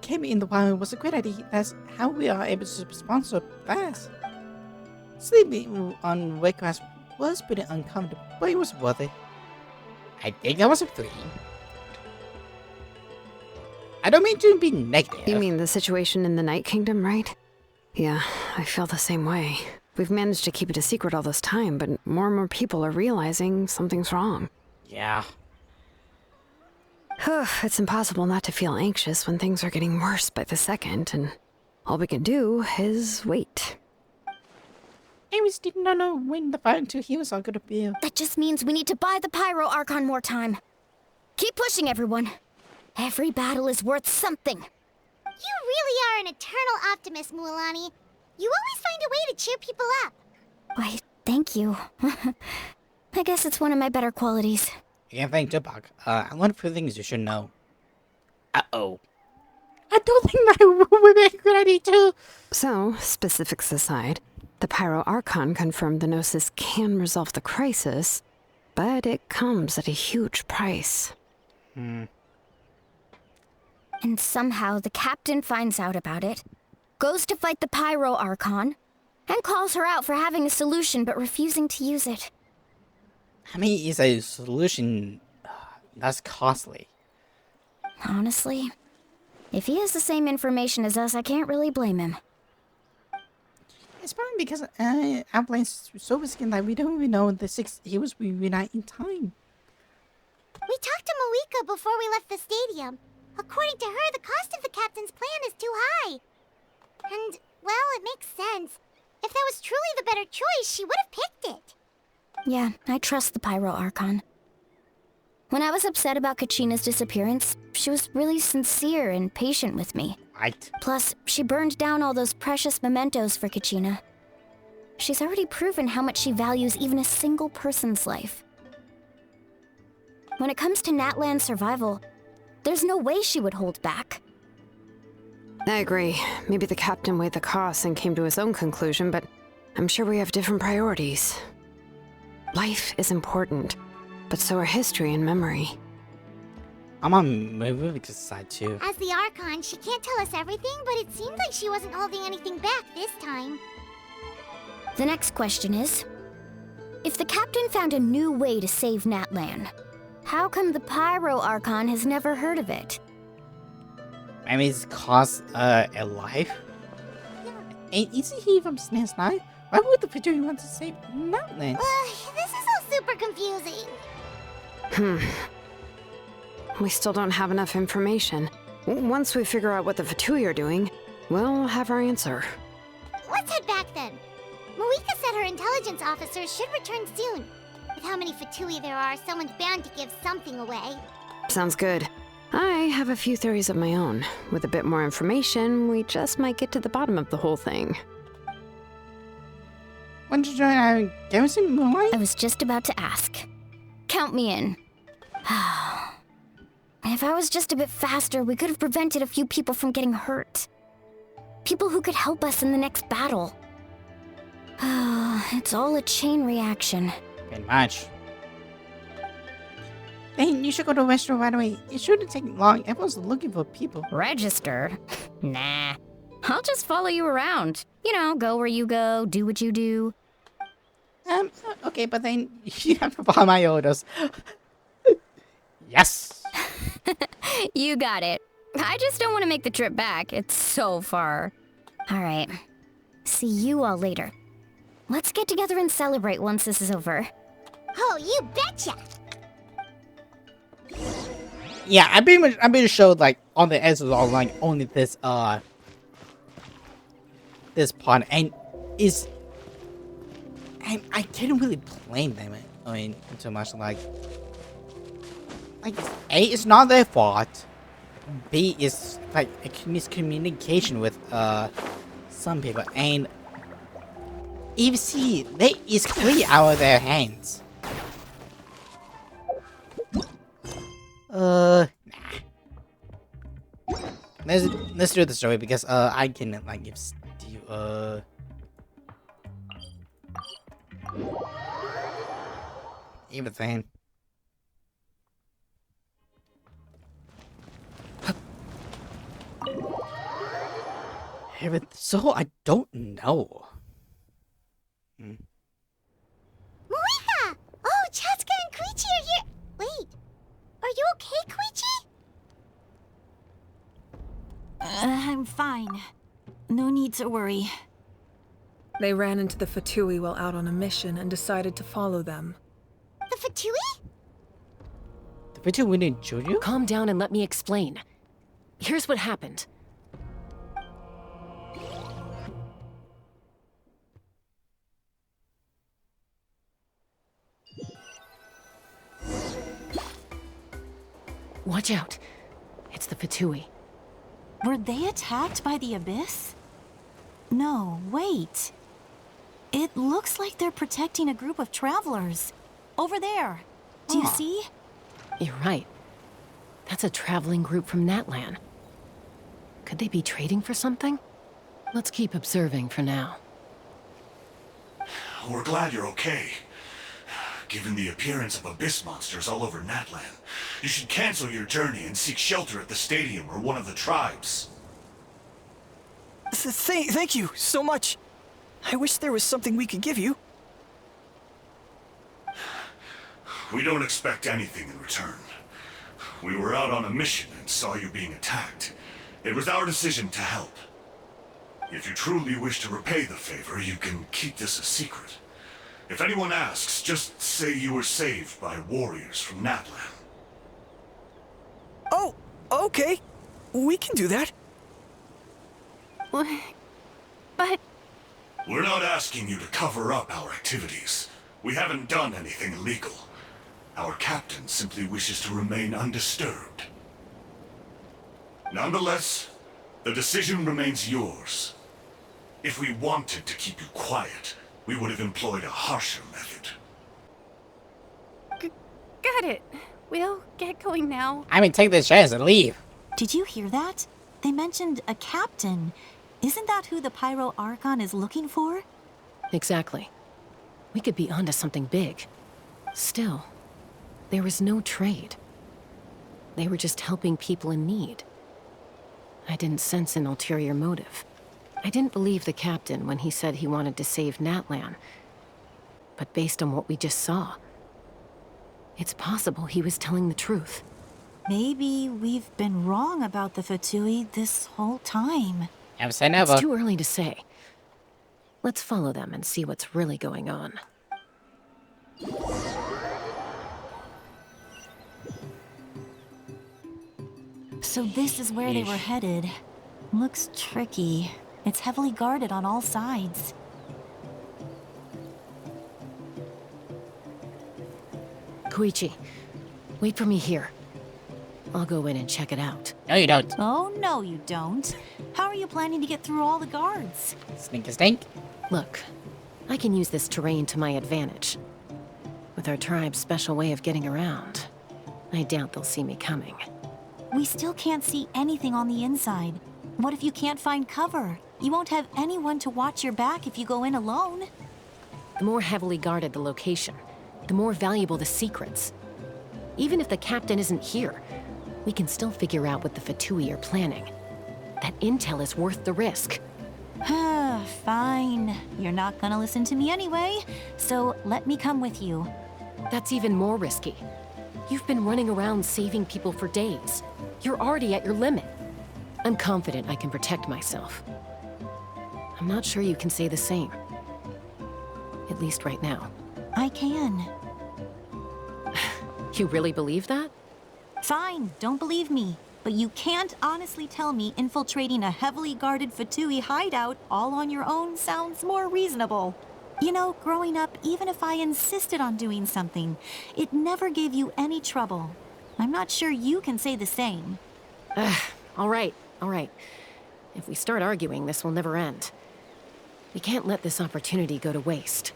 Kami in the wild was a great idea. That's how we are able to respond so fast. Sleeping on wet grass was pretty uncomfortable, but it was worth it. I think that was a 3. I don't mean to be negative. You mean the situation in the Night Kingdom, right? Yeah, I feel the same way. We've managed to keep it a secret all this time, but more and more people are realizing something's wrong. Yeah. It's impossible not to feel anxious when things are getting worse by the second, and all we can do is wait. I just did not know when the final 2 heroes are gonna be. That just means we need to buy the Pyro Archon more time. Keep pushing, everyone. Every battle is worth something. You really are an eternal optimist, Mualani. You always find a way to cheer people up. Why, thank you. I guess it's one of my better qualities. You can thank Tupac. I learned a few things you should know. Uh-oh. I don't think that would be a good idea too. So, specifics aside, the Pyro Archon confirmed the Gnosis can resolve the crisis, but it comes at a huge price. And somehow the captain finds out about it, goes to fight the Pyro Archon, and calls her out for having a solution but refusing to use it. I mean, it's a solution that's costly. Honestly, if he has the same information as us, I can't really blame him. It's probably because our plan's so risky that we don't even know the 6 heroes will reunite in time. We talked to Moika before we left the stadium. According to her, the cost of the captain's plan is too high. And, well, it makes sense. If that was truly the better choice, she would have picked it. Yeah, I trust the Pyro Archon. When I was upset about Kachina's disappearance, she was really sincere and patient with me. Right. Plus, she burned down all those precious mementos for Kachina. She's already proven how much she values even a single person's life. When it comes to Natlan's survival, there's no way she would hold back. I agree. Maybe the captain weighed the costs and came to his own conclusion, but I'm sure we have different priorities. Life is important, but so are history and memory. I'm on Movica's side too. As the Archon, she can't tell us everything, but it seemed like she wasn't holding anything back this time. The next question is, if the captain found a new way to save Natlan, how come the Pyro Archon has never heard of it? I mean, it's cost a life. Yeah, and isn't he from SNES 9? Why would the Fatui want to save Natlan? This is all super confusing. We still don't have enough information. Once we figure out what the Fatui are doing, we'll have our answer. Let's head head back then. Marika said her intelligence officers should return soon. With how many Fatui there are, someone's bound to give something away. Sounds good. I have a few theories of my own. With a bit more information, we just might get to the bottom of the whole thing. Want to join Genshin Moonlight? I was just about to ask. Count me in. If I was just a bit faster, we could have prevented a few people from getting hurt. People who could help us in the next battle. It's all a chain reaction. Pretty much. Then you should go to Western right away. It shouldn't take long. Everyone's looking for people. Register? Nah. I'll just follow you around. You know, go where you go, do what you do. Okay, but then you have to follow my orders. Yes! You got it. I just don't want to make the trip back. It's so far. Alright. See you all later. Let's get together and celebrate once this is over. Oh, you betcha! Yeah, I've been showed like on the answers online only this part, and I can't really blame them. I mean, too much like A, it's not their fault. B is like a miscommunication with some people, and even C, they is clear out of their hands. Nah. Let's do the story because I can like give Steve everything. So I don't know. Marika! Oh, Chaska and Koichi are here. Wait, are you okay, Koichi? I'm fine. No need to worry. They ran into the Fatui while out on a mission and decided to follow them. The Fatui? The video we didn't show you? Calm down and let me explain. Here's what happened. Watch out. It's the Fatui. Were they attacked by the Abyss? No, wait. It looks like they're protecting a group of travelers. Over there. Do you see? You're right. That's a traveling group from Natlan. Could they be trading for something? Let's keep observing for now. We're glad you're okay. Given the appearance of abyss monsters all over Natlan, you should cancel your journey and seek shelter at the stadium or one of the tribes. Thank you so much. I wish there was something we could give you. We don't expect anything in return. We were out on a mission and saw you being attacked. It was our decision to help. If you truly wish to repay the favor, you can keep this a secret. If anyone asks, just say you were saved by warriors from Natlan. Oh, okay. We can do that. But... We're not asking you to cover up our activities. We haven't done anything illegal. Our captain simply wishes to remain undisturbed. Nonetheless, the decision remains yours. If we wanted to keep you quiet, we would have employed a harsher method. Got it. We'll get going now. I mean, take this chance and leave. Did you hear that? They mentioned a captain. Isn't that who the Pyro Archon is looking for? Exactly. We could be onto something big. Still, there was no trade. They were just helping people in need. I didn't sense an ulterior motive. I didn't believe the captain when he said he wanted to save Natlan. But based on what we just saw, it's possible he was telling the truth. Maybe we've been wrong about the Fatui this whole time. Never say never. It's too early to say. Let's follow them and see what's really going on. So this is where they were headed. Looks tricky. It's heavily guarded on all sides. Koichi, wait for me here. I'll go in and check it out. No, you don't. Oh, no, you don't. How are you planning to get through all the guards? Stink a stink. Look, I can use this terrain to my advantage. With our tribe's special way of getting around, I doubt they'll see me coming. We still can't see anything on the inside. What if you can't find cover? You won't have anyone to watch your back if you go in alone. The more heavily guarded the location, the more valuable the secrets. Even if the captain isn't here, we can still figure out what the Fatui are planning. That intel is worth the risk. Fine. You're not gonna listen to me anyway, so let me come with you. That's even more risky. You've been running around saving people for days. You're already at your limit. I'm confident I can protect myself. I'm not sure you can say the same. At least right now. I can. You really believe that? Fine, don't believe me. But you can't honestly tell me infiltrating a heavily guarded Fatui hideout all on your own sounds more reasonable. You know, growing up, even if I insisted on doing something, it never gave you any trouble. I'm not sure you can say the same. All right. If we start arguing, this will never end. We can't let this opportunity go to waste.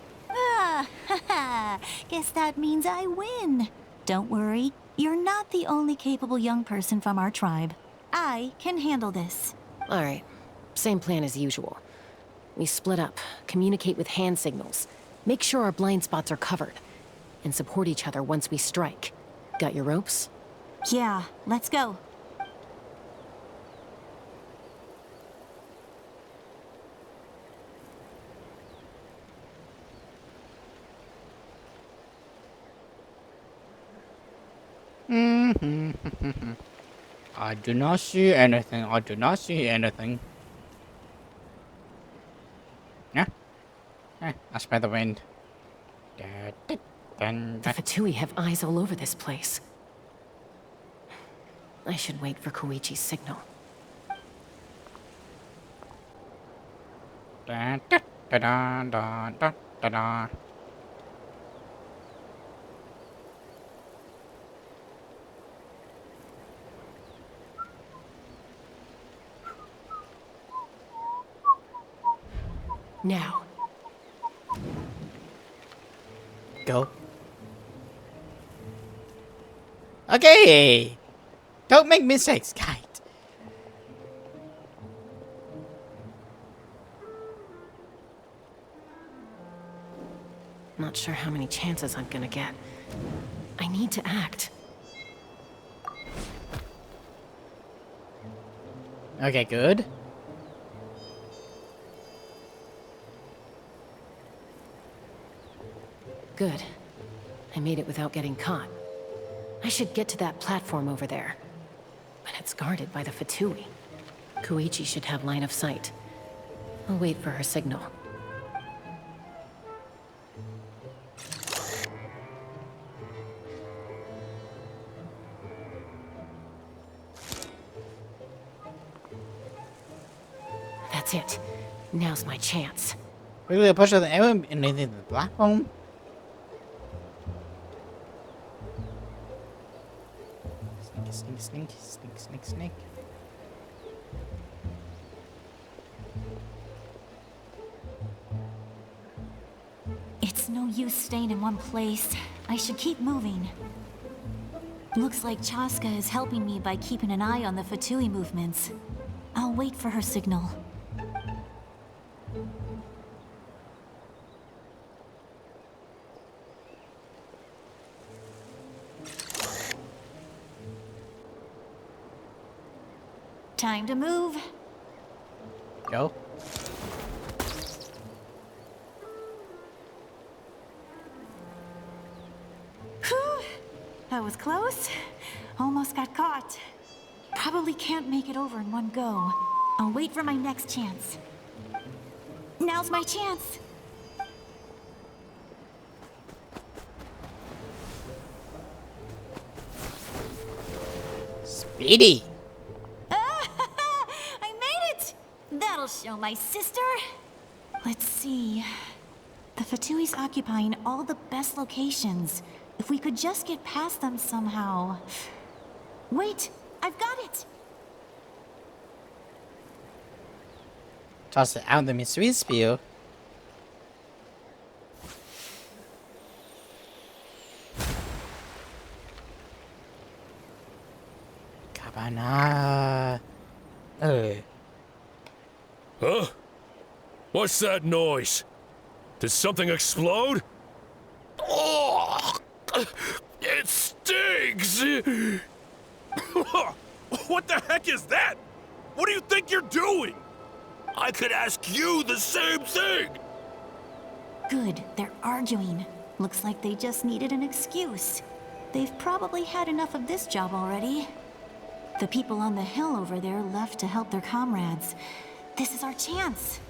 Guess that means I win. Don't worry, you're not the only capable young person from our tribe. I can handle this. All right, same plan as usual. We split up, communicate with hand signals, make sure our blind spots are covered, and support each other once we strike. Got your ropes? Yeah, let's go. I do not see anything. I do not see anything. Yeah? That's by the wind. The Fatui have eyes all over this place. I should wait for Koichi's signal. Da, da, da, da, da, da, da. Now. Go. Okay. Don't make mistakes, Kite. Not sure how many chances I'm gonna get. I need to act. Okay, good. Good. I made it without getting caught. I should get to that platform over there. But it's guarded by the Fatui. Koichi should have line of sight. I'll wait for her signal. That's it. Now's my chance. Quickly push the arrow into the platform. Snake. It's no use staying in one place. I should keep moving. Looks like Chaska is helping me by keeping an eye on the Fatui movements. I'll wait for her signal. Time to move. Go. Whew. That was close. Almost got caught. Probably can't make it over in one go. I'll wait for my next chance. Now's my chance. Speedy. I made it! That'll show my my sister? Let's see. The Fatui's occupying all the best locations. If we could just get past them somehow. Wait, I've got it! Toss it out the mystery spew. Cabana. Oh. Huh? What's that noise? Did something explode? Oh! It stings! What the heck is that? What do you think you're doing? I could ask you the same thing! Good, they're arguing. Looks like they just needed an excuse. They've probably had enough of this job already. The people on the hill over there left to help their comrades. This is our chance.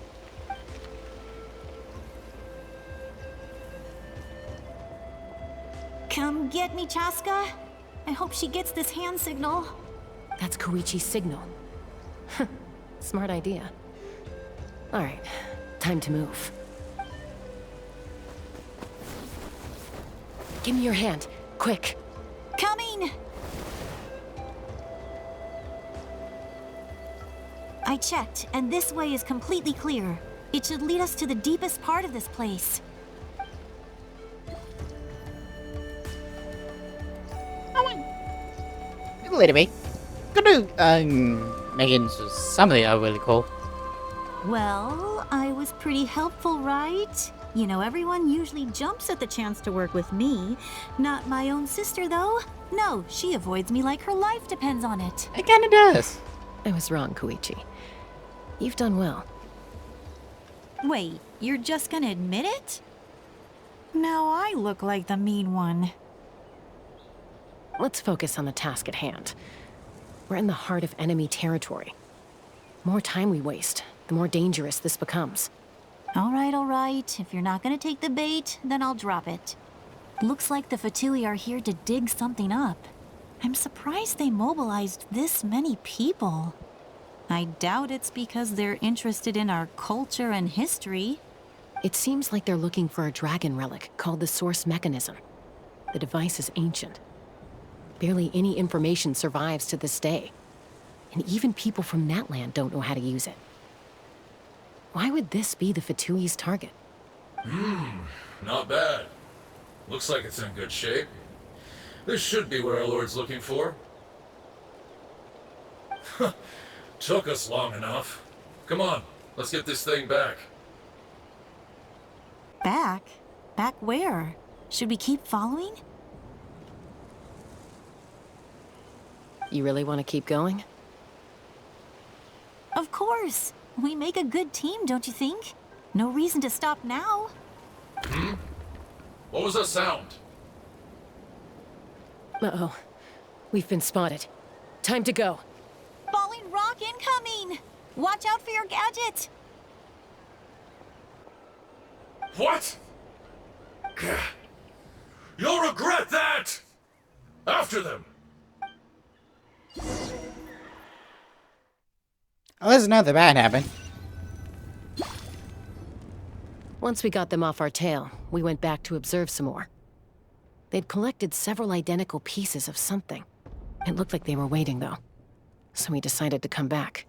Come get me, Chaska. I hope she gets this hand signal. That's Koichi's signal. Smart idea. Alright, time to move. Give me your hand, quick. Coming! I checked, and this way is completely clear. It should lead us to the deepest part of this place. Later, mate. Gonna making something really cool. Well, I was pretty helpful, right? You know, everyone usually jumps at the chance to work with me. Not my own sister, though. No, she avoids me like her life depends on it. It kinda does. I was wrong, Koichi. You've done well. Wait, you're just gonna admit it? Now I look like the mean one. Let's focus on the task at hand. We're in the heart of enemy territory. The more time we waste, the more dangerous this becomes. All right. If you're not gonna take the bait, then I'll drop it. Looks like the Fatui are here to dig something up. I'm surprised they mobilized this many people. I doubt it's because they're interested in our culture and history. It seems like they're looking for a dragon relic called the Source Mechanism. The device is ancient. Barely any information survives to this day. And even people from Natland don't know how to use it. Why would this be the Fatui's target? Not bad. Looks like it's in good shape. This should be what our Lord's looking for. Took us long enough. Come on, let's get this thing back. Back? Back where? Should we keep following? You really want to keep going? Of course. We make a good team, don't you think? No reason to stop now. What was that sound? Uh-oh. We've been spotted. Time to go. Falling rock incoming! Watch out for your gadget! What? You'll regret that! After them! Unless nothing bad happened. Once we got them off our tail, we went back to observe some more. They'd collected several identical pieces of something. It looked like they were waiting, though. So we decided to come back.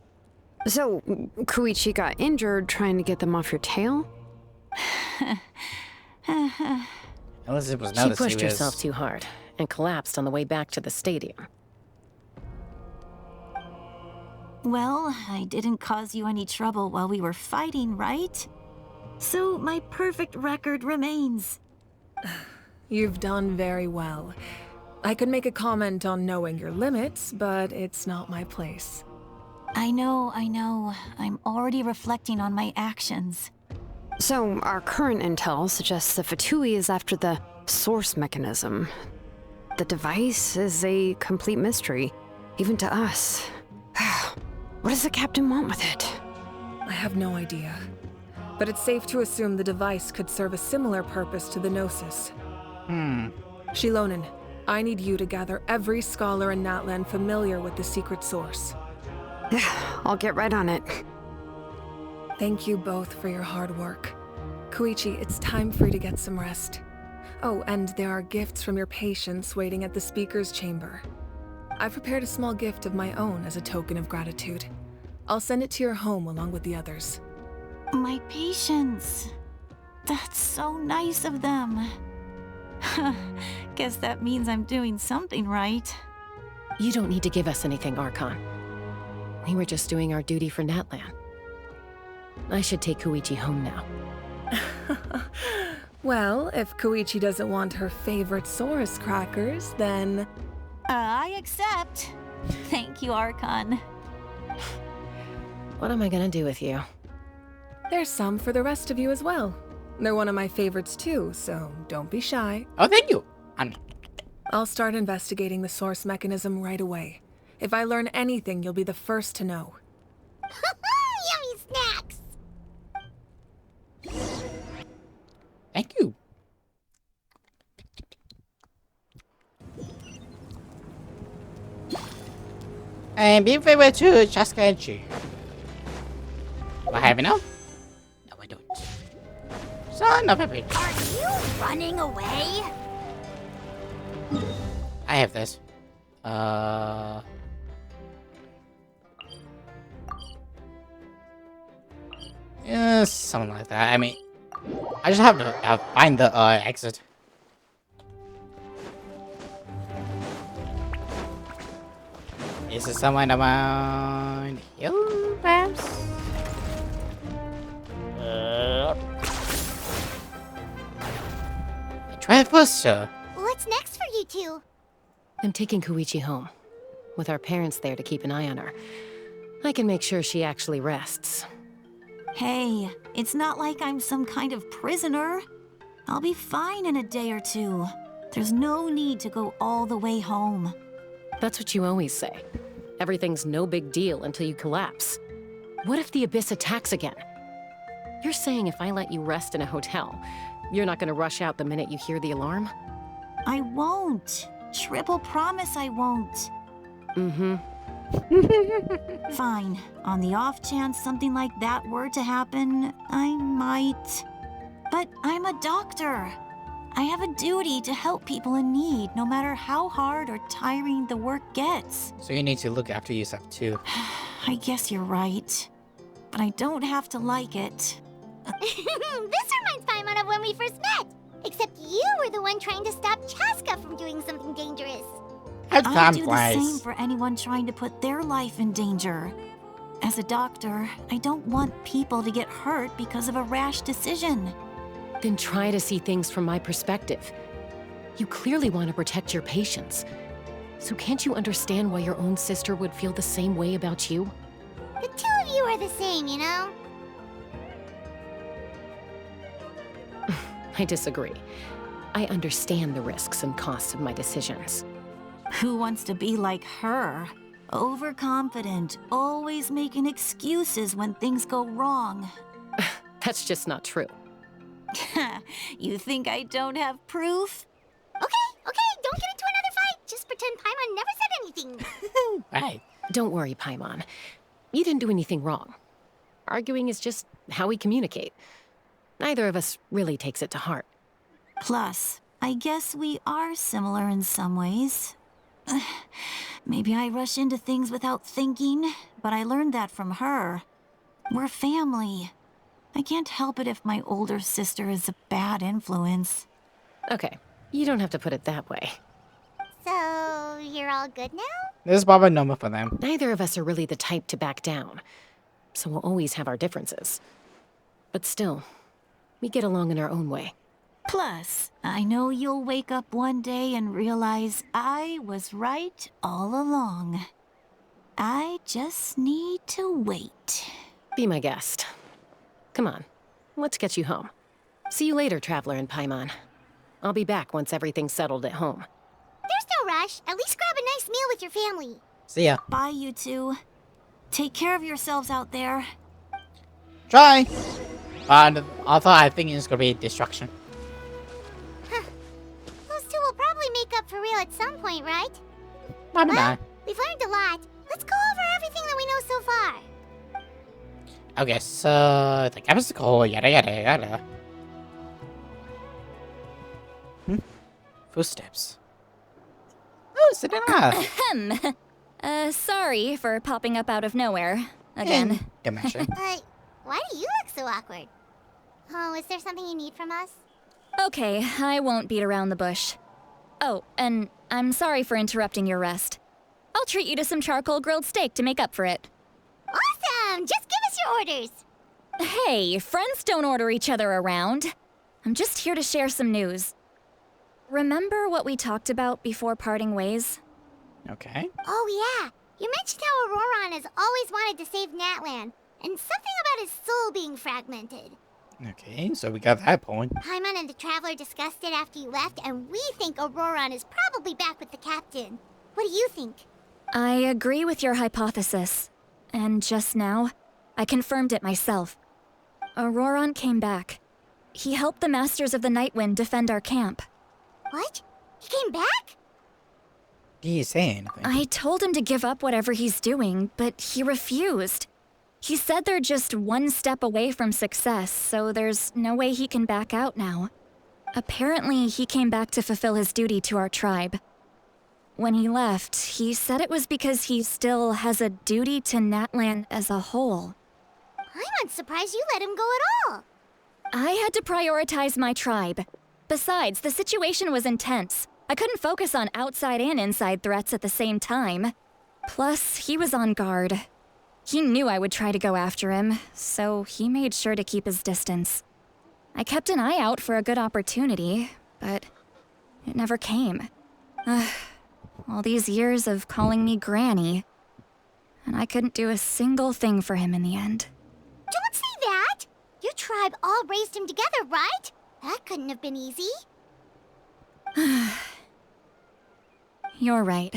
So, Koichi got injured trying to get them off your tail? Unless it was She pushed herself too hard and collapsed on the way back to the stadium. Well, I didn't cause you any trouble while we were fighting, right? So my perfect record remains. You've done very well. I could make a comment on knowing your limits, but it's not my place. I know. I'm already reflecting on my actions. So, our current intel suggests the Fatui is after the Source Mechanism. The device is a complete mystery, even to us. What does the captain want with it? I have no idea. But it's safe to assume the device could serve a similar purpose to the Gnosis. Shilonen, I need you to gather every scholar in Natland familiar with the secret source. I'll get right on it. Thank you both for your hard work. Koichi, it's time for you to get some rest. Oh, and there are gifts from your patients waiting at the speaker's chamber. I've prepared a small gift of my own as a token of gratitude. I'll send it to your home along with the others. My patience. That's so nice of them. Guess that means I'm doing something right. You don't need to give us anything, Archon. We were just doing our duty for Natlan. I should take Koichi home now. Well, if Koichi doesn't want her favorite Saurus crackers, then... I accept. Thank you, Archon. What am I gonna do with you? There's some for the rest of you as well. They're one of my favorites too, so don't be shy. Oh, thank you. I'll start investigating the source mechanism right away. If I learn anything, you'll be the first to know. Yummy snacks! Thank you. And be favorite to Chaska and Chi. Do I have enough? No, I don't. Son of a bitch. Are you running away? I have this. Yeah, something like that. I mean, I just have to find the exit. Is there someone around here, perhaps? Try it first, sir. What's next for you two? I'm taking Koichi home. With our parents there to keep an eye on her. I can make sure she actually rests. Hey, it's not like I'm some kind of prisoner. I'll be fine in a day or two. There's no need to go all the way home. That's what you always say. Everything's no big deal until you collapse. What if the Abyss attacks again? You're saying if I let you rest in a hotel, you're not gonna rush out the minute you hear the alarm? I won't. Triple promise I won't. Mm-hmm. Fine. On the off chance something like that were to happen, I might. But I'm a doctor. I have a duty to help people in need, no matter how hard or tiring the work gets. So you need to look after yourself too. I guess you're right. But I don't have to like it. This reminds Paimon of when we first met. Except you were the one trying to stop Chaska from doing something dangerous. I do the same for anyone trying to put their life in danger. As a doctor, I don't want people to get hurt because of a rash decision. Then try to see things from my perspective. You clearly want to protect your patients. So can't you understand why your own sister would feel the same way about you? The two of you are the same, you know? I disagree. I understand the risks and costs of my decisions. Who wants to be like her? Overconfident, always making excuses when things go wrong. That's just not true. You think I don't have proof? Okay, don't get into another fight. Just pretend Paimon never said anything. Right. Don't worry, Paimon. You didn't do anything wrong. Arguing is just how we communicate. Neither of us really takes it to heart. Plus, I guess we are similar in some ways. Maybe I rush into things without thinking, but I learned that from her. We're family. I can't help it if my older sister is a bad influence. Okay, you don't have to put it that way. So, you're all good now? This is probably normal for them. Neither of us are really the type to back down, so we'll always have our differences. But still, we get along in our own way. Plus, I know you'll wake up one day and realize I was right all along. I just need to wait. Be my guest. Come on, let's get you home. See you later, Traveler and Paimon. I'll be back once everything's settled at home. There's no rush. At least grab a nice meal with your family. See ya. Bye, you two. Take care of yourselves out there. Try. Although I think it's gonna be destruction. Those two will probably make up for real at some point, right? Probably well, not. we've learned a lot. Let's go over everything that we know so far. Okay, so the obstacle, yada yada yada. Footsteps. Oh, Sedona! Sorry for popping up out of nowhere. Again. Dimension. But why do you look so awkward? Oh, is there something you need from us? Okay, I won't beat around the bush. Oh, and I'm sorry for interrupting your rest. I'll treat you to some charcoal grilled steak to make up for it. Awesome! Just give us your orders. Hey, friends don't order each other around. I'm just here to share some news. Remember what we talked about before parting ways? Okay. Oh yeah, you mentioned how Auroron has always wanted to save Natlan, and something about his soul being fragmented. Okay, so we got that point. Paimon and the Traveler discussed it after you left, and we think Auroron is probably back with the captain. What do you think? I agree with your hypothesis. And just now, I confirmed it myself. Auroron came back. He helped the Masters of the Nightwind defend our camp. What? He came back? Did he say anything? I told him to give up whatever he's doing, but he refused. He said they're just one step away from success, so there's no way he can back out now. Apparently, he came back to fulfill his duty to our tribe. When he left, he said it was because he still has a duty to Natlan as a whole. I'm surprised you let him go at all. I had to prioritize my tribe. Besides, the situation was intense. I couldn't focus on outside and inside threats at the same time. Plus, he was on guard. He knew I would try to go after him, so he made sure to keep his distance. I kept an eye out for a good opportunity, but it never came. All these years of calling me Granny, and I couldn't do a single thing for him in the end. Don't say that! Your tribe all raised him together, right? That couldn't have been easy. You're right.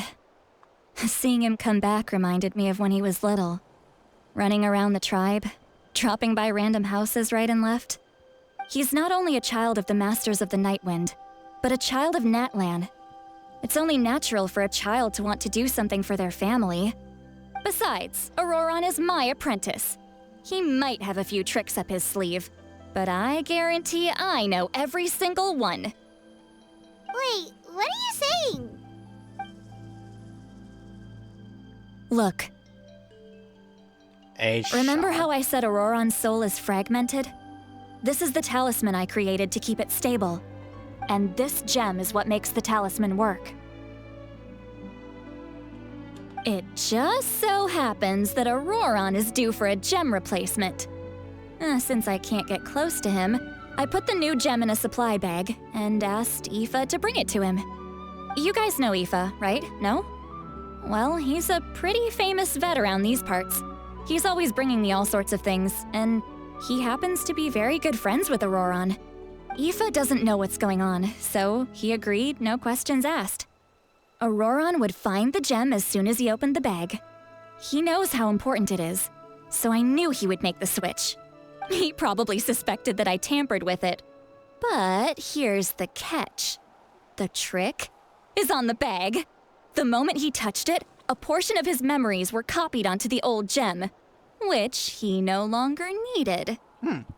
Seeing him come back reminded me of when he was little. Running around the tribe, dropping by random houses right and left. He's not only a child of the Masters of the Nightwind, but a child of Natlan. It's only natural for a child to want to do something for their family. Besides, Auroron is my apprentice. He might have a few tricks up his sleeve, but I guarantee I know every single one. Wait, what are you saying? Look. Remember how I said Auroron's soul is fragmented? This is the talisman I created to keep it stable. And this gem is what makes the talisman work. It just so happens that Auroron is due for a gem replacement. Since I can't get close to him, I put the new gem in a supply bag and asked Aoife to bring it to him. You guys know Aoife, right? No? Well, he's a pretty famous vet around these parts. He's always bringing me all sorts of things, and he happens to be very good friends with Auroron. Aoife doesn't know what's going on, so he agreed, no questions asked. Auroron would find the gem as soon as he opened the bag. He knows how important it is, so I knew he would make the switch. He probably suspected that I tampered with it. But here's the catch. The trick is on the bag. The moment he touched it, a portion of his memories were copied onto the old gem, which he no longer needed.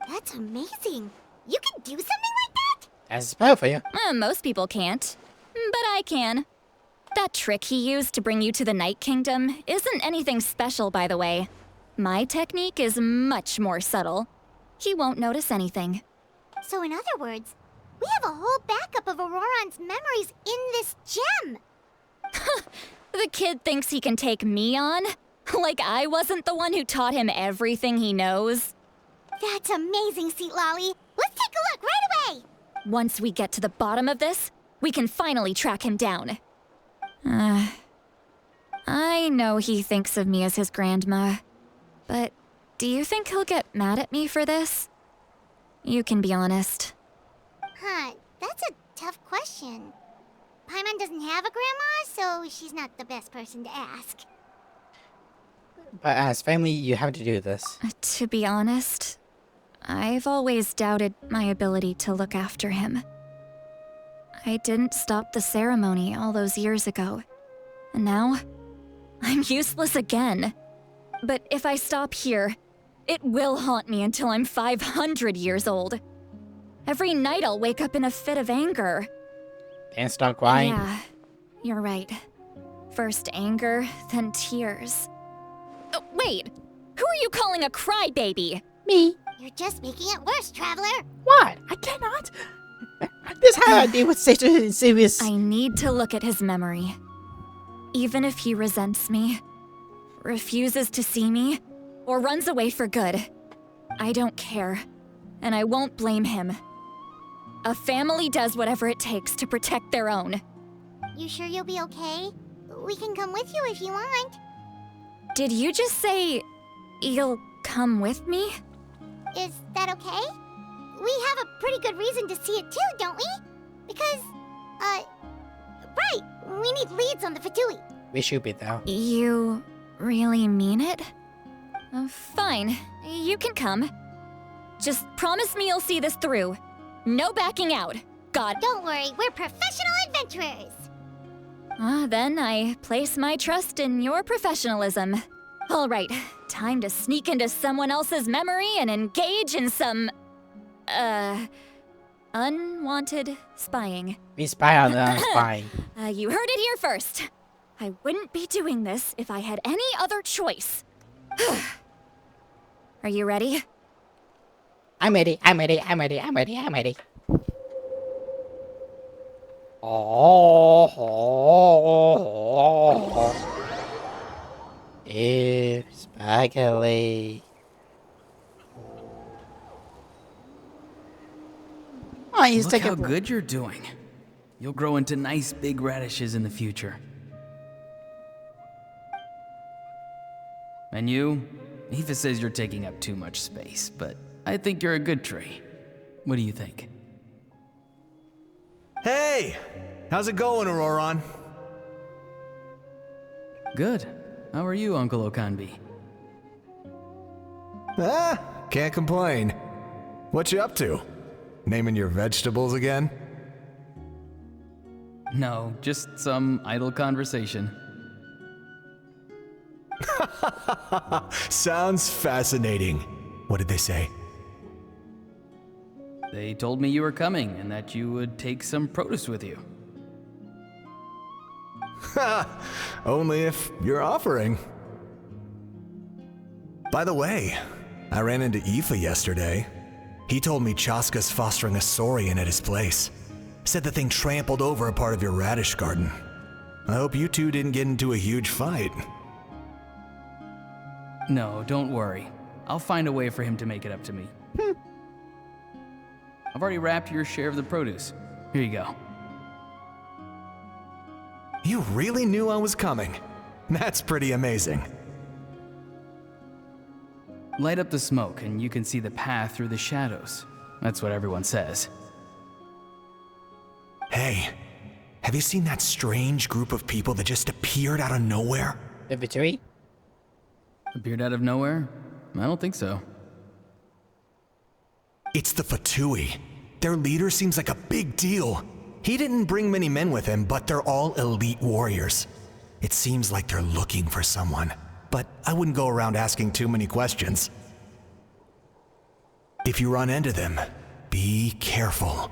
That's amazing. You can do something like that? That's a spell for you. Most people can't, but I can. That trick he used to bring you to the Night Kingdom isn't anything special, by the way. My technique is much more subtle. He won't notice anything. So in other words, we have a whole backup of Auroron's memories in this gem. The kid thinks he can take me on? Like I wasn't the one who taught him everything he knows? That's amazing, Seat Lolly. Let's take a look right away. Once we get to the bottom of this, we can finally track him down. I know he thinks of me as his grandma, but do you think he'll get mad at me for this? You can be honest. That's a tough question. Paimon doesn't have a grandma, so she's not the best person to ask. But as family, you have to do this. To be honest, I've always doubted my ability to look after him. I didn't stop the ceremony all those years ago, and now I'm useless again. But if I stop here, It will haunt me until I'm 500 years old. Every night I'll wake up in a fit of anger. And start crying. Yeah, you're right. First anger, then tears. Oh, wait! Who are you calling a crybaby? Me. You're just making it worse, Traveler. What? I cannot. This how I deal with such a serious... I need to look at his memory. Even if he resents me, refuses to see me, or runs away for good, I don't care, and I won't blame him. A family does whatever it takes to protect their own. You sure you'll be okay? We can come with you if you want. Did you just say you'll come with me? Is that okay? We have a pretty good reason to see it too, don't we? Because, right, we need leads on the Fatui. We should be though. You really mean it? Fine, you can come. Just promise me you'll see this through. No backing out. God. Don't worry, we're professional adventurers. Then I place my trust in your professionalism. All right, time to sneak into someone else's memory and engage in some, unwanted spying. We spy on them, spying. You heard it here first. I wouldn't be doing this if I had any other choice. Are you ready? I'm ready. It's spaghetti. Oh, he's Look taking how good you're doing. You'll grow into nice big radishes in the future. And you? Aoife says you're taking up too much space, but I think you're a good tree. What do you think? Hey! How's it going, Auroron? Good. How are you, Uncle Okanbi? Can't complain. What you up to? Naming your vegetables again? No, just some idle conversation. Sounds fascinating. What did they say? They told me you were coming and that you would take some produce with you. Only if you're offering. By the way, I ran into Aoife yesterday. He told me Chaska's fostering a saurian at his place. Said the thing trampled over a part of your radish garden. I hope you two didn't get into a huge fight. No, don't worry. I'll find a way for him to make it up to me. I've already wrapped your share of the produce. Here you go. You really knew I was coming. That's pretty amazing. Light up the smoke and you can see the path through the shadows. That's what everyone says. Hey, have you seen that strange group of people that just appeared out of nowhere? The Fatui? Appeared out of nowhere? I don't think so. It's the Fatui. Their leader seems like a big deal. He didn't bring many men with him, but they're all elite warriors. It seems like they're looking for someone, but I wouldn't go around asking too many questions. If you run into them, be careful.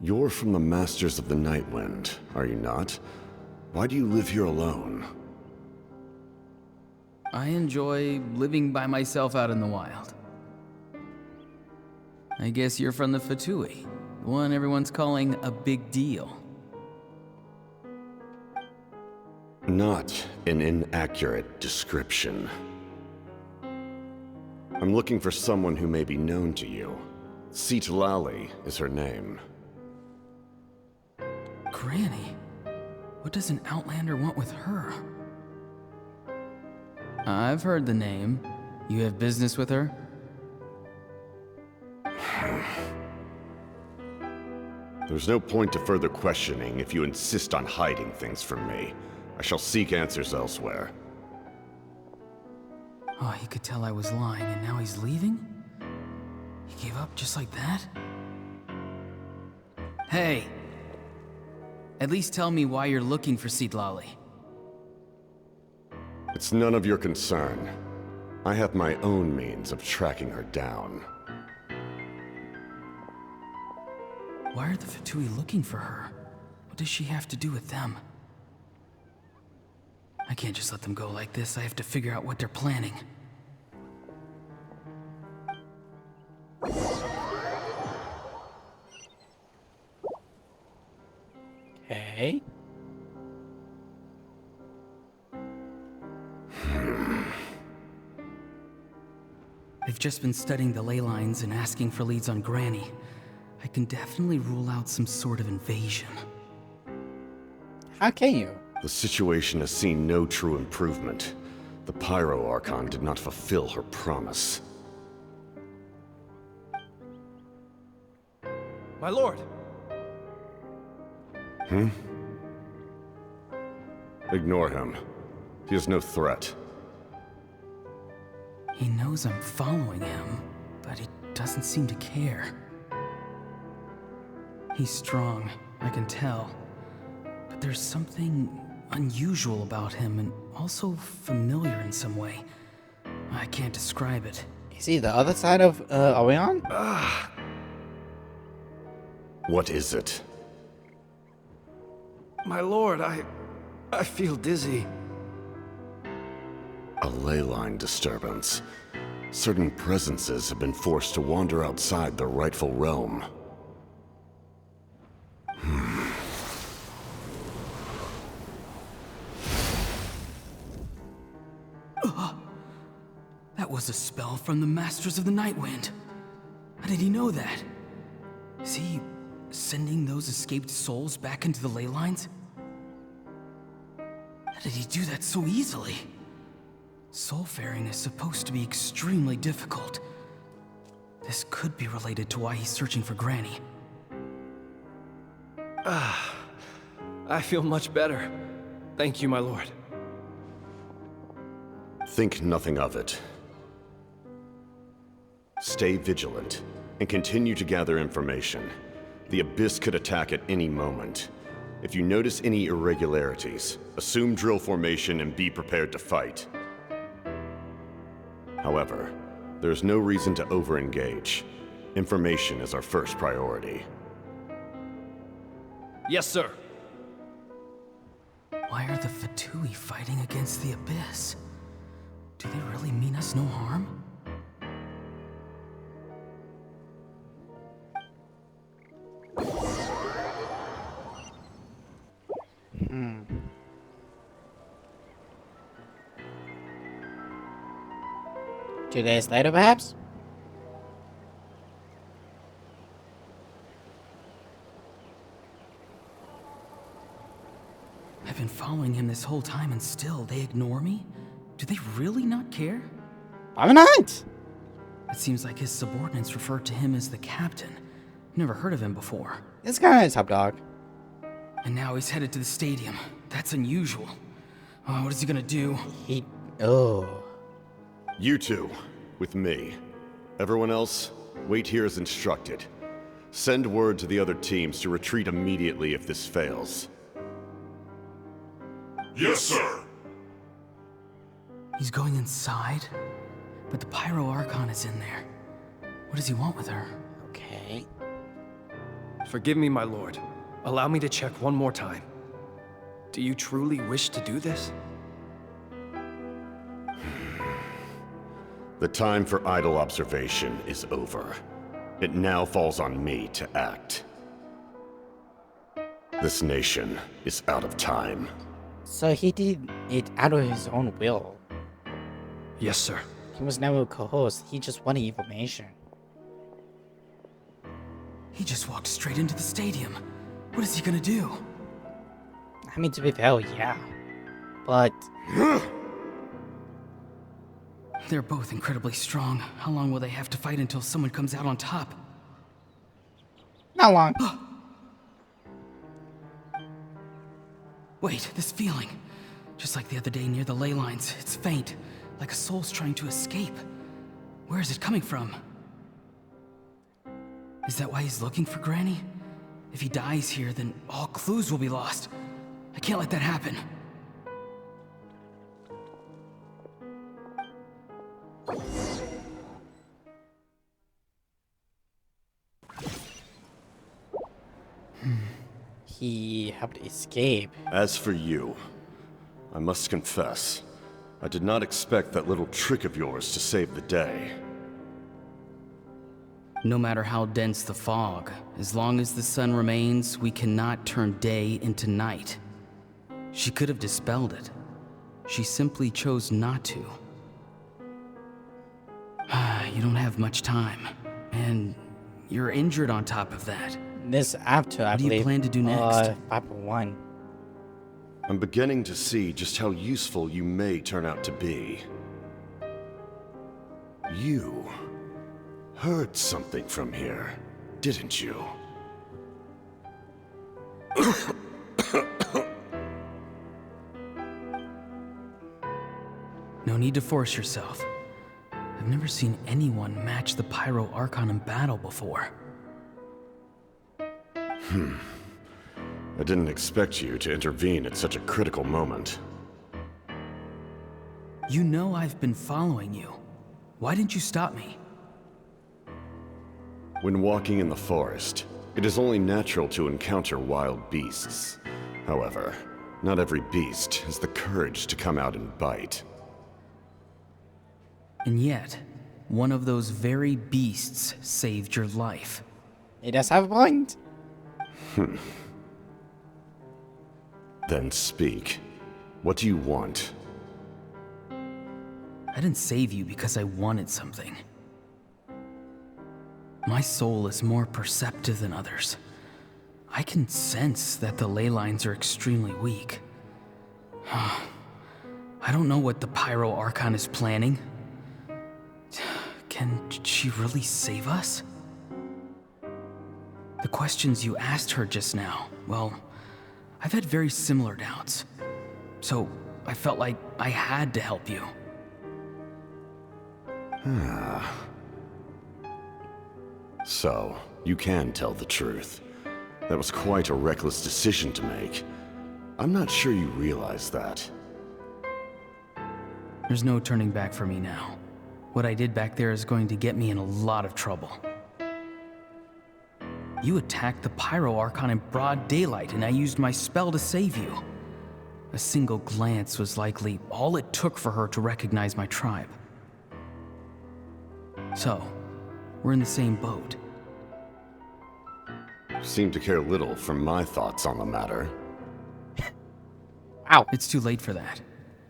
You're from the Masters of the Night Wind, are you not? Why do you live here alone? I enjoy living by myself out in the wild. I guess you're from the Fatui, the one everyone's calling a big deal. Not an inaccurate description. I'm looking for someone who may be known to you. Citlali is her name. Granny? What does an Outlander want with her? I've heard the name. You have business with her? There's no point to further questioning if you insist on hiding things from me. I shall seek answers elsewhere. Oh, he could tell I was lying and now he's leaving? He gave up just like that? Hey, At least tell me why you're looking for Seedlolly. It's none of your concern. I have my own means of tracking her down. Why are the Fatui looking for her? What does she have to do with them? I can't just let them go like this. I have to figure out what they're planning. Okay. They've just been studying the ley lines and asking for leads on Granny. I can definitely rule out some sort of invasion. How can you? The situation has seen no true improvement. The Pyro Archon did not fulfill her promise. My lord! Ignore him. He is no threat. He knows I'm following him, but he doesn't seem to care. He's strong, I can tell. But there's something unusual about him and also familiar in some way. I can't describe it. Is he the other side of Orion? What is it? My lord, I feel dizzy. A ley line disturbance. Certain presences have been forced to wander outside their rightful realm. That was a spell from the Masters of the Nightwind. How did he know that? Is he sending those escaped souls back into the ley lines? How did he do that so easily? Soulfaring is supposed to be extremely difficult. This could be related to why he's searching for Granny. I feel much better. Thank you, my lord. Think nothing of it. Stay vigilant, and continue to gather information. The Abyss could attack at any moment. If you notice any irregularities, assume drill formation and be prepared to fight. However, there's no reason to over-engage. Information is our first priority. Yes, sir. Why are the Fatui fighting against the Abyss? Do they really mean us no harm? Two days later, perhaps? I've been following him this whole time and still they ignore me? Do they really not care? Why not? It seems like his subordinates refer to him as the captain. Never heard of him before. This guy is top dog. And now he's headed to the stadium. That's unusual. Oh, what is he gonna do? You two, with me. Everyone else, wait here as instructed. Send word to the other teams to retreat immediately if this fails. Yes, sir. He's going inside? But the Pyro Archon is in there. What does he want with her? Okay. Forgive me, my lord. Allow me to check one more time. Do you truly wish to do this? The time for idle observation is over. It now falls on me to act. This nation is out of time. So he did it out of his own will. Yes, sir. He was never coerced. He just wanted information. He just walked straight into the stadium. What is he gonna do? I mean, to be fair, yeah. But... They're both incredibly strong. How long will they have to fight until someone comes out on top? Not long. Wait, this feeling. Just like the other day near the ley lines. It's faint, like a soul's trying to escape. Where is it coming from? Is that why he's looking for Granny? If he dies here, then all clues will be lost. I can't let that happen. He helped escape. As for you, I must confess, I did not expect that little trick of yours to save the day. No matter how dense the fog, as long as the sun remains, we cannot turn day into night. She could have dispelled it. She simply chose not to. You don't have much time, and you're injured on top of that. This after, I What do believe. you plan to do next? 5.1. I'm beginning to see just how useful you may turn out to be. You heard something from here, didn't you? No need to force yourself. I've never seen anyone match the Pyro Archon in battle before. I didn't expect you to intervene at such a critical moment. You know I've been following you. Why didn't you stop me? When walking in the forest, it is only natural to encounter wild beasts. However, not every beast has the courage to come out and bite. And yet, one of those very beasts saved your life. He does have a point. Then speak. What do you want? I didn't save you because I wanted something. My soul is more perceptive than others. I can sense that the ley lines are extremely weak. I don't know what the Pyro Archon is planning. Can she really save us? The questions you asked her just now, well, I've had very similar doubts. So I felt like I had to help you. So, you can tell the truth. That was quite a reckless decision to make. I'm not sure you realize that. There's no turning back for me now. What I did back there is going to get me in a lot of trouble. You attacked the Pyro Archon in broad daylight, and I used my spell to save you. A single glance was likely all it took for her to recognize my tribe. So, we're in the same boat. Seem to care little for my thoughts on the matter. Ow. It's too late for that.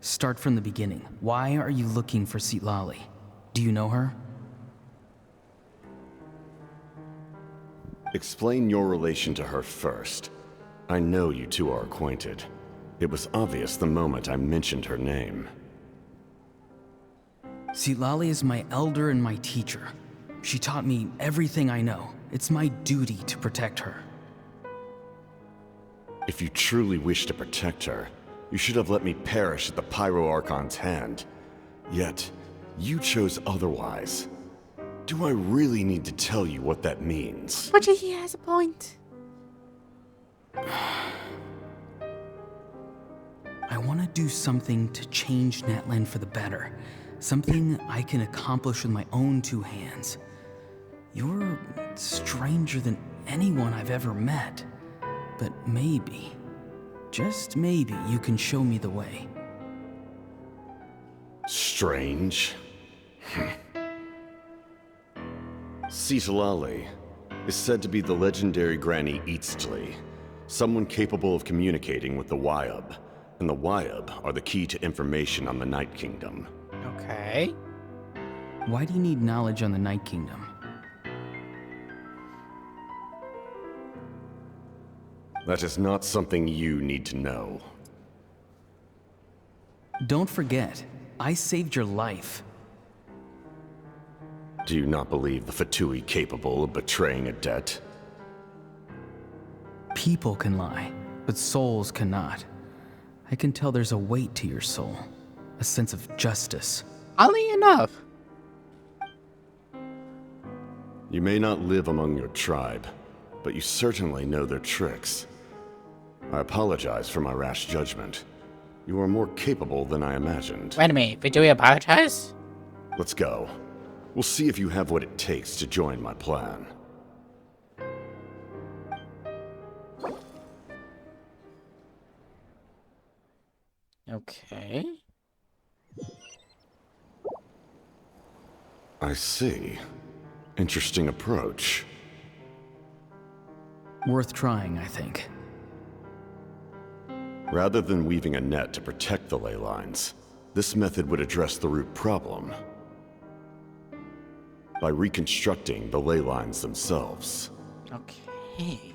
Start from the beginning. Why are you looking for Citlali? Do you know her? Explain your relation to her first. I know you two are acquainted. It was obvious the moment I mentioned her name. Citlali is my elder and my teacher. She taught me everything I know. It's my duty to protect her. If you truly wish to protect her, you should have let me perish at the Pyro Archon's hand. Yet, you chose otherwise. Do I really need to tell you what that means? But he has a point. I want to do something to change Natlan for the better. Something I can accomplish with my own two hands. You're stranger than anyone I've ever met. But maybe, just maybe, you can show me the way. Strange. Citlali is said to be the legendary Granny Eastly, someone capable of communicating with the Wyub, and the Wyub are the key to information on the Night Kingdom. Okay. Why do you need knowledge on the Night Kingdom? That is not something you need to know. Don't forget, I saved your life. Do you not believe the Fatui capable of betraying a debt? People can lie, but souls cannot. I can tell there's a weight to your soul, a sense of justice. Oddly enough. You may not live among your tribe, but you certainly know their tricks. I apologize for my rash judgment. You are more capable than I imagined. Wait a minute, did we apologize? Let's go. We'll see if you have what it takes to join my plan. Okay. I see. Interesting approach. Worth trying, I think. Rather than weaving a net to protect the ley lines, this method would address the root problem by reconstructing the ley lines themselves. Okay.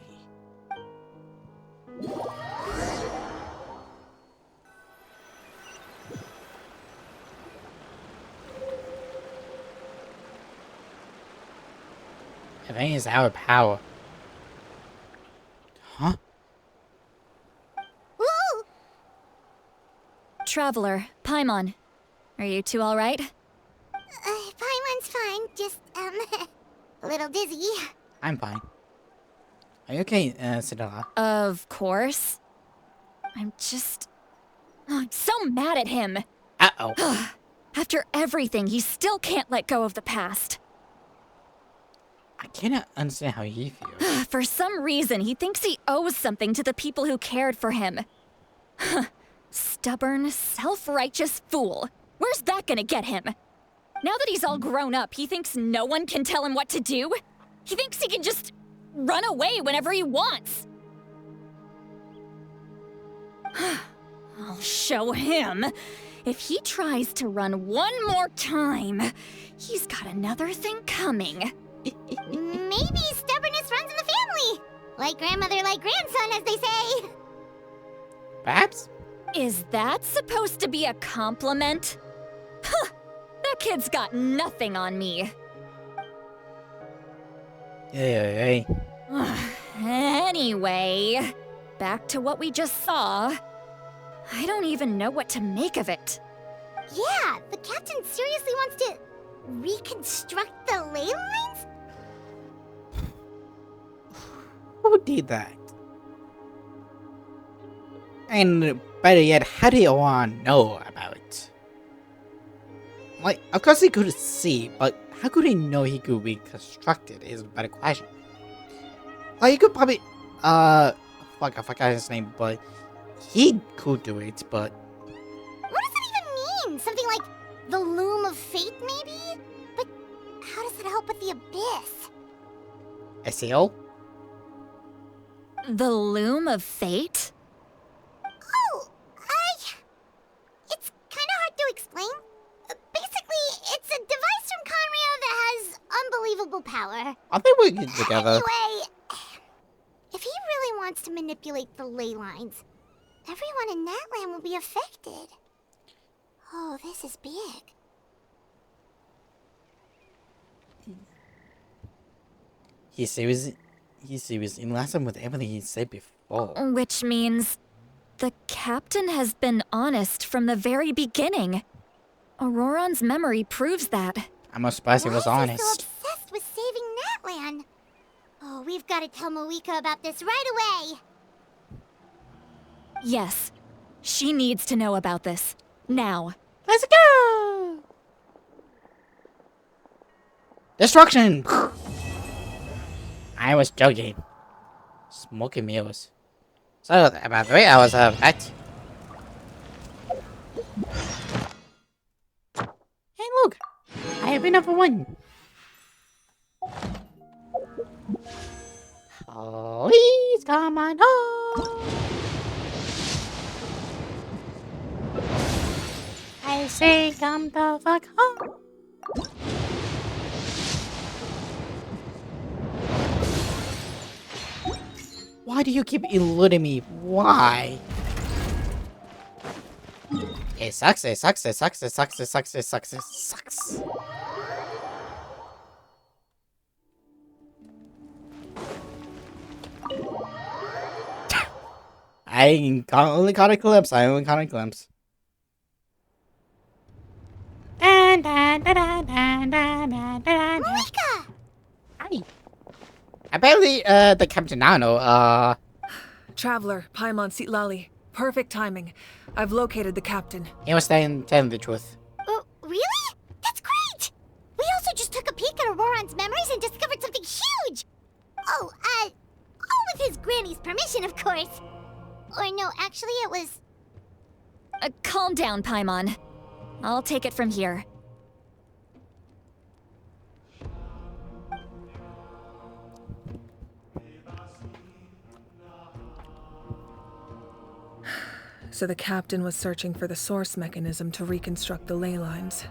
I think it's our power. Huh? Woo! Traveler, Paimon. Are you two alright? Paimon's fine, just, a little dizzy. I'm fine. Are you okay, Cinderella? Of course. I'm so mad at him. Uh-oh. After everything, he still can't let go of the past. I cannot understand how he feels. For some reason, he thinks he owes something to the people who cared for him. Stubborn, self-righteous fool. Where's that gonna get him? Now that he's all grown up, he thinks no one can tell him what to do? He thinks he can just run away whenever he wants. I'll show him. If he tries to run one more time, he's got another thing coming. Maybe stubbornness runs in the family. Like grandmother, like grandson, as they say. Perhaps? Is that supposed to be a compliment? Huh! That kid's got nothing on me. Hey. Anyway, back to what we just saw. I don't even know what to make of it. Yeah, the captain seriously wants to reconstruct the ley lines? Who did that? And better yet, how did Oran know about it? Like, of course he could see, but how could he know he could reconstruct it is a better question. Like, he could probably, fuck, I forgot his name, but he could do it, but... What does that even mean? Something like the loom of fate, maybe? But how does that help with the abyss? SEO? The loom of fate? Oh, it's kind of hard to explain. Basically, it's a device from Conrio that has unbelievable power. Are they working together? Anyway, if he really wants to manipulate the ley lines, everyone in Natlan will be affected. Oh, this is big. He's serious in lesson with everything he said before. Which means the captain has been honest from the very beginning. Auroran's memory proves that. I'm not surprised he was honest. So obsessed with saving Natlan. Oh, we've got to tell Moika about this right away. Yes, she needs to know about this. Now. Let's go! Destruction! I was joking. Smoking meals. So, about 3 hours of that. Hey, look! I have enough for one. Please come on home. I say come the fuck home. Why do you keep eluding me? Why? It sucks, it sucks, it sucks, it sucks, it sucks, it sucks, it sucks. I only caught a glimpse. Moika! Apparently, the Captain Nano, Traveler, Paimon Sitlali. Perfect timing. I've located the captain. he was telling the truth. Really? That's great! We also just took a peek at Auroron's memories and discovered something huge! All with his granny's permission, of course. Or no, actually it was... Calm down, Paimon. I'll take it from here. So the captain was searching for the source mechanism to reconstruct the ley lines.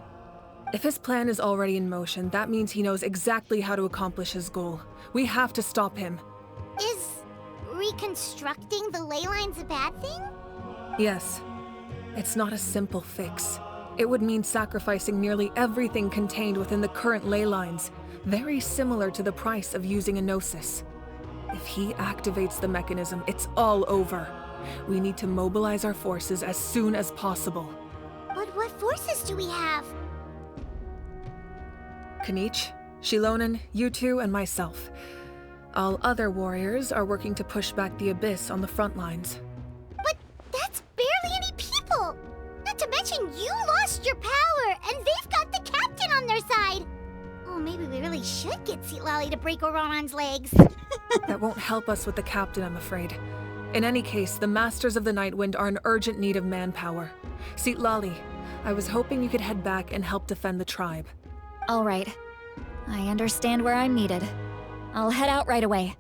If his plan is already in motion, that means he knows exactly how to accomplish his goal. We have to stop him. Is reconstructing the ley lines a bad thing? Yes. It's not a simple fix. It would mean sacrificing nearly everything contained within the current ley lines, very similar to the price of using a gnosis. If he activates the mechanism, it's all over. We need to mobilize our forces as soon as possible. But what forces do we have? Kanich, Shilonen, you two, and myself. All other warriors are working to push back the Abyss on the front lines. But that's barely any people! Not to mention you lost your power, and they've got the captain on their side! Oh, maybe we really should get Sitlali to break Auroron's legs. That won't help us with the captain, I'm afraid. In any case, the Masters of the Nightwind are in urgent need of manpower. Sitlali, I was hoping you could head back and help defend the tribe. All right. I understand where I'm needed. I'll head out right away.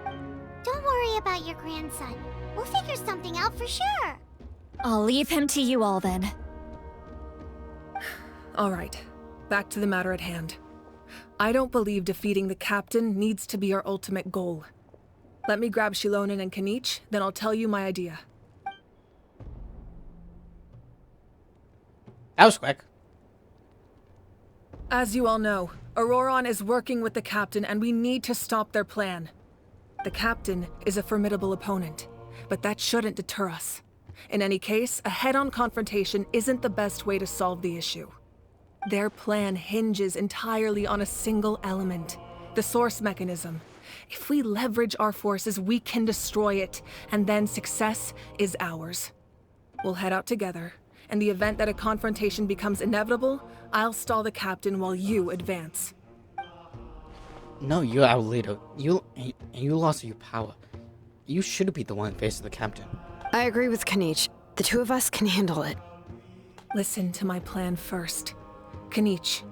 Don't worry about your grandson. We'll figure something out for sure. I'll leave him to you all then. All right. Back to the matter at hand. I don't believe defeating the captain needs to be our ultimate goal. Let me grab Shilonen and Kanich, then I'll tell you my idea. That was quick. As you all know, Auroron is working with the captain and we need to stop their plan. The captain is a formidable opponent, but that shouldn't deter us. In any case, a head-on confrontation isn't the best way to solve the issue. Their plan hinges entirely on a single element, the source mechanism. If we leverage our forces, we can destroy it, and then success is ours. We'll head out together. In the event that a confrontation becomes inevitable, I'll stall the captain while you advance. No, you're our leader. You lost your power. You should be the one facing the captain. I agree with Kanich. The two of us can handle it. Listen to my plan first. Kanich,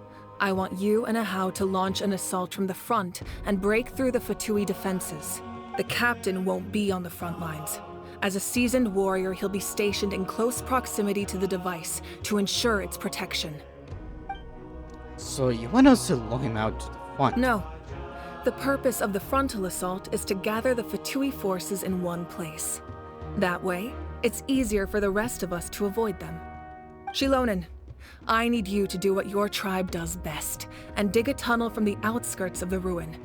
I want you and Ahau to launch an assault from the front and break through the Fatui defenses. The captain won't be on the front lines. As a seasoned warrior, he'll be stationed in close proximity to the device to ensure its protection. So you want us to lure him out to the front? No. The purpose of the frontal assault is to gather the Fatui forces in one place. That way, it's easier for the rest of us to avoid them. Shilonen, I need you to do what your tribe does best, and dig a tunnel from the outskirts of the ruin.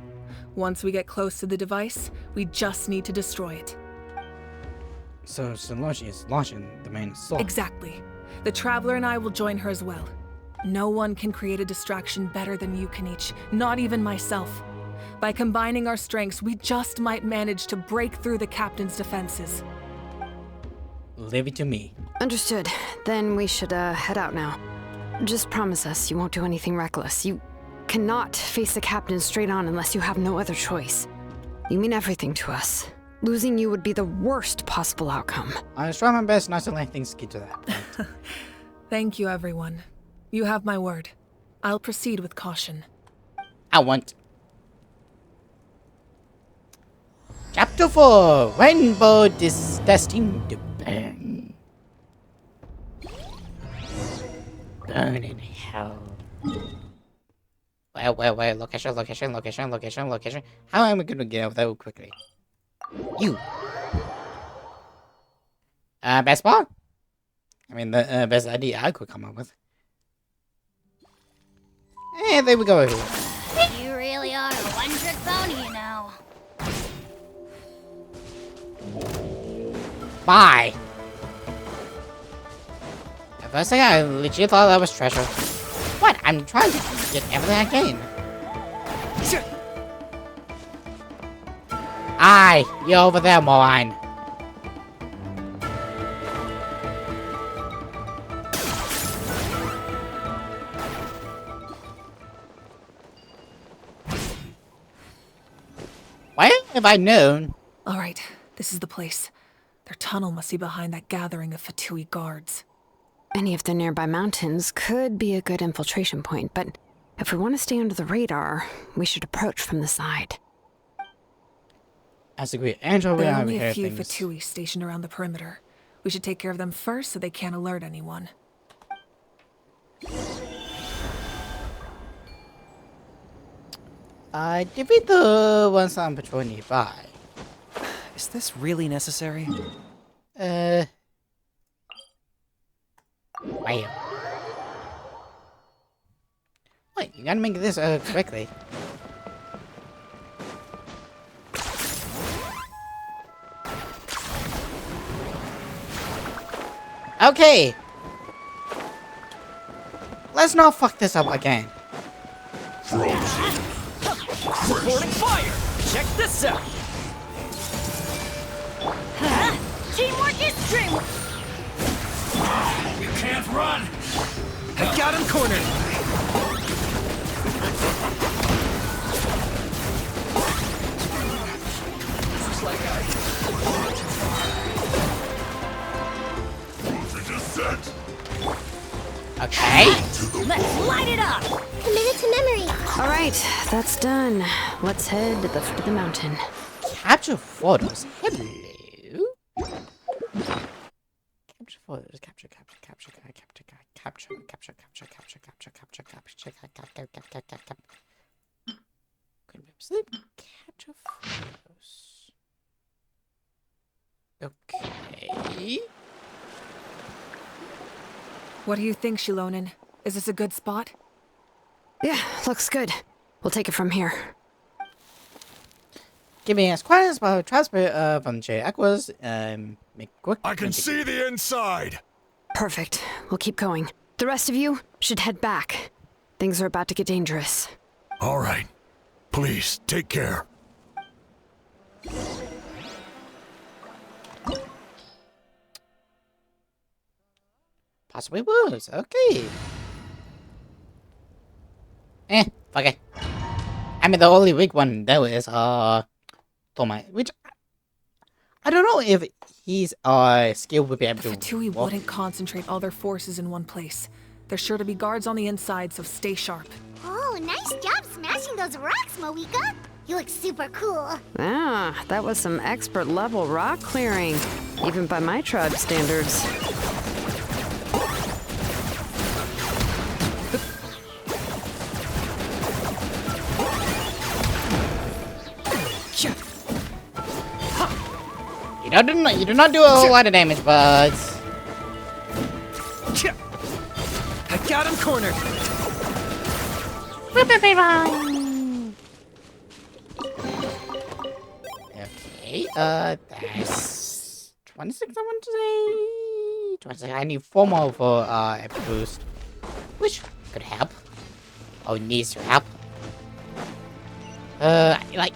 Once we get close to the device, we just need to destroy it. So Saloshi is launching the main assault. Exactly. The Traveler and I will join her as well. No one can create a distraction better than you, Kanich, not even myself. By combining our strengths, we just might manage to break through the captain's defenses. Leave it to me. Understood. Then we should head out now. Just promise us you won't do anything reckless. You cannot face the captain straight on unless you have no other choice. You mean everything to us. Losing you would be the worst possible outcome. I'll try my best not to let things get to that point. Thank you, everyone. You have my word. I'll proceed with caution. I want... Chapter 4, Rainbow is destined to burn. Burn in hell. Wait, location. How am I gonna get out that quickly? You. Best ball? I mean, the best idea I could come up with. And there we go. You really are a one-trick pony, you know. Bye. At first I legit thought that was treasure. What? I'm trying to get everything I can. Aye, you over there, moron. Why have I known? All right, this is the place. Their tunnel must be behind that gathering of Fatui guards. Any of the nearby mountains could be a good infiltration point, but if we want to stay under the radar, we should approach from the side. As agreed, Angel, we There are are only a here few things. Fatui stationed around the perimeter. We should take care of them first so they can't alert anyone. Defeat the ones on patrol nearby. Is this really necessary? Wow. Wait, you gotta make this correctly. Okay. Let's not fuck this up again. Reporting fire! Check this out! Teamwork is dreamwork! You can't run! I got him cornered! Okay. Let's light it up! Committed to memory! Alright, that's done. Let's head to the foot of the mountain. Capture photos. Hello. Capture photos. Capture. Capture photos. Okay. What do you think, Shilonen? Is this a good spot? Yeah, looks good. We'll take it from here. Giving us quite a spot of transfer from J Aquas. Make quick. I can see the inside. Perfect. We'll keep going. The rest of you should head back. Things are about to get dangerous. All right. Please, take care. Possibly was. Okay. Fuck it. I mean, the only weak one though is Tomai, which I don't know if his skill would be able to. The Fatui wouldn't concentrate all their forces in one place. There's sure to be guards on the inside, so stay sharp. Oh, nice job smashing those rocks, Moika! You look super cool. Ah, that was some expert level rock clearing, even by my tribe standards. You do not do a whole lot of damage, but I got him cornered. Okay, that's 26 I want to say. 26. I need 4 more for a boost, which could help. Oh, needs to help. Like.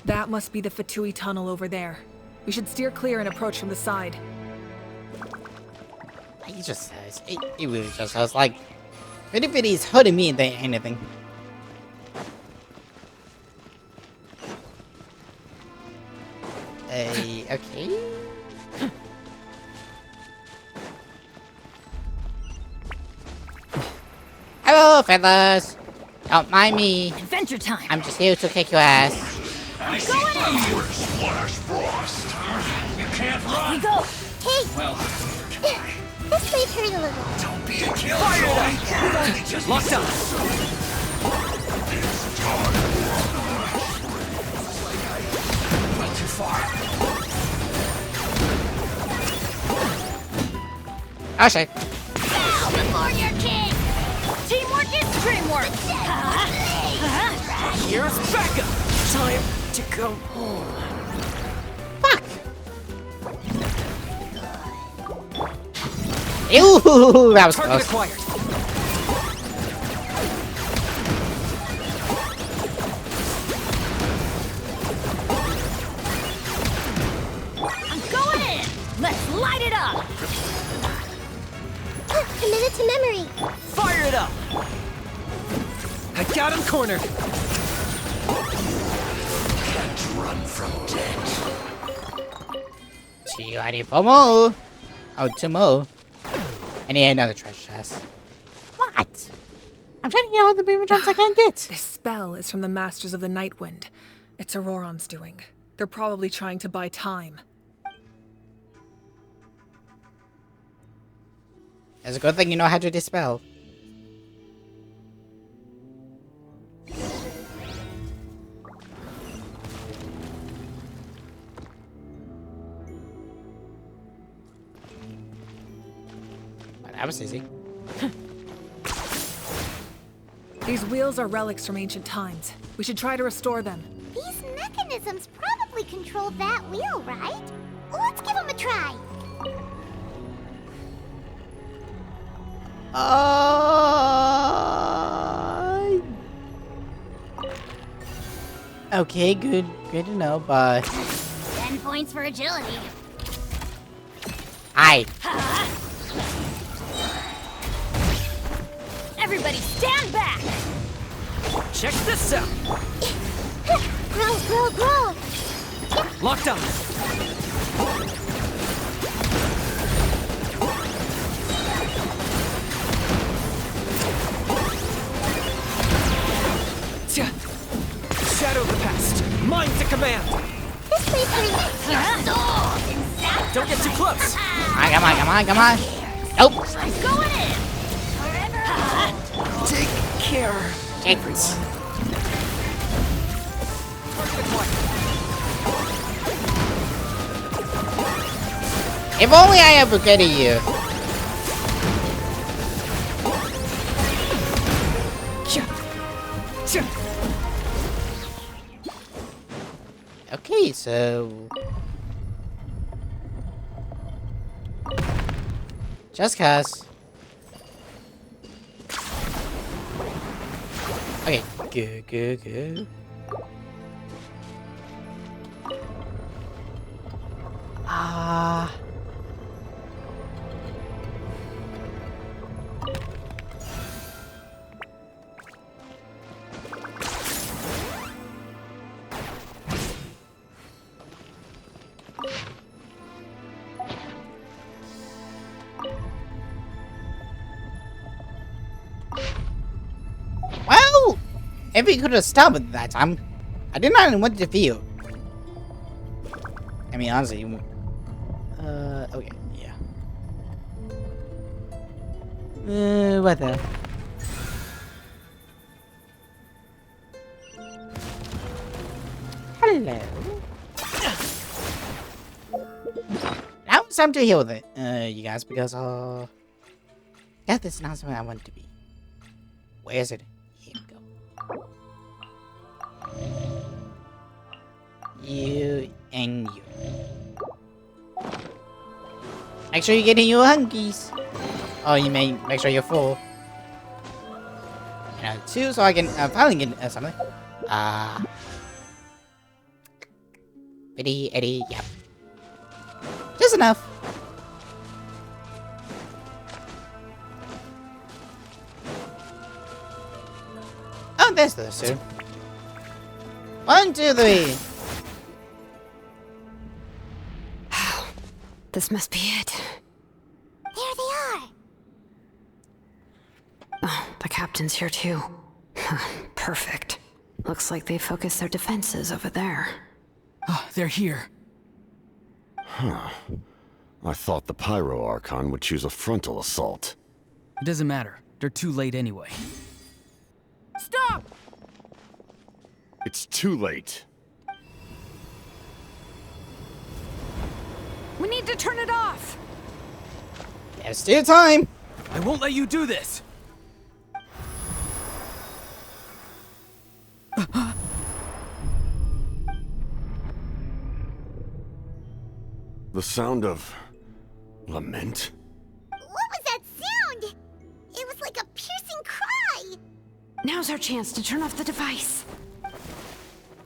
That must be the Fatui tunnel over there. We should steer clear and approach from the side. He just says, it really just says, like, if it is hurting me than anything. Okay. Hello, fellas. Don't mind me. Adventure time. I'm just here to kick your ass. I see fireworks splash frost. You can't run. We go. Hey. Well, This may hurt a little. don't be a killjoy. Just Locked up. It's time. Not too far. I'll say. Bow before your king. Teamwork is dreamwork. Here's backup. Time to go home. Ew, that was Target close. acquired. Got him cornered. Can't run from death. Are you ready for more? Oh, 2 more. I need another treasure chest. What? I'm trying to get all the beaver jumps I can get. This spell is from the Masters of the Nightwind. It's Auroron's doing. They're probably trying to buy time. It's a good thing you know how to dispel. Well, that was easy. These wheels are relics from ancient times. We should try to restore them. These mechanisms probably control that wheel, right? Let's give them a try. Okay, good to know, but 10 points for agility. Aye. Everybody stand back! Check this out. Grow. Locked on. Shadow of the past. Mind to command. This way, please. Don't get too close. Come on. Nope. Going in! Take care. Everyone. If only I ever get you. Okay, so just cause. Okay, good. Well, if he could have stopped it that time, I did not know what to feel. I mean, honestly, okay, yeah. What the? Hello. Now it's time to heal it, you guys, because, yeah, this is not something I want to be. Where is it? Here we go. You and you. Make sure you're getting your hunkies. Oh, you may make sure you're full. And 2, so I can finally get something. Eddie, yep. Just enough. Oh, there's those 2. 1, 2, 3. This must be it. There they are. Oh, the captain's here too. Perfect. Looks like they focused their defenses over there. Oh, they're here. Huh. I thought the Pyro Archon would choose a frontal assault. It doesn't matter. They're too late anyway. Stop! It's too late. We need to turn it off! There's still time. I won't let you do this. The sound of lament? What was that sound? It was like a piercing cry. Now's our chance to turn off the device.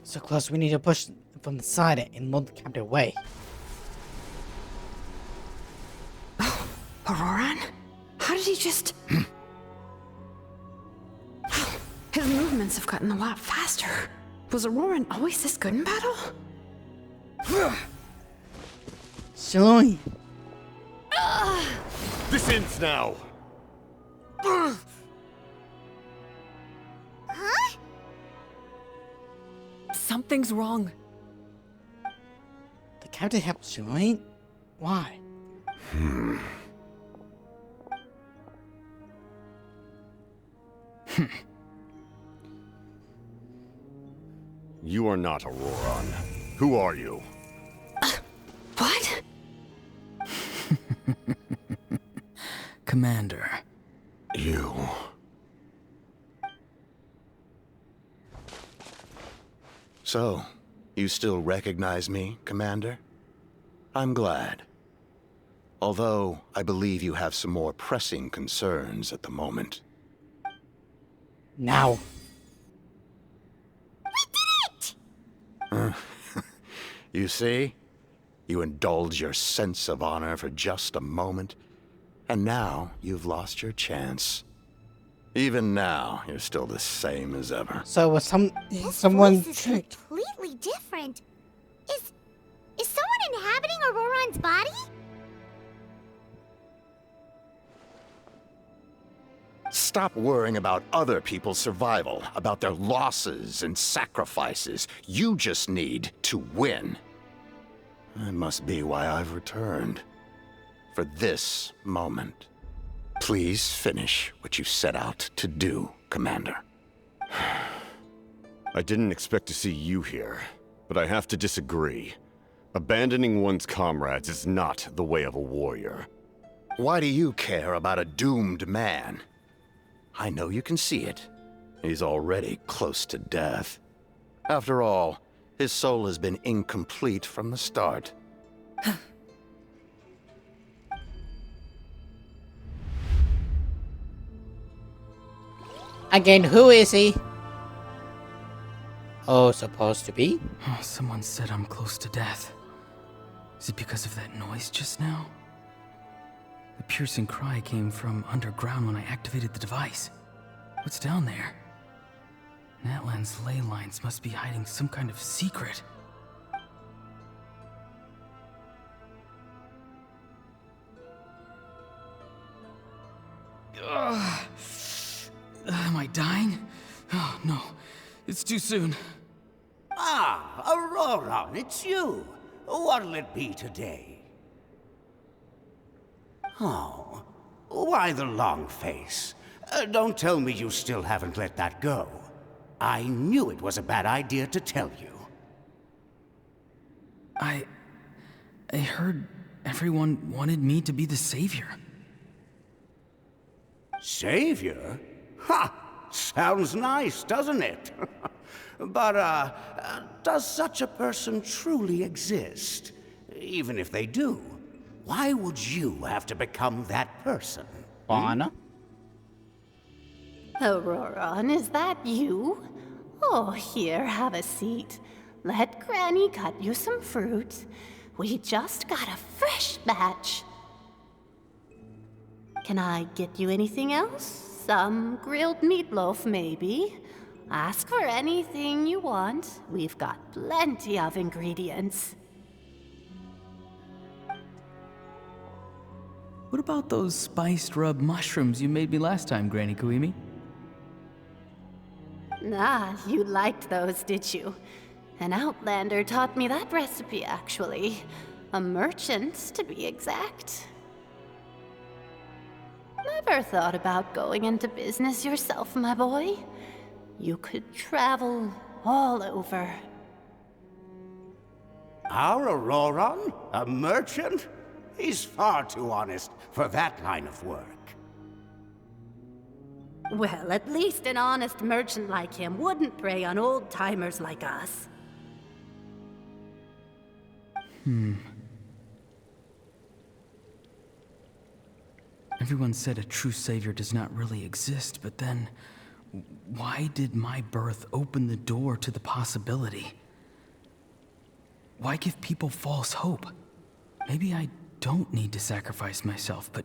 So close, we need to push from the side and move the captain away. Auroron? How did he just... His movements have gotten a lot faster. Was Auroran always this good in battle? Shaloy. This ends now. Huh? Something's wrong. The captain helped Shaloy? Why? You are not Auroran. Who are you? What? Commander. You. So, you still recognize me, Commander? I'm glad. Although, I believe you have some more pressing concerns at the moment. Now. You see? You indulge your sense of honor for just a moment, and now you've lost your chance. Even now, you're still the same as ever. So was His someone voice is tricked? completely different. Is someone inhabiting Auroran's body? Stop worrying about other people's survival, about their losses and sacrifices. You just need to win. That must be why I've returned. For this moment. Please finish what you set out to do, Commander. I didn't expect to see you here, but I have to disagree. Abandoning one's comrades is not the way of a warrior. Why do you care about a doomed man? I know you can see it. He's already close to death. After all, his soul has been incomplete from the start. Again, who is he? Oh, supposed to be? Oh, someone said I'm close to death. Is it because of that noise just now? The piercing cry came from underground when I activated the device. What's down there? Natlan's ley lines must be hiding some kind of secret. Ugh. Am I dying? Oh, no. It's too soon. Ah, Auroran, it's you. What'll it be today? Oh, why the long face? Don't tell me you still haven't let that go. I knew it was a bad idea to tell you. I heard everyone wanted me to be the savior. Savior? Ha! Sounds nice, doesn't it? But, does such a person truly exist? Even if they do, why would you have to become that person? Fauna? Auroran, is that you? Oh, here, have a seat. Let Granny cut you some fruit. We just got a fresh batch. Can I get you anything else? Some grilled meatloaf, maybe? Ask for anything you want. We've got plenty of ingredients. What about those spiced rub mushrooms you made me last time, Granny Kuimi? Ah, you liked those, did you? An outlander taught me that recipe, actually. A merchant, to be exact. Never thought about going into business yourself, my boy? You could travel all over. Our Auroran? A merchant? He's far too honest for that line of work. Well, at least an honest merchant like him wouldn't prey on old-timers like us. Everyone said a true savior does not really exist, but then why did my birth open the door to the possibility? Why give people false hope? Maybe I don't need to sacrifice myself, but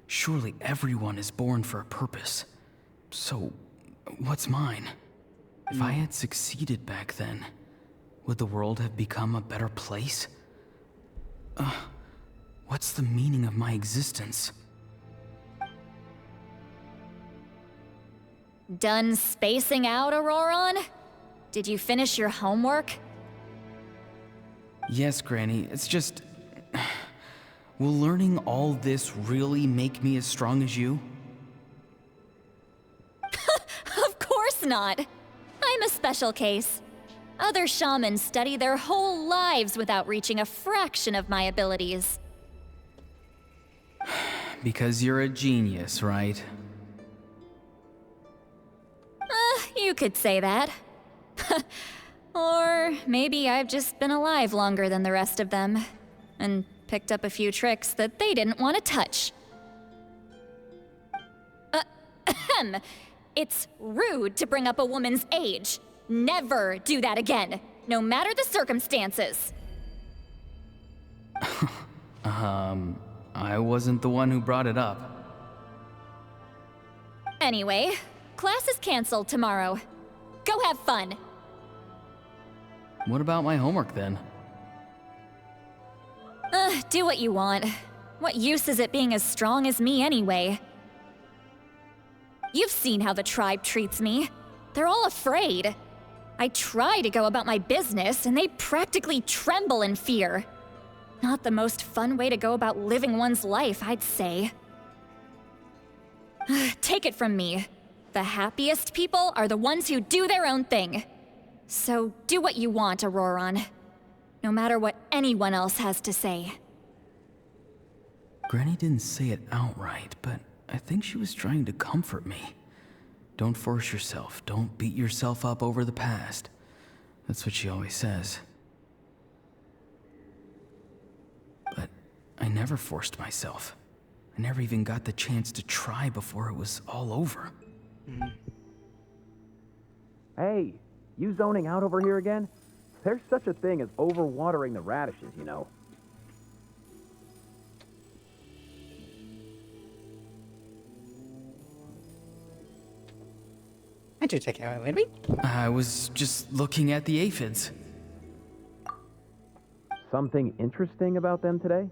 surely everyone is born for a purpose. So, what's mine? If I had succeeded back then, would the world have become a better place? What's the meaning of my existence? Done spacing out, Auroron? Did you finish your homework? Yes, Granny, it's just... Will learning all this really make me as strong as you? Of course not. I'm a special case. Other shamans study their whole lives without reaching a fraction of my abilities. Because you're a genius, right? You could say that. Or maybe I've just been alive longer than the rest of them, and picked up a few tricks that they didn't want to touch. It's rude to bring up a woman's age. Never do that again, no matter the circumstances. I wasn't the one who brought it up. Anyway, class is canceled tomorrow. Go have fun. What about my homework then? Do what you want. What use is it being as strong as me anyway? You've seen how the tribe treats me. They're all afraid. I try to go about my business, and they practically tremble in fear. Not the most fun way to go about living one's life, I'd say. Take it from me. The happiest people are the ones who do their own thing. So do what you want, Auroron. No matter what anyone else has to say. Granny didn't say it outright, but I think she was trying to comfort me. Don't force yourself. Don't beat yourself up over the past. That's what she always says. But I never forced myself. I never even got the chance to try before it was all over. Hey, you zoning out over here again? There's such a thing as overwatering the radishes, you know. I do take care of it, maybe. I was just looking at the aphids. Something interesting about them today?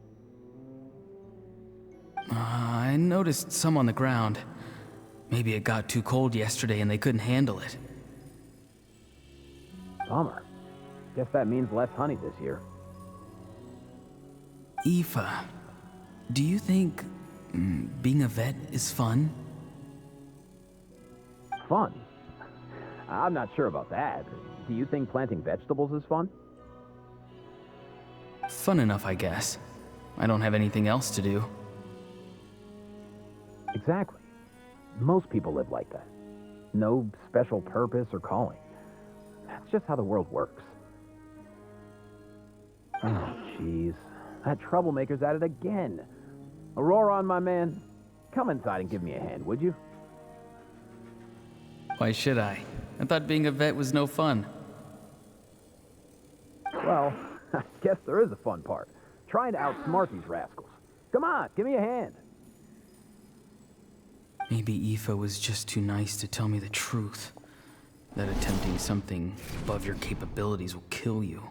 I noticed some on the ground. Maybe it got too cold yesterday and they couldn't handle it. Bummer. Guess that means less honey this year. Aoife, do you think being a vet is fun? Fun? I'm not sure about that. Do you think planting vegetables is fun? Fun enough, I guess. I don't have anything else to do. Exactly. Most people live like that. No special purpose or calling. That's just how the world works. Oh, jeez. That troublemaker's at it again. Auroron, my man, come inside and give me a hand, would you? Why should I? I thought being a vet was no fun. Well, I guess there is a fun part. Trying to outsmart these rascals. Come on, give me a hand. Maybe Aoife was just too nice to tell me the truth. That attempting something above your capabilities will kill you.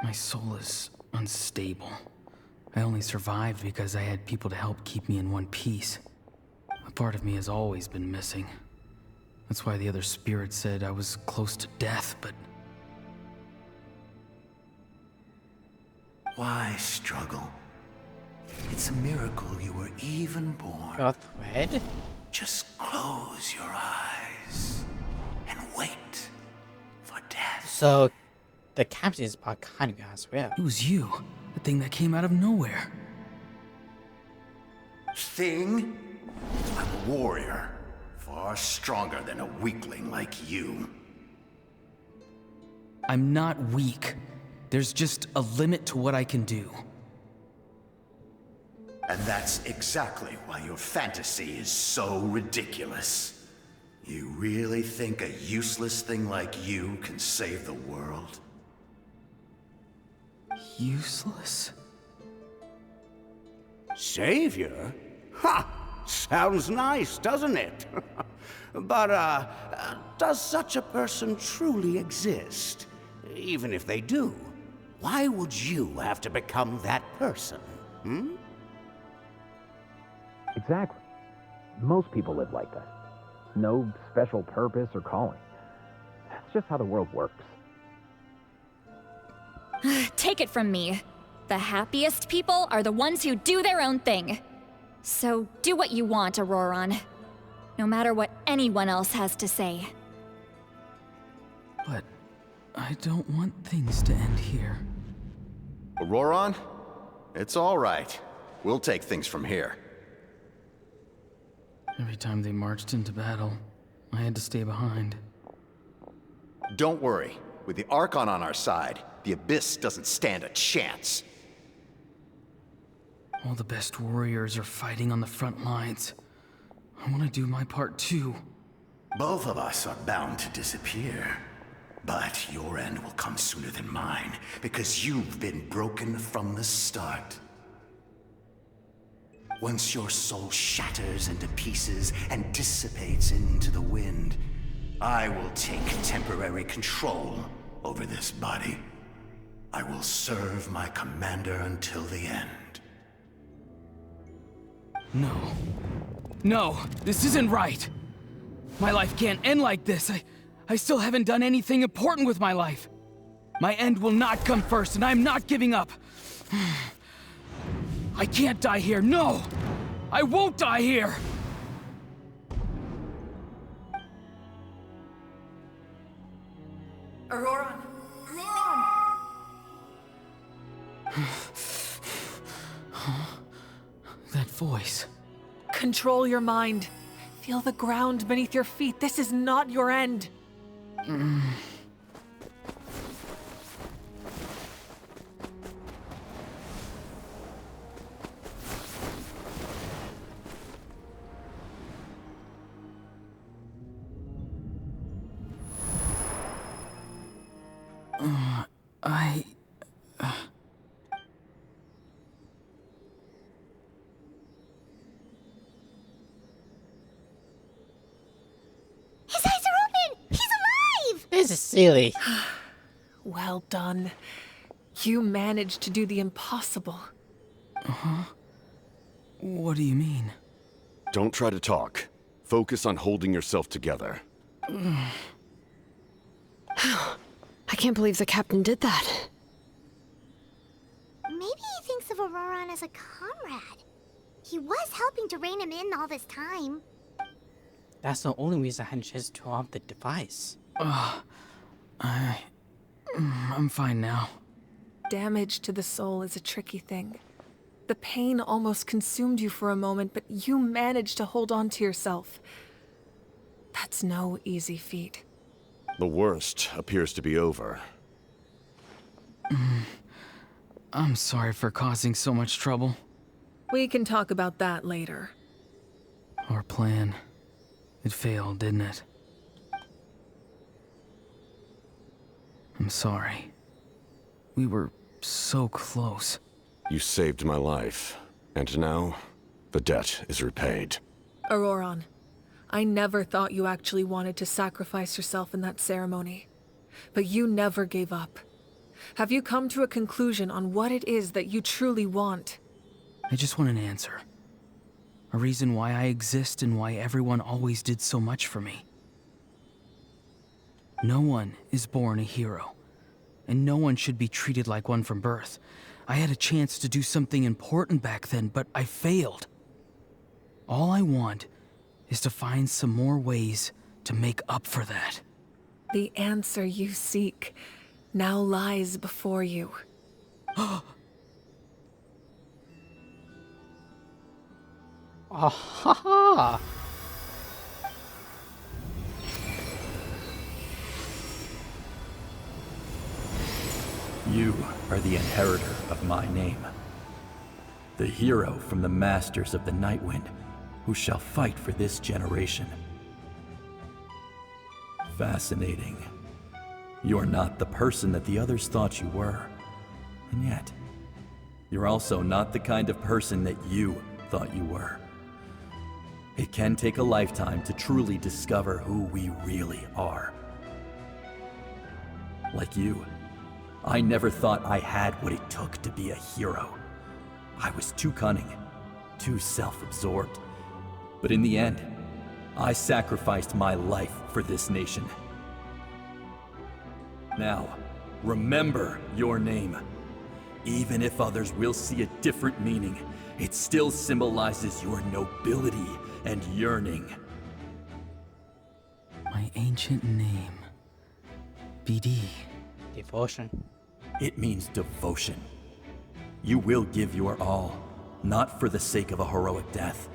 My soul is unstable. I only survived because I had people to help keep me in one piece. A part of me has always been missing. That's why the other spirits said I was close to death, but... Why struggle? It's a miracle you were even born. Got thread? Just close your eyes and wait for death. So, the captains are kind of as well. It was you, the thing that came out of nowhere. Thing? I'm a warrior, far stronger than a weakling like you. I'm not weak. There's just a limit to what I can do. And that's exactly why your fantasy is so ridiculous. You really think a useless thing like you can save the world? Useless? Savior? Ha! Sounds nice, doesn't it? But, does such a person truly exist? Even if they do, why would you have to become that person? Hmm? Exactly. Most people live like that. No special purpose or calling. That's just how the world works. Take it from me. The happiest people are the ones who do their own thing. So do what you want, Auroron. No matter what anyone else has to say. But I don't want things to end here. Auroron? It's all right. We'll take things from here. Every time they marched into battle, I had to stay behind. Don't worry. With the Archon on our side, the Abyss doesn't stand a chance. All the best warriors are fighting on the front lines. I want to do my part too. Both of us are bound to disappear. But your end will come sooner than mine, because you've been broken from the start. Once your soul shatters into pieces and dissipates into the wind, I will take temporary control over this body. I will serve my commander until the end. No. No, this isn't right. My life can't end like this. I still haven't done anything important with my life. My end will not come first, and I'm not giving up. I can't die here, no! I won't die here! Auroron! Auroron! That voice. Control your mind. Feel the ground beneath your feet. This is not your end. His eyes are open! He's alive! This is silly. Well done. You managed to do the impossible. Uh-huh. What do you mean? Don't try to talk. Focus on holding yourself together. I can't believe the captain did that. Maybe he thinks of Auroron as a comrade. He was helping to rein him in all this time. That's the only reason I just tore off the device. I'm fine now. Damage to the soul is a tricky thing. The pain almost consumed you for a moment, but you managed to hold on to yourself. That's no easy feat. The worst appears to be over. I'm sorry for causing so much trouble. We can talk about that later. Our plan. It failed, didn't it? I'm sorry. We were so close. You saved my life, and now the debt is repaid. Auroron, I never thought you actually wanted to sacrifice yourself in that ceremony. But you never gave up. Have you come to a conclusion on what it is that you truly want? I just want an answer. A reason why I exist and why everyone always did so much for me. No one is born a hero, and no one should be treated like one from birth. I had a chance to do something important back then, but I failed. All I want is to find some more ways to make up for that. The answer you seek now lies before you. Oh, ha ha! You are the inheritor of my name. The hero from the Masters of the Nightwind, who shall fight for this generation. Fascinating. You're not the person that the others thought you were. And yet, You're also not the kind of person that you thought you were. It can take a lifetime to truly discover who we really are. Like you, I never thought I had what it took to be a hero. I was too cunning, too self-absorbed. But in the end, I sacrificed my life for this nation. Now, remember your name. Even if others will see a different meaning, it still symbolizes your nobility and yearning. My ancient name. BD. Devotion. It means devotion. You will give your all, not for the sake of a heroic death,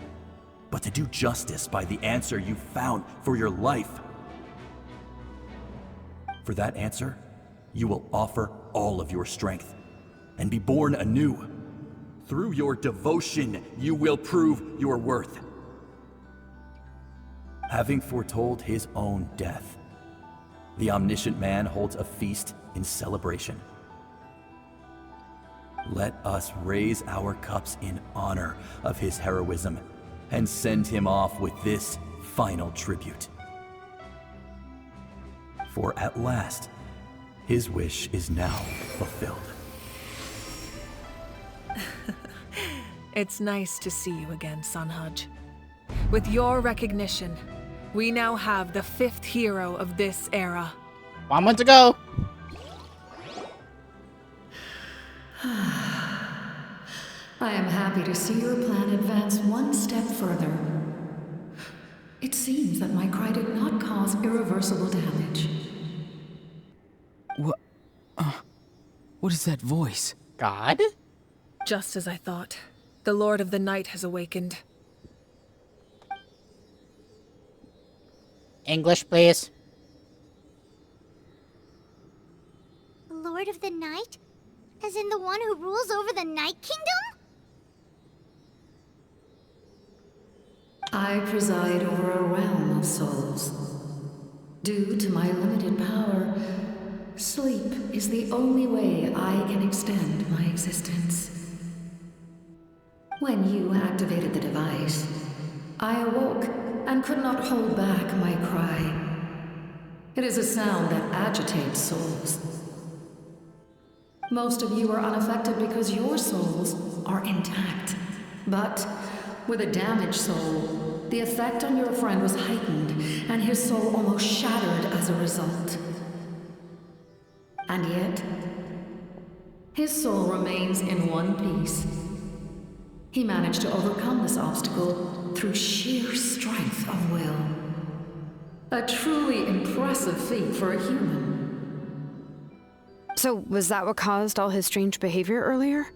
but to do justice by the answer you found for your life. For that answer, you will offer all of your strength and be born anew. Through your devotion, you will prove your worth. Having foretold his own death, the omniscient man holds a feast in celebration. Let us raise our cups in honor of his heroism and send him off with this final tribute. For at last, his wish is now fulfilled. It's nice to see you again, Sunhudge. With your recognition, we now have the 5th hero of this era. 1 month to go. I am happy to see your plan advance one step further. It seems that my cry did not cause irreversible damage. What is that voice? God? Just as I thought. The Lord of the Night has awakened. English, please. The Lord of the Night? As in the one who rules over the Night Kingdom? I preside over a realm of souls. Due to my limited power, sleep is the only way I can extend my existence. When you activated the device, I awoke and could not hold back my cry. It is a sound that agitates souls. Most of you are unaffected because your souls are intact. But with a damaged soul, the effect on your friend was heightened, and his soul almost shattered as a result. And yet, his soul remains in one piece. He managed to overcome this obstacle through sheer strength of will. A truly impressive feat for a human. So, was that what caused all his strange behavior earlier?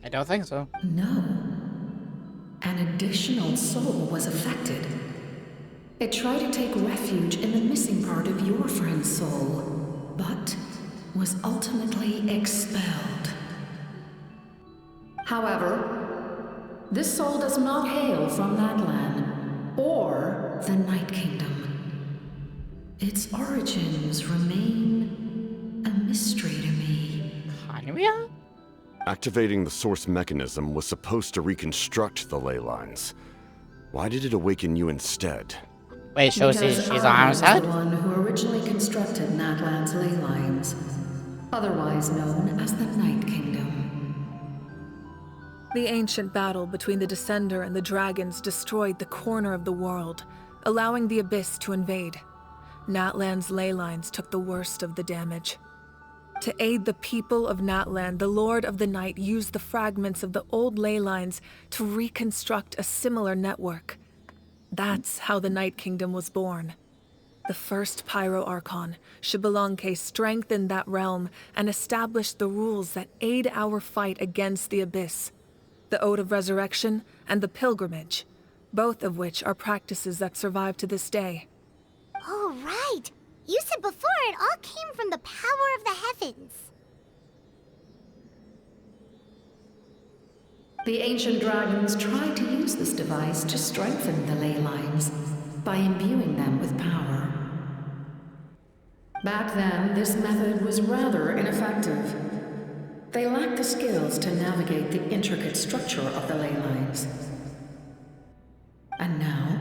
I don't think so. No. An additional soul was affected. It tried to take refuge in the missing part of your friend's soul, but was ultimately expelled. However, this soul does not hail from that land, or the Night Kingdom. Its origins remain a mystery to me. Hanria? Activating the source mechanism was supposed to reconstruct the ley lines. Why did it awaken you instead? Wait, shows she's on our was side? the one who originally constructed Natlan's ley lines, otherwise known as the Night Kingdom. The ancient battle between the Descender and the dragons destroyed the corner of the world, allowing the Abyss to invade. Natlan's ley lines took the worst of the damage. To aid the people of Natlan, the Lord of the Night used the fragments of the old ley lines to reconstruct a similar network. That's how the Night Kingdom was born. The first Pyro Archon, Xbalanque, strengthened that realm and established the rules that aid our fight against the Abyss. The Ode of Resurrection and the Pilgrimage, both of which are practices that survive to this day. Oh, right! You said before it all came from the power of the heavens. The ancient dragons tried to use this device to strengthen the ley lines by imbuing them with power. Back then, this method was rather ineffective. they lack the skills to navigate the intricate structure of the ley lines. And now,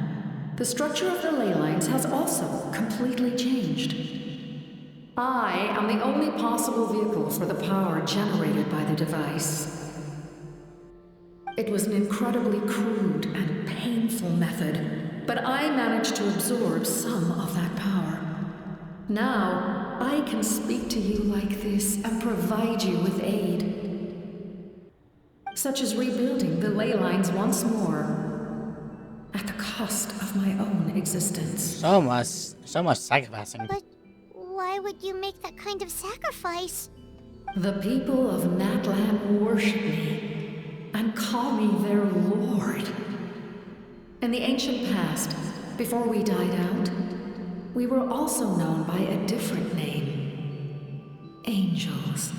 the structure of the ley lines has also completely changed. I am the only possible vehicle for the power generated by the device. It was an incredibly crude and painful method, but I managed to absorb some of that power. Now, I can speak to you like this and provide you with aid, such as rebuilding the ley lines once more, at the cost of my own existence. So much sacrificing. But why would you make that kind of sacrifice? The people of Natlan worship me and call me their lord. In the ancient past, before we died out, we were also known by a different name: angels.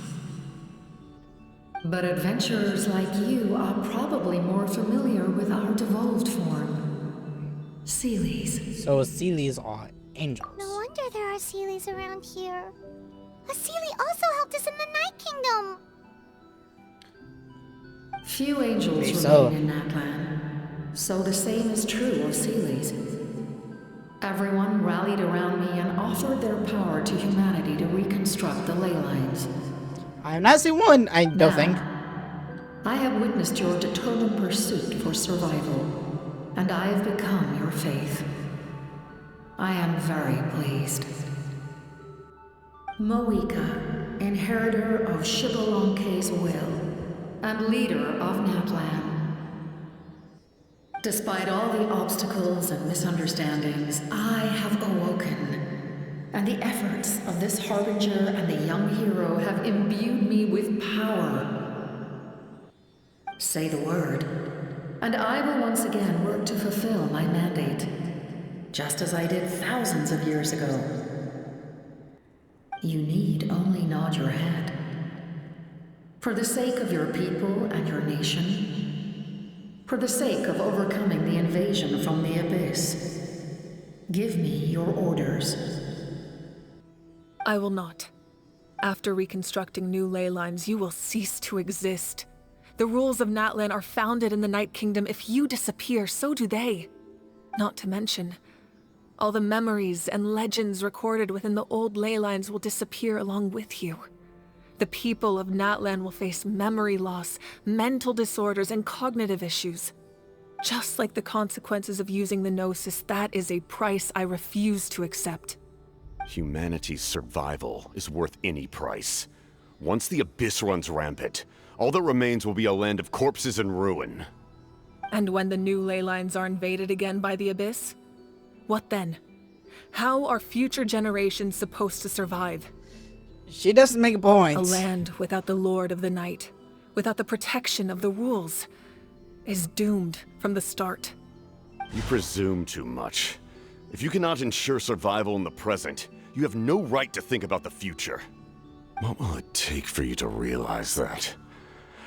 But adventurers like you are probably more familiar with our devolved form, Seelies. So Seelies are angels. No wonder there are Seelies around here. A Seelie also helped us in the Night Kingdom. Few angels remain in Natlan, so the same is true of Seelies. Everyone rallied around me and offered their power to humanity to reconstruct the ley lines. I have not seen one, I don't think. I have witnessed your determined pursuit for survival, and I have become your faith. I am very pleased. Moika, inheritor of Shibalonke's will, and leader of Natlan. Despite all the obstacles and misunderstandings, I have awoken, and the efforts of this harbinger and the young hero have imbued me with power. Say the word, and I will once again work to fulfill my mandate, just as I did thousands of years ago. You need only nod your head. For the sake of your people and your nation, for the sake of overcoming the invasion from the Abyss, give me your orders. I will not. After reconstructing new ley lines, you will cease to exist. The rules of Natlan are founded in the Night Kingdom. If you disappear, so do they. Not to mention, all the memories and legends recorded within the old ley lines will disappear along with you. The people of Natlan will face memory loss, mental disorders, and cognitive issues. Just like the consequences of using the Gnosis, that is a price I refuse to accept. Humanity's survival is worth any price. Once the Abyss runs rampant, all that remains will be a land of corpses and ruin. And when the new ley lines are invaded again by the Abyss? What then? How are future generations supposed to survive? She doesn't make a point. A land without the Lord of the Night, without the protection of the rules, is doomed from the start. You presume too much. If you cannot ensure survival in the present, you have no right to think about the future. What will it take for you to realize that?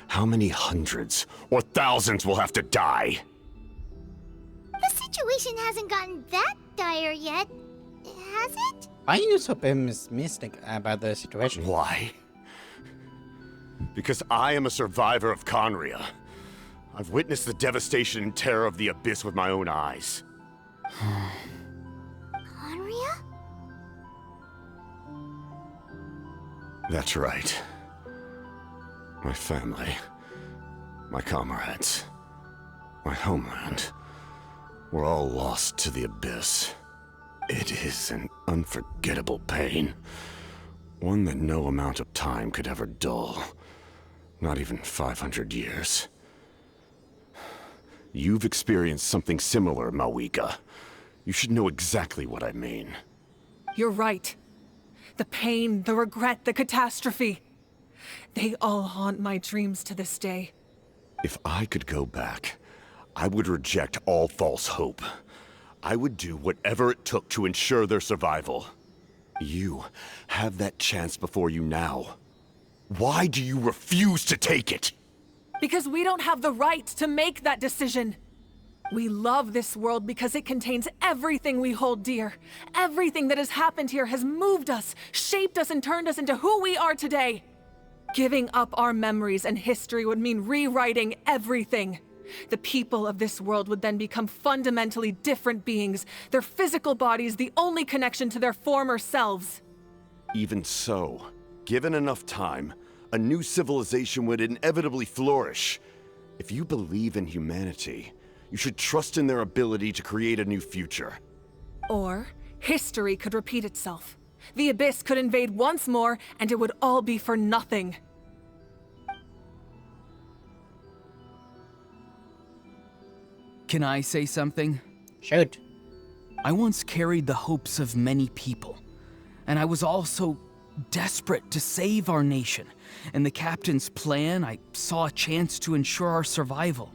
How many hundreds or thousands will have to die? The situation hasn't gotten that dire yet, has it? Why are you so pessimistic about the situation? Why? Because I am a survivor of Conria. I've witnessed the devastation and terror of the Abyss with my own eyes. Conria? That's right. My family, my comrades, my homeland, were all lost to the Abyss. It is an unforgettable pain. One that no amount of time could ever dull. Not even 500 years. You've experienced something similar, Mawika. You should know exactly what I mean. You're right. The pain, the regret, the catastrophe. They all haunt my dreams to this day. If I could go back, I would reject all false hope. I would do whatever it took to ensure their survival. You have that chance before you now. Why do you refuse to take it? Because we don't have the right to make that decision. We love this world because it contains everything we hold dear. Everything that has happened here has moved us, shaped us, and turned us into who we are today. Giving up our memories and history would mean rewriting everything. The people of this world would then become fundamentally different beings, their physical bodies the only connection to their former selves. Even so, given enough time, a new civilization would inevitably flourish. If you believe in humanity, you should trust in their ability to create a new future. Or, history could repeat itself. The Abyss could invade once more, and it would all be for nothing. Can I say something? Shoot. I once carried the hopes of many people, and I was also desperate to save our nation. In the captain's plan, I saw a chance to ensure our survival.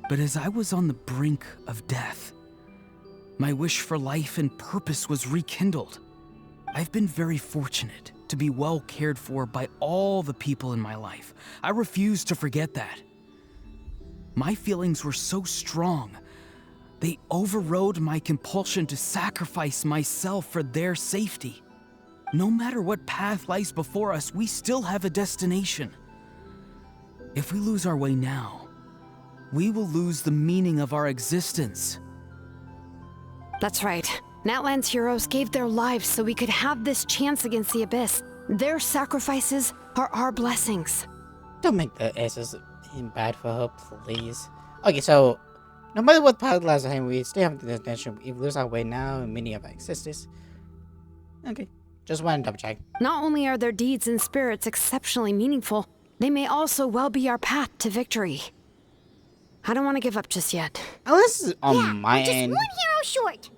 But as I was on the brink of death, my wish for life and purpose was rekindled. I've been very fortunate to be well cared for by all the people in my life. I refuse to forget that. My feelings were so strong, they overrode my compulsion to sacrifice myself for their safety. No matter what path lies before us, we still have a destination. If we lose our way now, we will lose the meaning of our existence. That's right. Natlan's heroes gave their lives so we could have this chance against the Abyss. Their sacrifices are our blessings. Don't make the S's bad for her, please. Okay, so no matter what path lies ahead, we still have the destination. If we lose our way now, many of our existence. Okay, just want to double check. Not only are their deeds and spirits exceptionally meaningful, they may also well be our path to victory. I don't want to give up just yet. Unless on my just end. one hero short.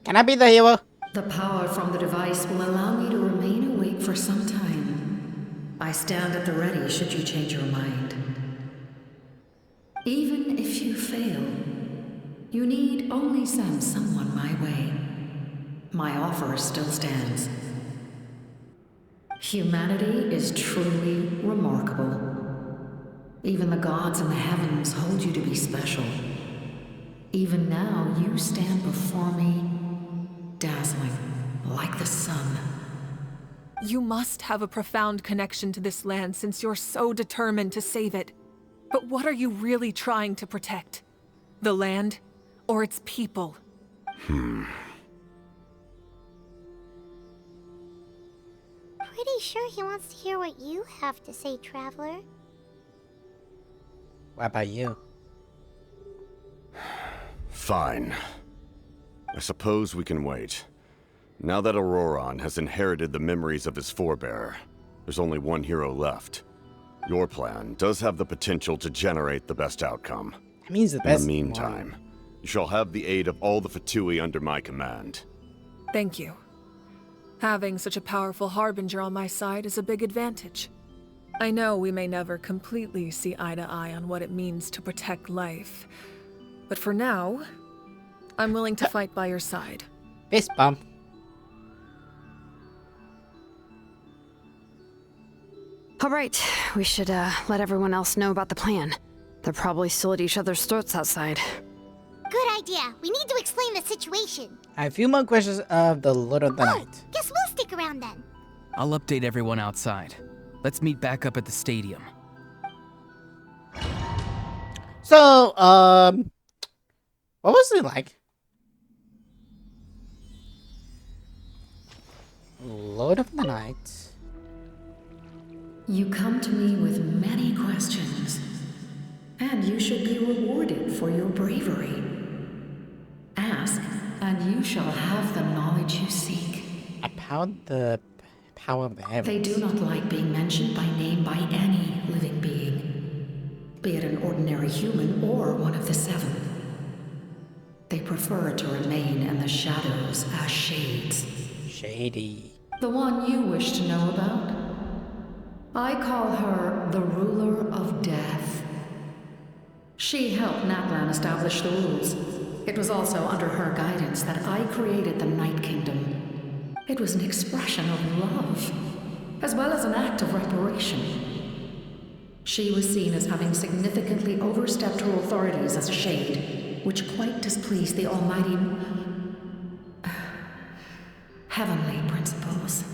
Can I be the hero? The power from the device will allow me to remain awake for some time. I stand at the ready should you change your mind. Even if you fail, you need only send someone my way. My offer still stands. Humanity is truly remarkable. Even the gods in the heavens hold you to be special. Even now, you stand before me, dazzling, like the sun. You must have a profound connection to this land since you're so determined to save it. But what are you really trying to protect? The land, or its people? Pretty sure he wants to hear what you have to say, Traveler. What about you? Fine. I suppose we can wait. Now that Auroron has inherited the memories of his forebear, there's only one hero left. Your plan does have the potential to generate the best outcome. That means the In best the meantime, you shall have the aid of all the Fatui under my command. Thank you. Having such a powerful harbinger on my side is a big advantage. I know we may never completely see eye to eye on what it means to protect life, but for now, I'm willing to fight by your side. Fist bump. All right, we should let everyone else know about the plan. They're probably still at each other's throats outside. Good idea. We need to explain the situation. I have a few more questions of the Lord of the Night. Guess we'll stick around then. I'll update everyone outside. Let's meet back up at the stadium. So, what was it like? Lord of the Night. You come to me with many questions, and you should be rewarded for your bravery. Ask, and you shall have the knowledge you seek. About the power of the heavens. They do not like being mentioned by name by any living being, be it an ordinary human or one of the seven. They prefer to remain in the shadows as shades. Shady. The one you wish to know about? I call her the Ruler of Death. She helped Natlan establish the rules. It was also under her guidance that I created the Night Kingdom. It was an expression of love, as well as an act of reparation. She was seen as having significantly overstepped her authorities as a shade, which quite displeased the almighty heavenly principles.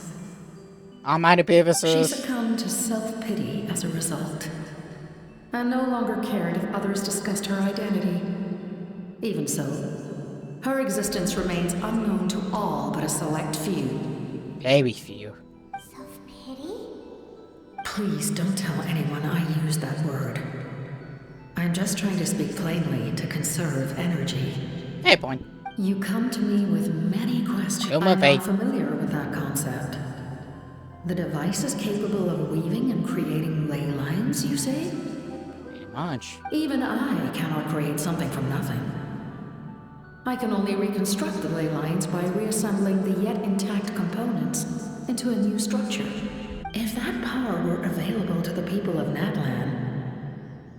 Almighty She purposes. succumbed to self-pity as a result, and no longer cared if others discussed her identity. Even so, her existence remains unknown to all but a select few. Very few. Self-pity? Please don't tell anyone I use that word. I'm just trying to speak plainly to conserve energy. Hey, point. You come to me with many questions. No more I'm fake. not familiar with that concept. The device is capable of weaving and creating ley lines, you say? Pretty much. Even I cannot create something from nothing. I can only reconstruct the ley lines by reassembling the yet intact components into a new structure. If that power were available to the people of Natlan,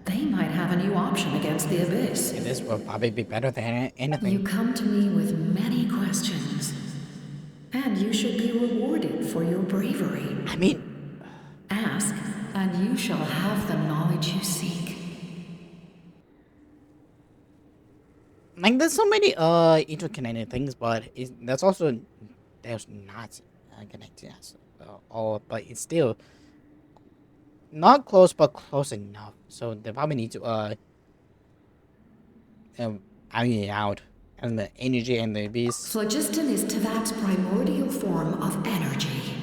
they might have a new option against the Abyss. And this will probably be better than anything. You come to me with many questions, and you should be rewarded for your bravery. I mean... Ask, and you shall have the knowledge you seek. Like, there's so many interconnected things, but there's also there's not connected at all, but it's still not close, but close enough. So they probably need to iron it out, and the energy and the beast. Phlogiston is Teyvat's primordial form of energy.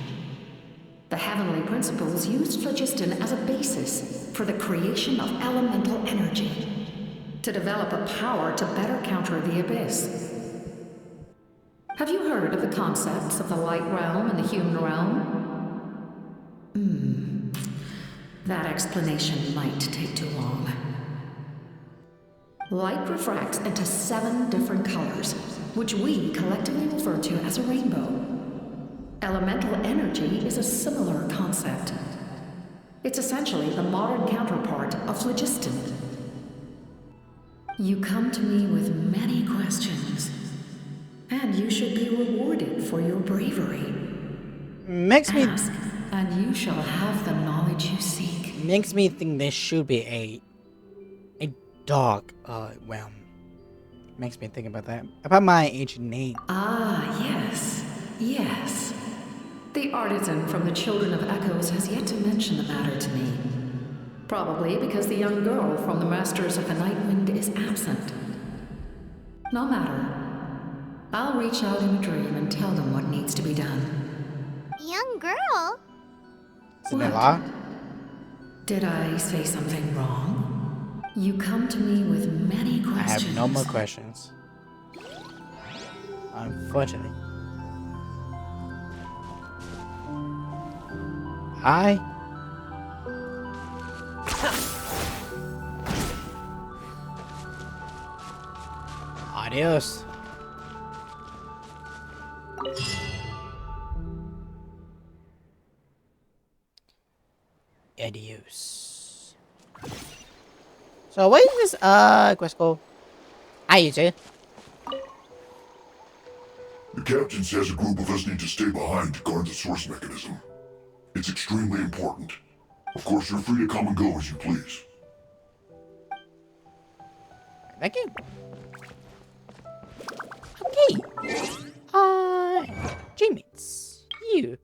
The heavenly principles used phlogiston as a basis for the creation of elemental energy, to develop a power to better counter the Abyss. Have you heard of the concepts of the light realm and the human realm? That explanation might take too long. Light refracts into 7 different colors, which we collectively refer to as a rainbow. Elemental energy is a similar concept. It's essentially the modern counterpart of phlogiston. You come to me with many questions, and you should be rewarded for your bravery. Ask, and you shall have the knowledge you seek. Makes me think there should be a dark realm. Makes me think about that. About my ancient name. Ah, yes. Yes. The artisan from the Children of Echoes has yet to mention the matter to me. Probably because the young girl from the Masters of the Nightwind is absent. No matter. I'll reach out in a dream and tell them what needs to be done. Young girl? What? Did I say something wrong? You come to me with many questions. I have no more questions. Unfortunately. Hi. Adios. Adios. So what is this quest called? Hi, you two. The captain says a group of us need to stay behind to guard the source mechanism. It's extremely important. Of course, you're free to come and go as you please. Thank you. Okay. G-Meats. You.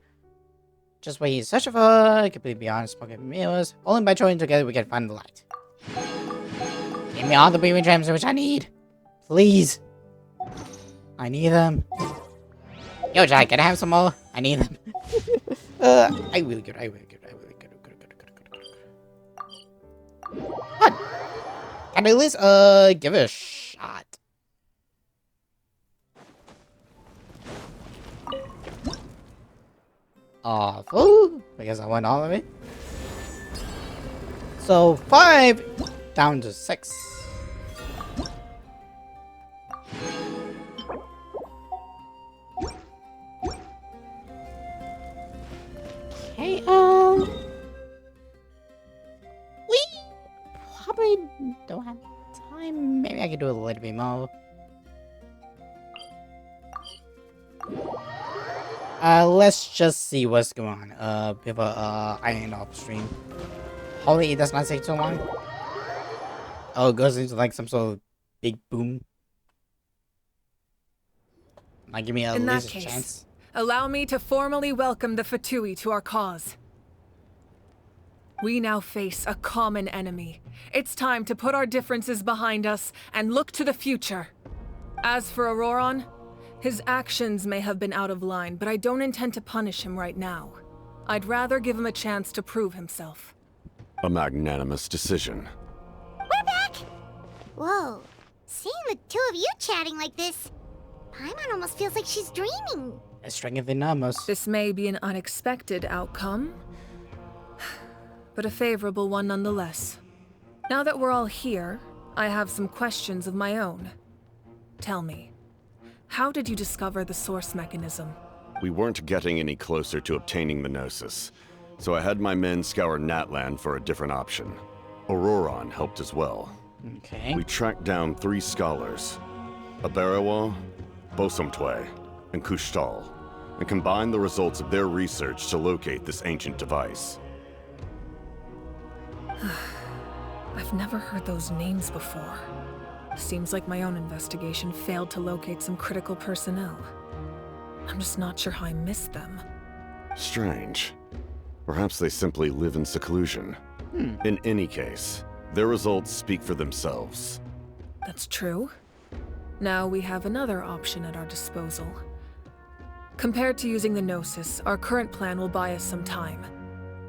Just what he's searching for, completely beyond spoken meals. Only by joining together we can find the light. Give me all the breathing gems which I need. Please. I need them. Yo, Jack, can I have some more? I need them. I really good. What? Can I at least, give it a shot? Awful. I guess I won all of it. So 5 down to 6. Okay, we probably don't have time. Maybe I could do a little bit more. Let's just see what's going on. Bit of a iron upstream. Hopefully it does not take too long. Oh, it goes into like some sort of big boom. Might give me at In that least a case, chance. allow me to formally welcome the Fatui to our cause. We now face a common enemy. It's time to put our differences behind us and look to the future. As for Auroron, his actions may have been out of line, but I don't intend to punish him right now. I'd rather give him a chance to prove himself. A magnanimous decision. We're back! Whoa, seeing the two of you chatting like this, Paimon almost feels like she's dreaming. Stronger than almost. This may be an unexpected outcome, but a favorable one nonetheless. Now that we're all here, I have some questions of my own. Tell me, how did you discover the source mechanism? We weren't getting any closer to obtaining the Gnosis, so I had my men scour Natlan for a different option. Auroron helped as well. Okay. We tracked down 3 scholars, Abarawa, Bosomtwe, and Kushtal, and combined the results of their research to locate this ancient device. I've never heard those names before. Seems like my own investigation failed to locate some critical personnel. I'm just not sure how I missed them. Strange. Perhaps they simply live in seclusion. In any case, their results speak for themselves. That's true. Now we have another option at our disposal. Compared to using the Gnosis, our current plan will buy us some time.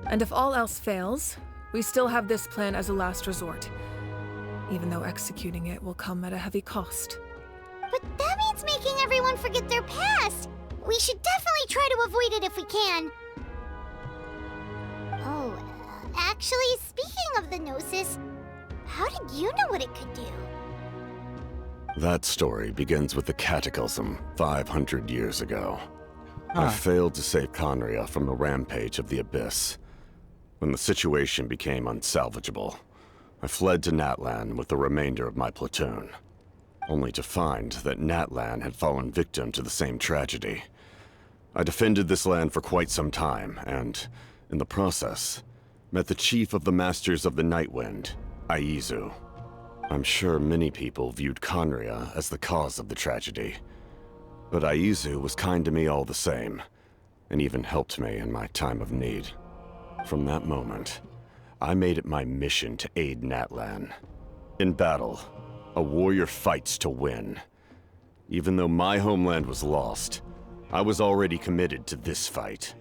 And if all else fails, we still have this plan as a last resort. Even though executing it will come at a heavy cost. But that means making everyone forget their past. We should definitely try to avoid it if we can. Oh, actually, speaking of the Gnosis, how did you know what it could do? That story begins with the Cataclysm 500 years ago. I failed to save Conria from the rampage of the Abyss. When the situation became unsalvageable, I fled to Natlan with the remainder of my platoon, only to find that Natlan had fallen victim to the same tragedy. I defended this land for quite some time, and, in the process, met the chief of the Masters of the Nightwind, Aizu. I'm sure many people viewed Conria as the cause of the tragedy, but Aizu was kind to me all the same, and even helped me in my time of need. From that moment, I made it my mission to aid Natlan. In battle, a warrior fights to win. Even though my homeland was lost, I was already committed to this fight.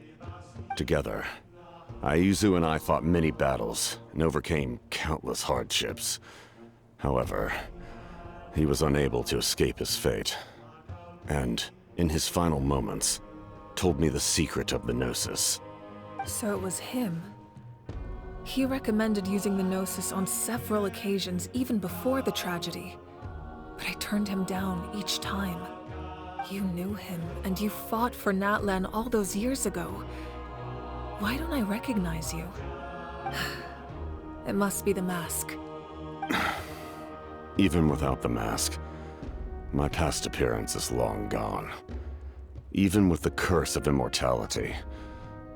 Together, Aizu and I fought many battles and overcame countless hardships. However, he was unable to escape his fate, and, in his final moments, told me the secret of the Gnosis. So it was him. He recommended using the Gnosis on several occasions, even before the tragedy. But I turned him down each time. You knew him, and you fought for Natlan all those years ago. Why don't I recognize you? It must be the mask. Even without the mask, my past appearance is long gone. Even with the curse of immortality,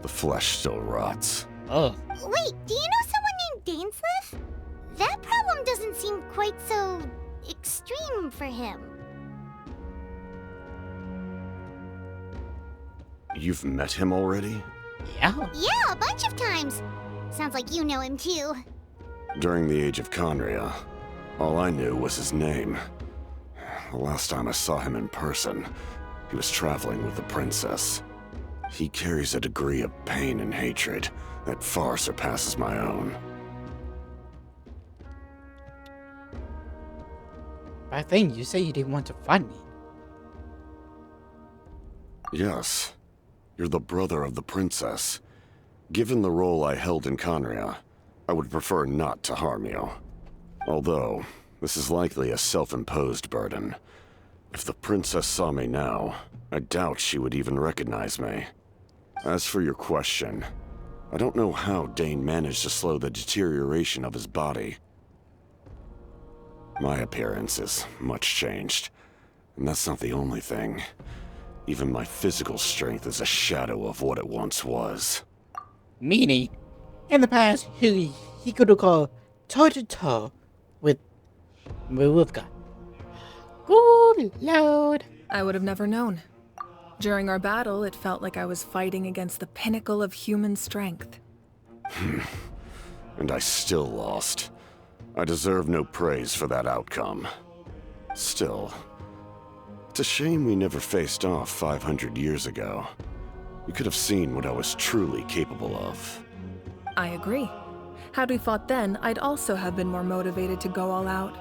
the flesh still rots. Wait, do you know someone named Dainsleif? That problem doesn't seem quite so extreme for him. You've met him already? Yeah? Yeah, a bunch of times. Sounds like you know him too. During the Age of Conria, all I knew was his name. The last time I saw him in person, he was traveling with the princess. He carries a degree of pain and hatred that far surpasses my own. Back then, you said you didn't want to fight me. Yes, you're the brother of the princess. Given the role I held in Conria, I would prefer not to harm you. Although, this is likely a self-imposed burden. If the princess saw me now, I doubt she would even recognize me. As for your question, I don't know how Dane managed to slow the deterioration of his body. My appearance is much changed, and that's not the only thing. Even my physical strength is a shadow of what it once was. Meaning, in the past, he could have gone toe-to-toe with Wolfgar. Good lord. I would have never known. During our battle, it felt like I was fighting against the pinnacle of human strength. And I still lost. I deserve no praise for that outcome. Still, it's a shame we never faced off 500 years ago. You could have seen what I was truly capable of. I agree. Had we fought then, I'd also have been more motivated to go all out.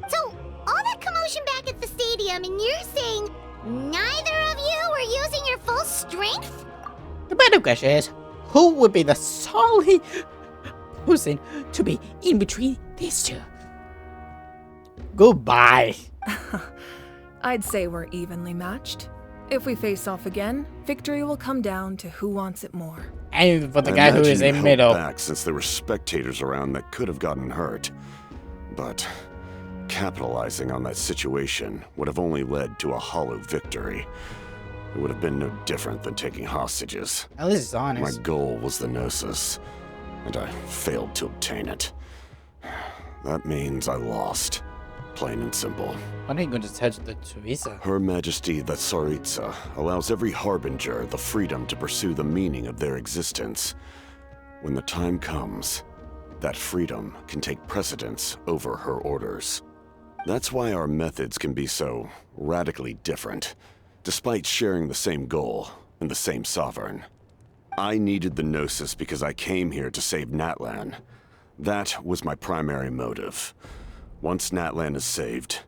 So, all that commotion back at the stadium, and you're saying neither of you were using your full strength? The better question is, who would be the solid person to be in between these two? Goodbye. I'd say we're evenly matched. If we face off again, victory will come down to who wants it more. And for the guy who is in middle. Back since there were spectators around that could have gotten hurt. But capitalizing on that situation would have only led to a hollow victory. It would have been no different than taking hostages. At least it's honest. My goal was the Gnosis, and I failed to obtain it. That means I lost. Plain and simple. Why are you going to touch the Teresa? Her Majesty the Tsaritsa allows every harbinger the freedom to pursue the meaning of their existence. When the time comes, that freedom can take precedence over her orders. That's why our methods can be so radically different, despite sharing the same goal and the same sovereign. I needed the Gnosis because I came here to save Natlan. That was my primary motive. Once Natlan is saved,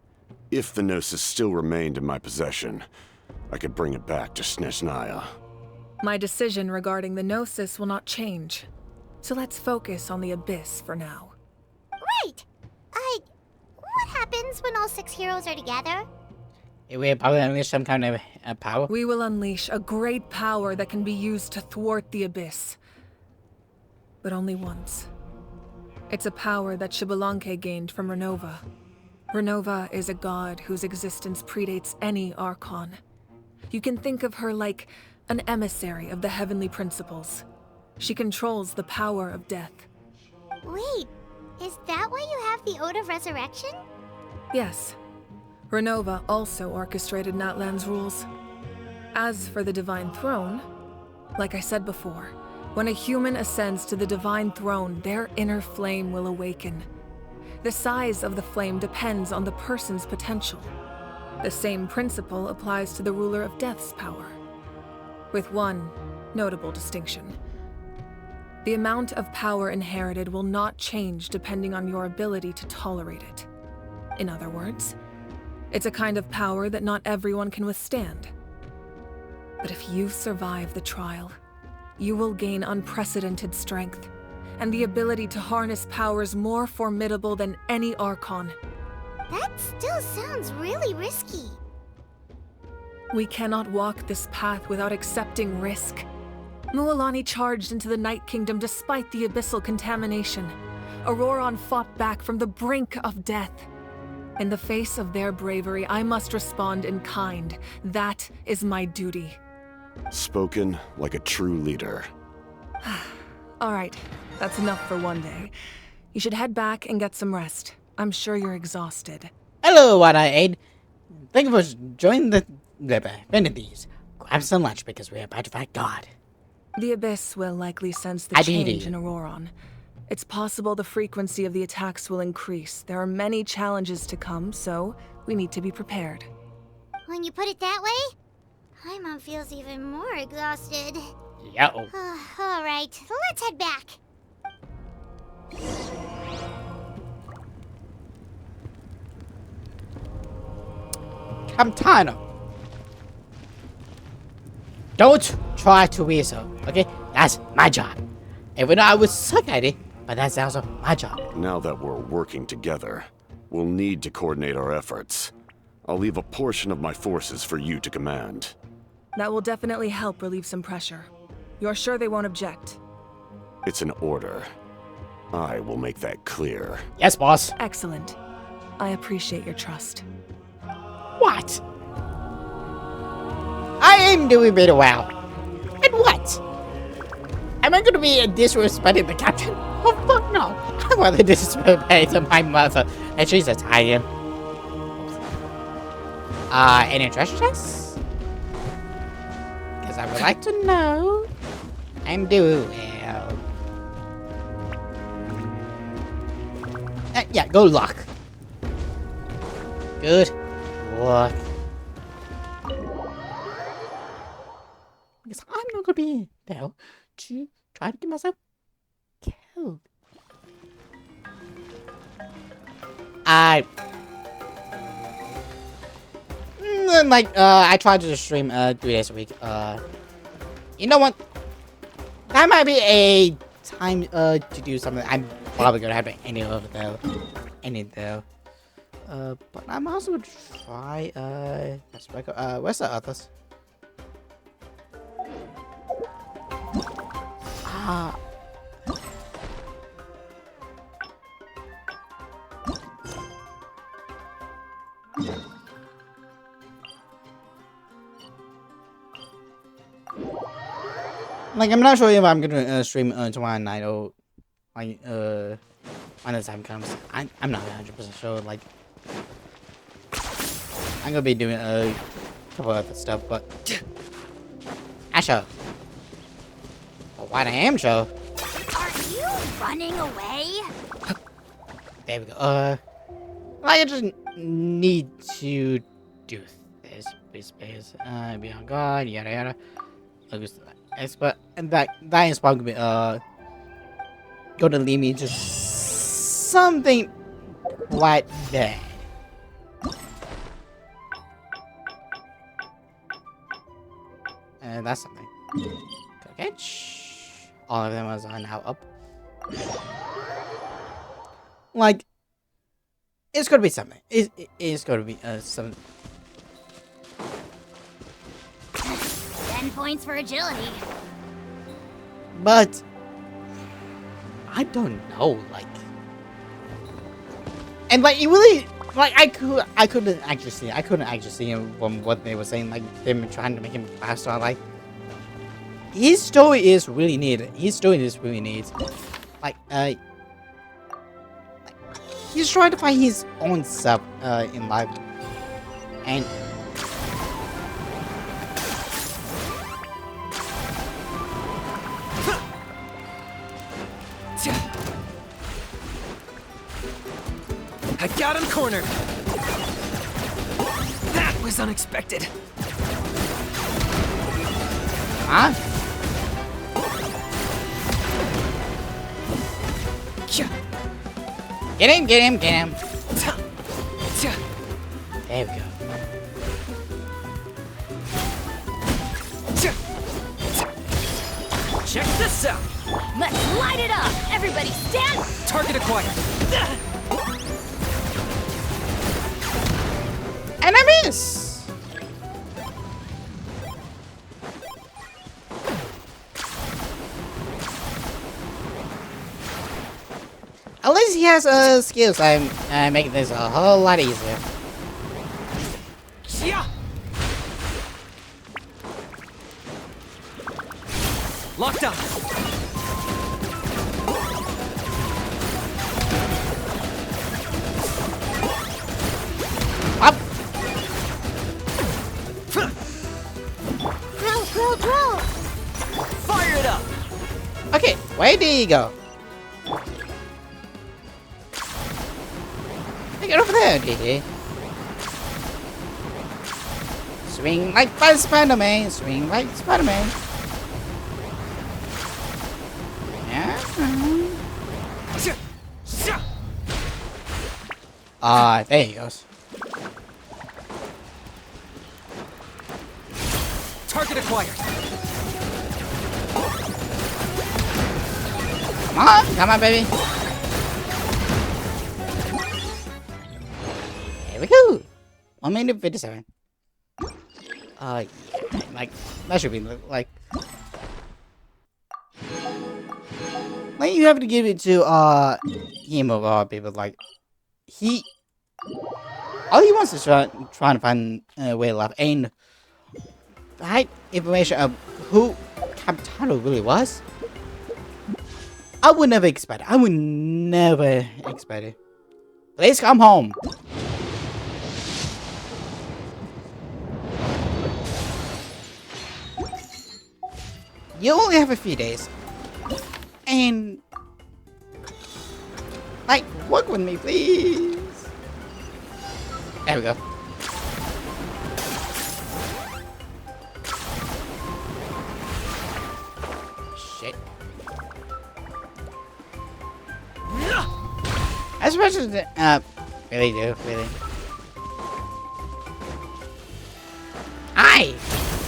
if the Gnosis still remained in my possession, I could bring it back to Snezhnaya. My decision regarding the Gnosis will not change. So let's focus on the Abyss for now. Right! What happens when all 6 heroes are together? We probably unleash some kind of power. We will unleash a great power that can be used to thwart the Abyss. But only once. It's a power that Xbalanque gained from Renova. Renova is a god whose existence predates any Archon. You can think of her like an emissary of the heavenly principles. She controls the power of death. Wait, is that why you have the Ode of Resurrection? Yes. Renova also orchestrated Natlan's rules. As for the Divine Throne, like I said before, when a human ascends to the Divine Throne, their inner flame will awaken. The size of the flame depends on the person's potential. The same principle applies to the ruler of Death's power, with one notable distinction. The amount of power inherited will not change depending on your ability to tolerate it. In other words, it's a kind of power that not everyone can withstand. But if you survive the trial, you will gain unprecedented strength, and the ability to harness powers more formidable than any Archon. That still sounds really risky. We cannot walk this path without accepting risk. Mualani charged into the Night Kingdom despite the abyssal contamination. Auroron fought back from the brink of death. In the face of their bravery, I must respond in kind. That is my duty. Spoken like a true leader. All right, that's enough for one day. You should head back and get some rest. I'm sure you're exhausted. Hello, One-Eyed. Thank you for joining the Vanities. Grab some lunch because we're about to fight God. The Abyss will likely sense the change in Auroron. It's possible the frequency of the attacks will increase. There are many challenges to come, so we need to be prepared. When you put it that way, Paimon feels even more exhausted. Yo. All right, let's head back. Camtano. Don't try to weasel, okay? That's my job. Even though I would suck at it, but that's also my job. Now that we're working together, we'll need to coordinate our efforts. I'll leave a portion of my forces for you to command. That will definitely help relieve some pressure. You're sure they won't object? It's an order. I will make that clear. Yes, boss. Excellent. I appreciate your trust. What? I am doing very well. And what? Am I going to be disrespecting the captain? Oh, fuck no. I want to disrespect my mother. And she's Italian. Any treasure chests? Because I would like to know. I'm doing well. Yeah, good luck. Good luck. Because I'm not gonna be there to try to get myself killed. I tried to stream 3 days a week. You know what? That might be a time to do something. I'm probably gonna have to end it though. But I'm also gonna try where's the others? Like, I'm not sure if I'm gonna stream tomorrow night or like when the time comes. I'm not 100% sure. Like, I'm gonna be doing a couple other stuff, but I show. But what I am show. Are you running away? There we go. I just need to do this. Please. Be on guard. Yada yada. But and that is probably gonna lead me to something right there. And that's something. Okay. All of them are now up. Like, it's gonna be something. It's gonna be something. 10 points for agility. But I don't know, like, and like it really, like I couldn't actually see him from what they were saying, like them trying to make him faster. Like, his story is really neat. Like, he's trying to find his own self in life, and I got him cornered. That was unexpected. huh? Get him! There we go. Check this out. Let's light it up! Everybody stand! Target acquired. And I miss! At least he has skills. I'm making this a whole lot easier. Yeah. Locked on. Up. Throw. Fire it up. Okay, where did he go? Get over there, GG. Swing like Spider-Man. Yeah. There he goes. Target acquired. Come on, baby. There we go. 1 minute 57. Yeah, like that should be like you have to give it to him of people. Like, all he wants is trying to find a way to live, and that information of who Capitano really was, I would never expect it. Please come home. You only have a few days, and like Walk with me, please. There we go. Shit. I suppose really do, really. Aye!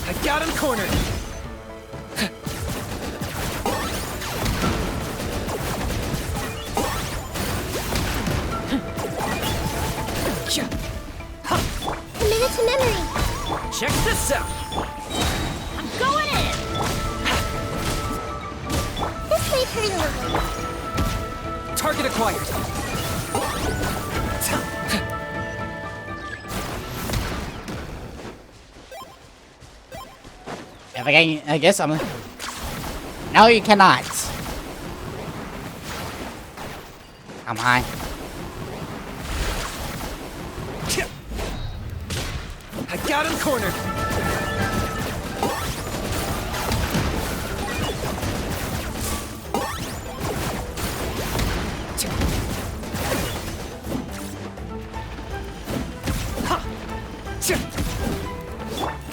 I got him cornered. Committed to memory. Check this out. I'm going in. This might hurt a little. Target acquired. If I guess I'm... No, you cannot. Come on. I got him cornered.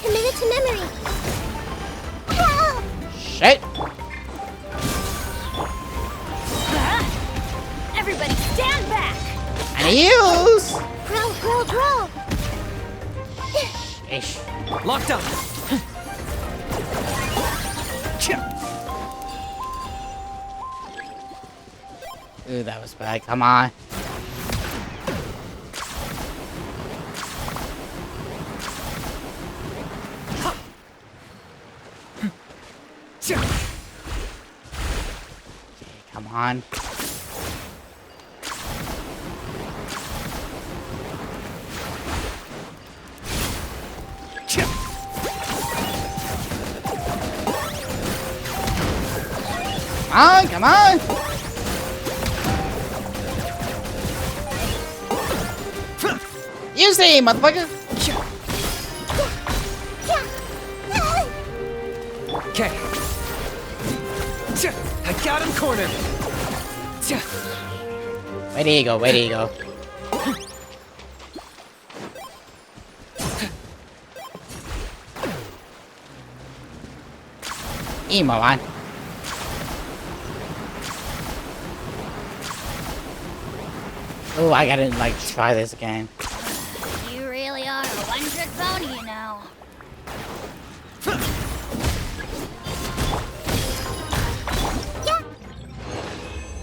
Committed to memory. Shit. Everybody stand back. And use. Roll. Ish. Locked up. Ooh, that was bad. Come on. Come on. Come on! You see, motherfucker! Okay. I got him cornered. Where do you go? Where do you go? Emo on. Oh, I gotta like try this again. You really are a one-trick pony, you know.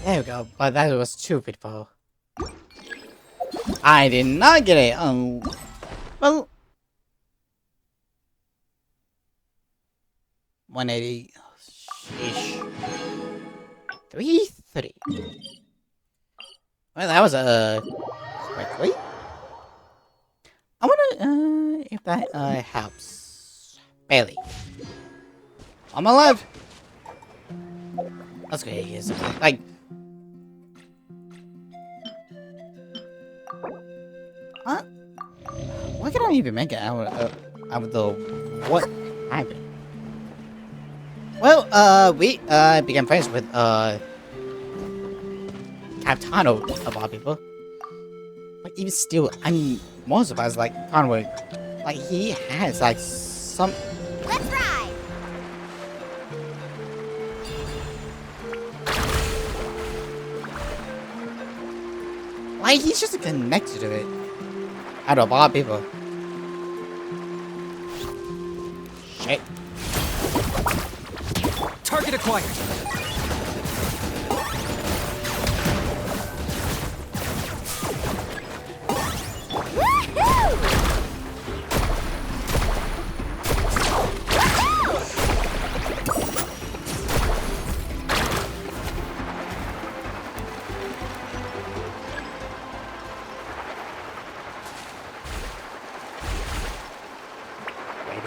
There we go, but that was stupid, for. I did not get it. Well, 180 ish. 330. Well, that was quickly. I wonder if that helps. Barely. I'm alive. Let's go here. Like. Huh? Why can I even make it out of the what happened? Well, we became friends with Capitano of all people. But even still, I'm more surprised. Like Conway, like he has like some. Let's ride. Like he's just connected to it. Out of all people. Shit. Target acquired.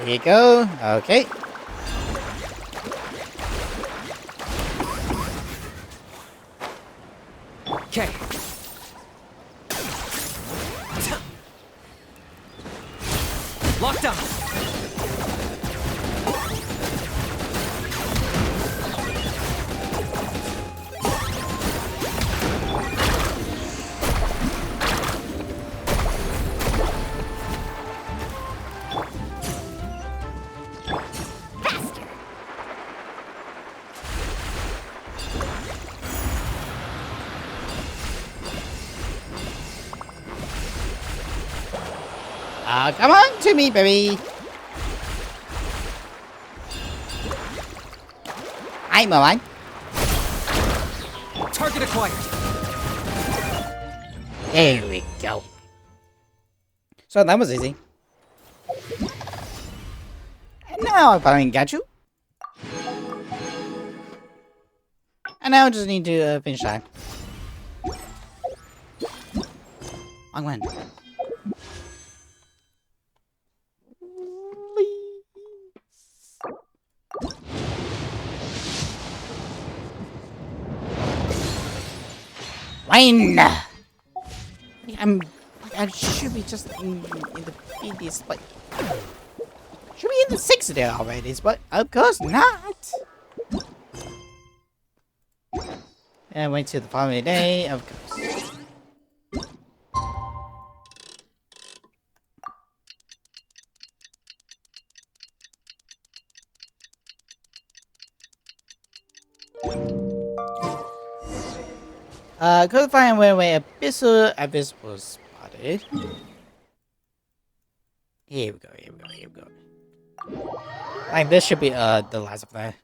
Here you go. Okay. Okay. Locked on. Come on to me, baby. I'm alright. Target acquired. There we go. So that was easy. And now I finally got you. And now I just need to finish that. On when? Wine! I should be just in the previous, but should be in the 6th there already, but of course not. And wait till the following day, of course. Couldn't find where Abyss was spotted. Here we go, here we go, here we go. Like, this should be, the last of that.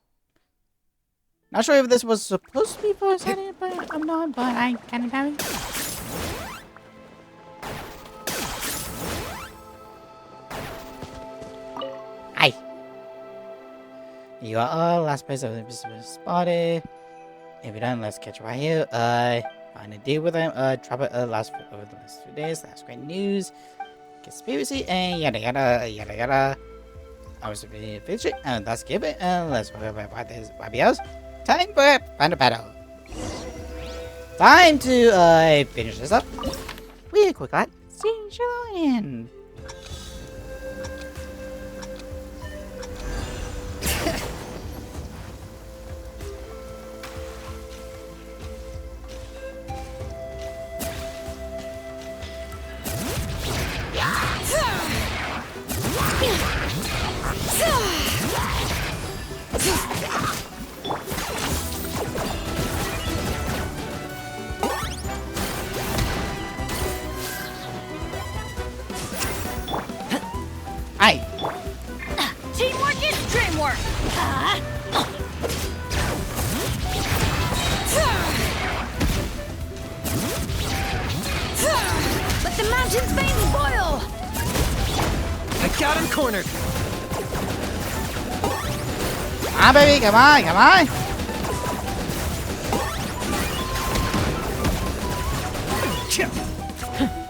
Not sure if this was supposed to be for a second, but I'm not, but I kind of have it. Hi. You are all last place of the Abyss was spotted. If you're done, let's catch right here. Find a deal with them. Drop it over the last few days. That's great news. Conspiracy and yada yada yada yada. I was really fidget and let's give it and let's worry about this Bobby else. Time for final battle. Time to finish this up. Real quick, lad. See you in. Hi. Teamwork is dreamwork. Let the mountain's veins boil! I got him cornered. Come on, baby, come on, come on.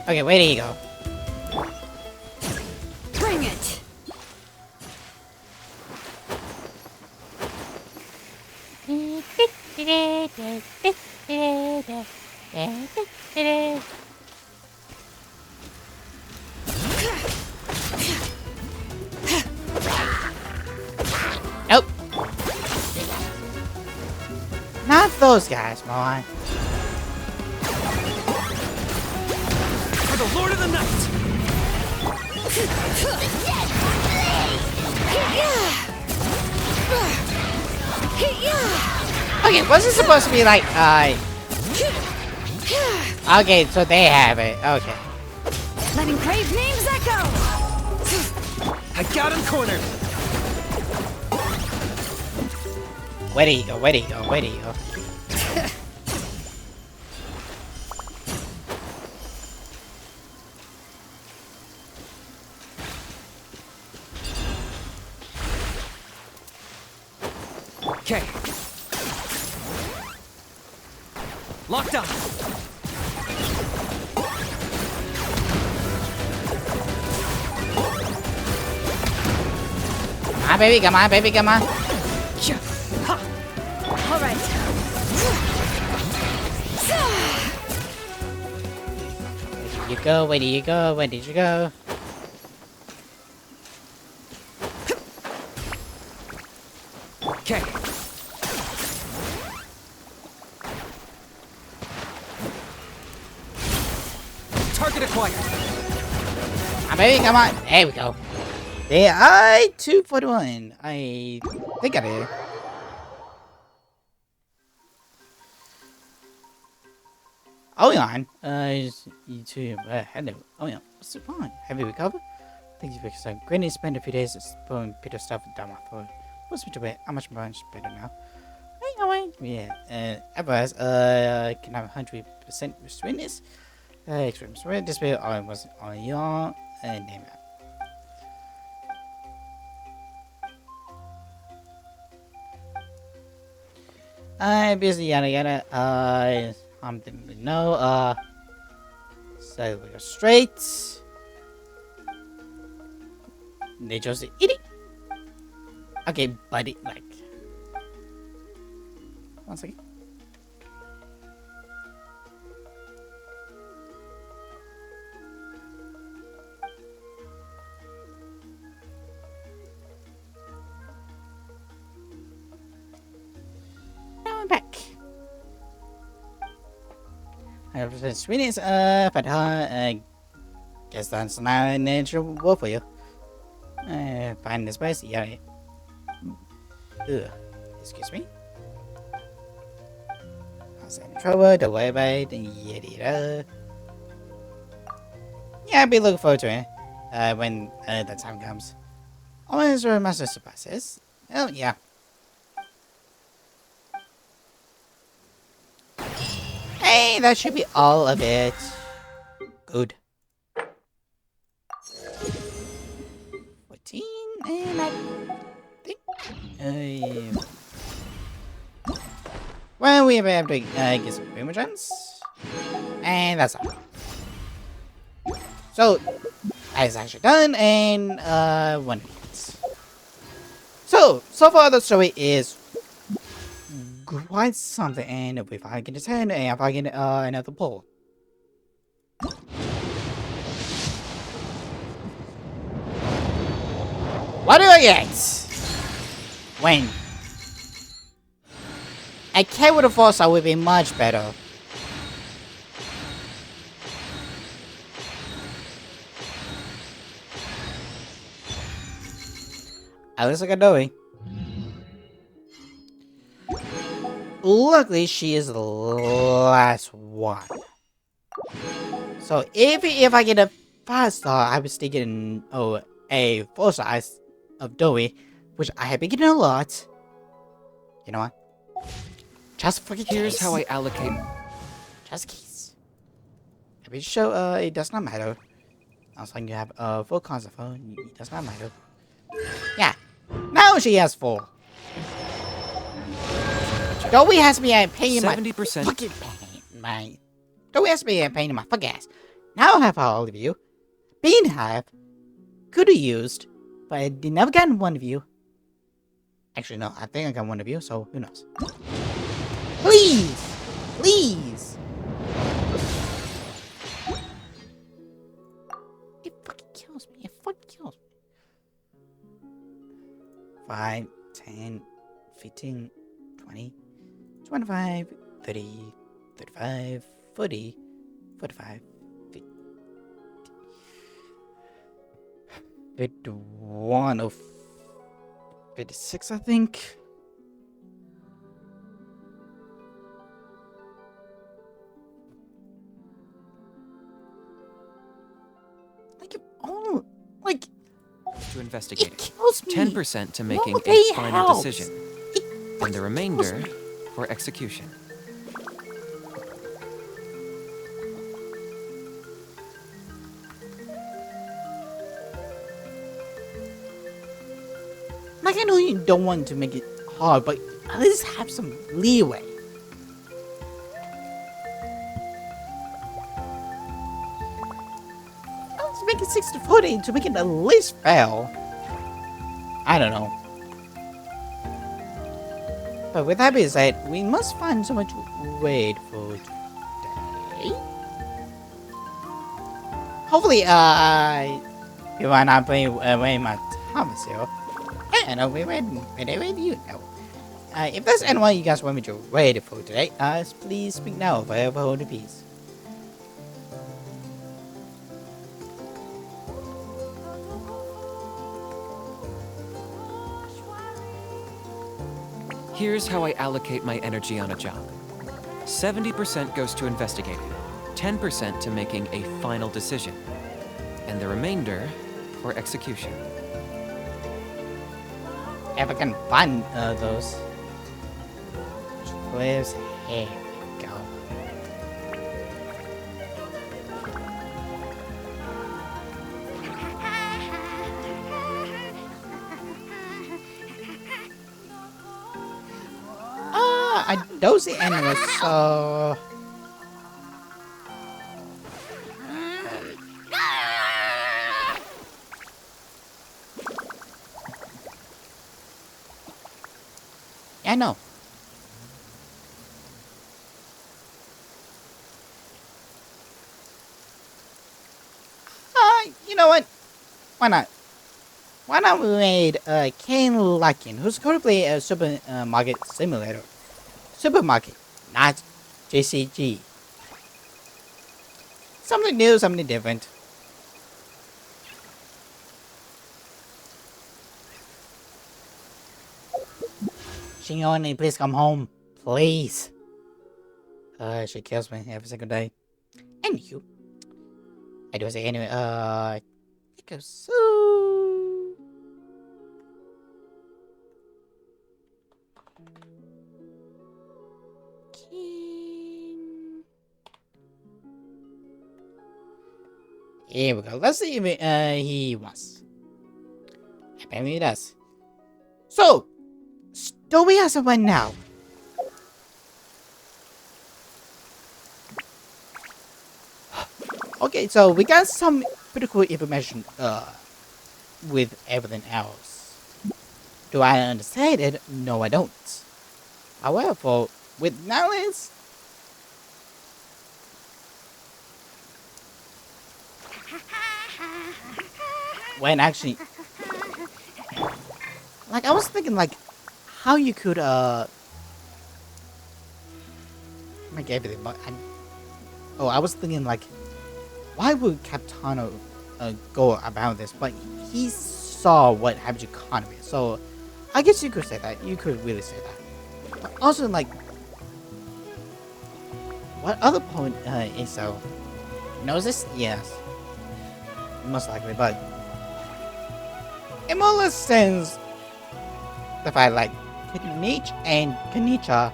Okay, where do you go? Bring it! Nope. Not those guys, boy. For the Lord of the Night! Okay, was it supposed to be like, okay, so they have it. Okay. Letting crave names echo! I got him cornered! Where do you go? Where do you go? Where do you go? Okay. Locked up. Come on, baby, come on, baby, come on. All right. Where did you go? Where did you go? Where did you go? Okay. Target acquired. Come on, baby, come on. There we go. There, 241. I think I did. Oh, yeah. You two, hello. Oh, yeah. What's the fine? Have you recovered? Thank you because Granny spent a few days pulling Peter stuff down my throat. What's me to wait? How much better now? Yeah, otherwise, can have 100% sweetness. Extreme sweet, this way I was on your name it. Busy yada yada, didn't really know, so we go straight. They just eat it. Okay, buddy, like. 1 second. Now I'm back. 100% sweetness, but guess that's not a natural work for you. Find this place, yeah. Ugh, excuse me. In trouble, don't worry about it, yeah, I'll be looking forward to it when the time comes. Always are master surprises. Oh, yeah. Hey, that should be all of it. Good. 14, and I think... well, we have to get some boomer gems. And that's all. So, that is actually done, and 1 minute. So far the story is quite something, and if I get a 10, and if I get another pull. What do I get? When? A K with a Forza would be much better. At least I got Doe. Luckily, she is the last one. So if I get a 5-star, I would still get a 4-star of Doe, which I have been getting a lot. You know what? Just for the Here's case. how I allocate. Just case. If you show it does not matter. As long as you have a full console phone, it does not matter. Yeah. Now she has 4. Doe has me a pain in my 70%. fucking pain. Doe has me a pain in my fucking ass. Now I have all of you. Bean have. Could have used. But I did never gotten one of you. Actually, no. I think I got one of you, so who knows. Please! Please! It fucking kills me. It fucking kills me. 5, 10, 15, 20, 25, 30, 35, 40, 45, 50. 51 of 56, I think. To investigate it kills me. 10% to making No, a final helps. decision, and the remainder for execution. Like, I know you don't want to make it hard, but at least have some leeway. Let's make it 60-40 to make it at least fail. I don't know. But with that being said, we must find someone to wait for today. Hopefully, if I'm not playing away my Thomas here. I know we read you know. If there's anyone you guys want me to wait for today, please speak now if I ever hold a piece. Here's how I allocate my energy on a job. 70% goes to investigating, 10% to making a final decision, and the remainder for execution. If I can find those. Please, here we go. I don't see anyone, so... Yeah, I know. You know what? Why not? Why not we made Kane Luckin, who's currently a supermarket simulator. Supermarket, not JCG. Something new, something different. Shioni, please come home. Please. She kills me every single day. And you. I do say anyway, think so. Here we go. Let's see if he wants. Apparently he does. So, Story has a win now. Okay, so we got some pretty cool information with everything else. Do I understand it? No, I don't. However, with knowledge, when actually, like I was thinking like how you could make everything, but I was thinking like why would Capitano go about this? But he saw what happened to economy, so I guess you could say that. You could really say that. But also, like, what other point is so? Knows this? Yes, most likely. But it more or less sends the fact like Kenichi and Kenichi.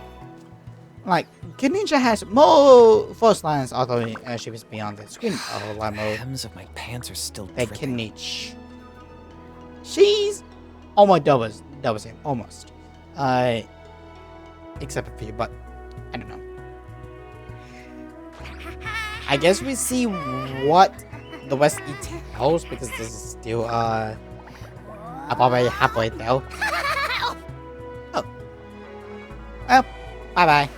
Like, Kenichi has more first lines, although she was beyond the screen a lot more. The hems of my pants are still Like dripping. Kenichi. She's almost double same, almost. Except for few, but I don't know. I guess we see what the West entails because this is still about halfway there. Oh. Well, bye bye.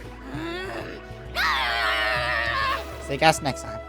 See you guys next time.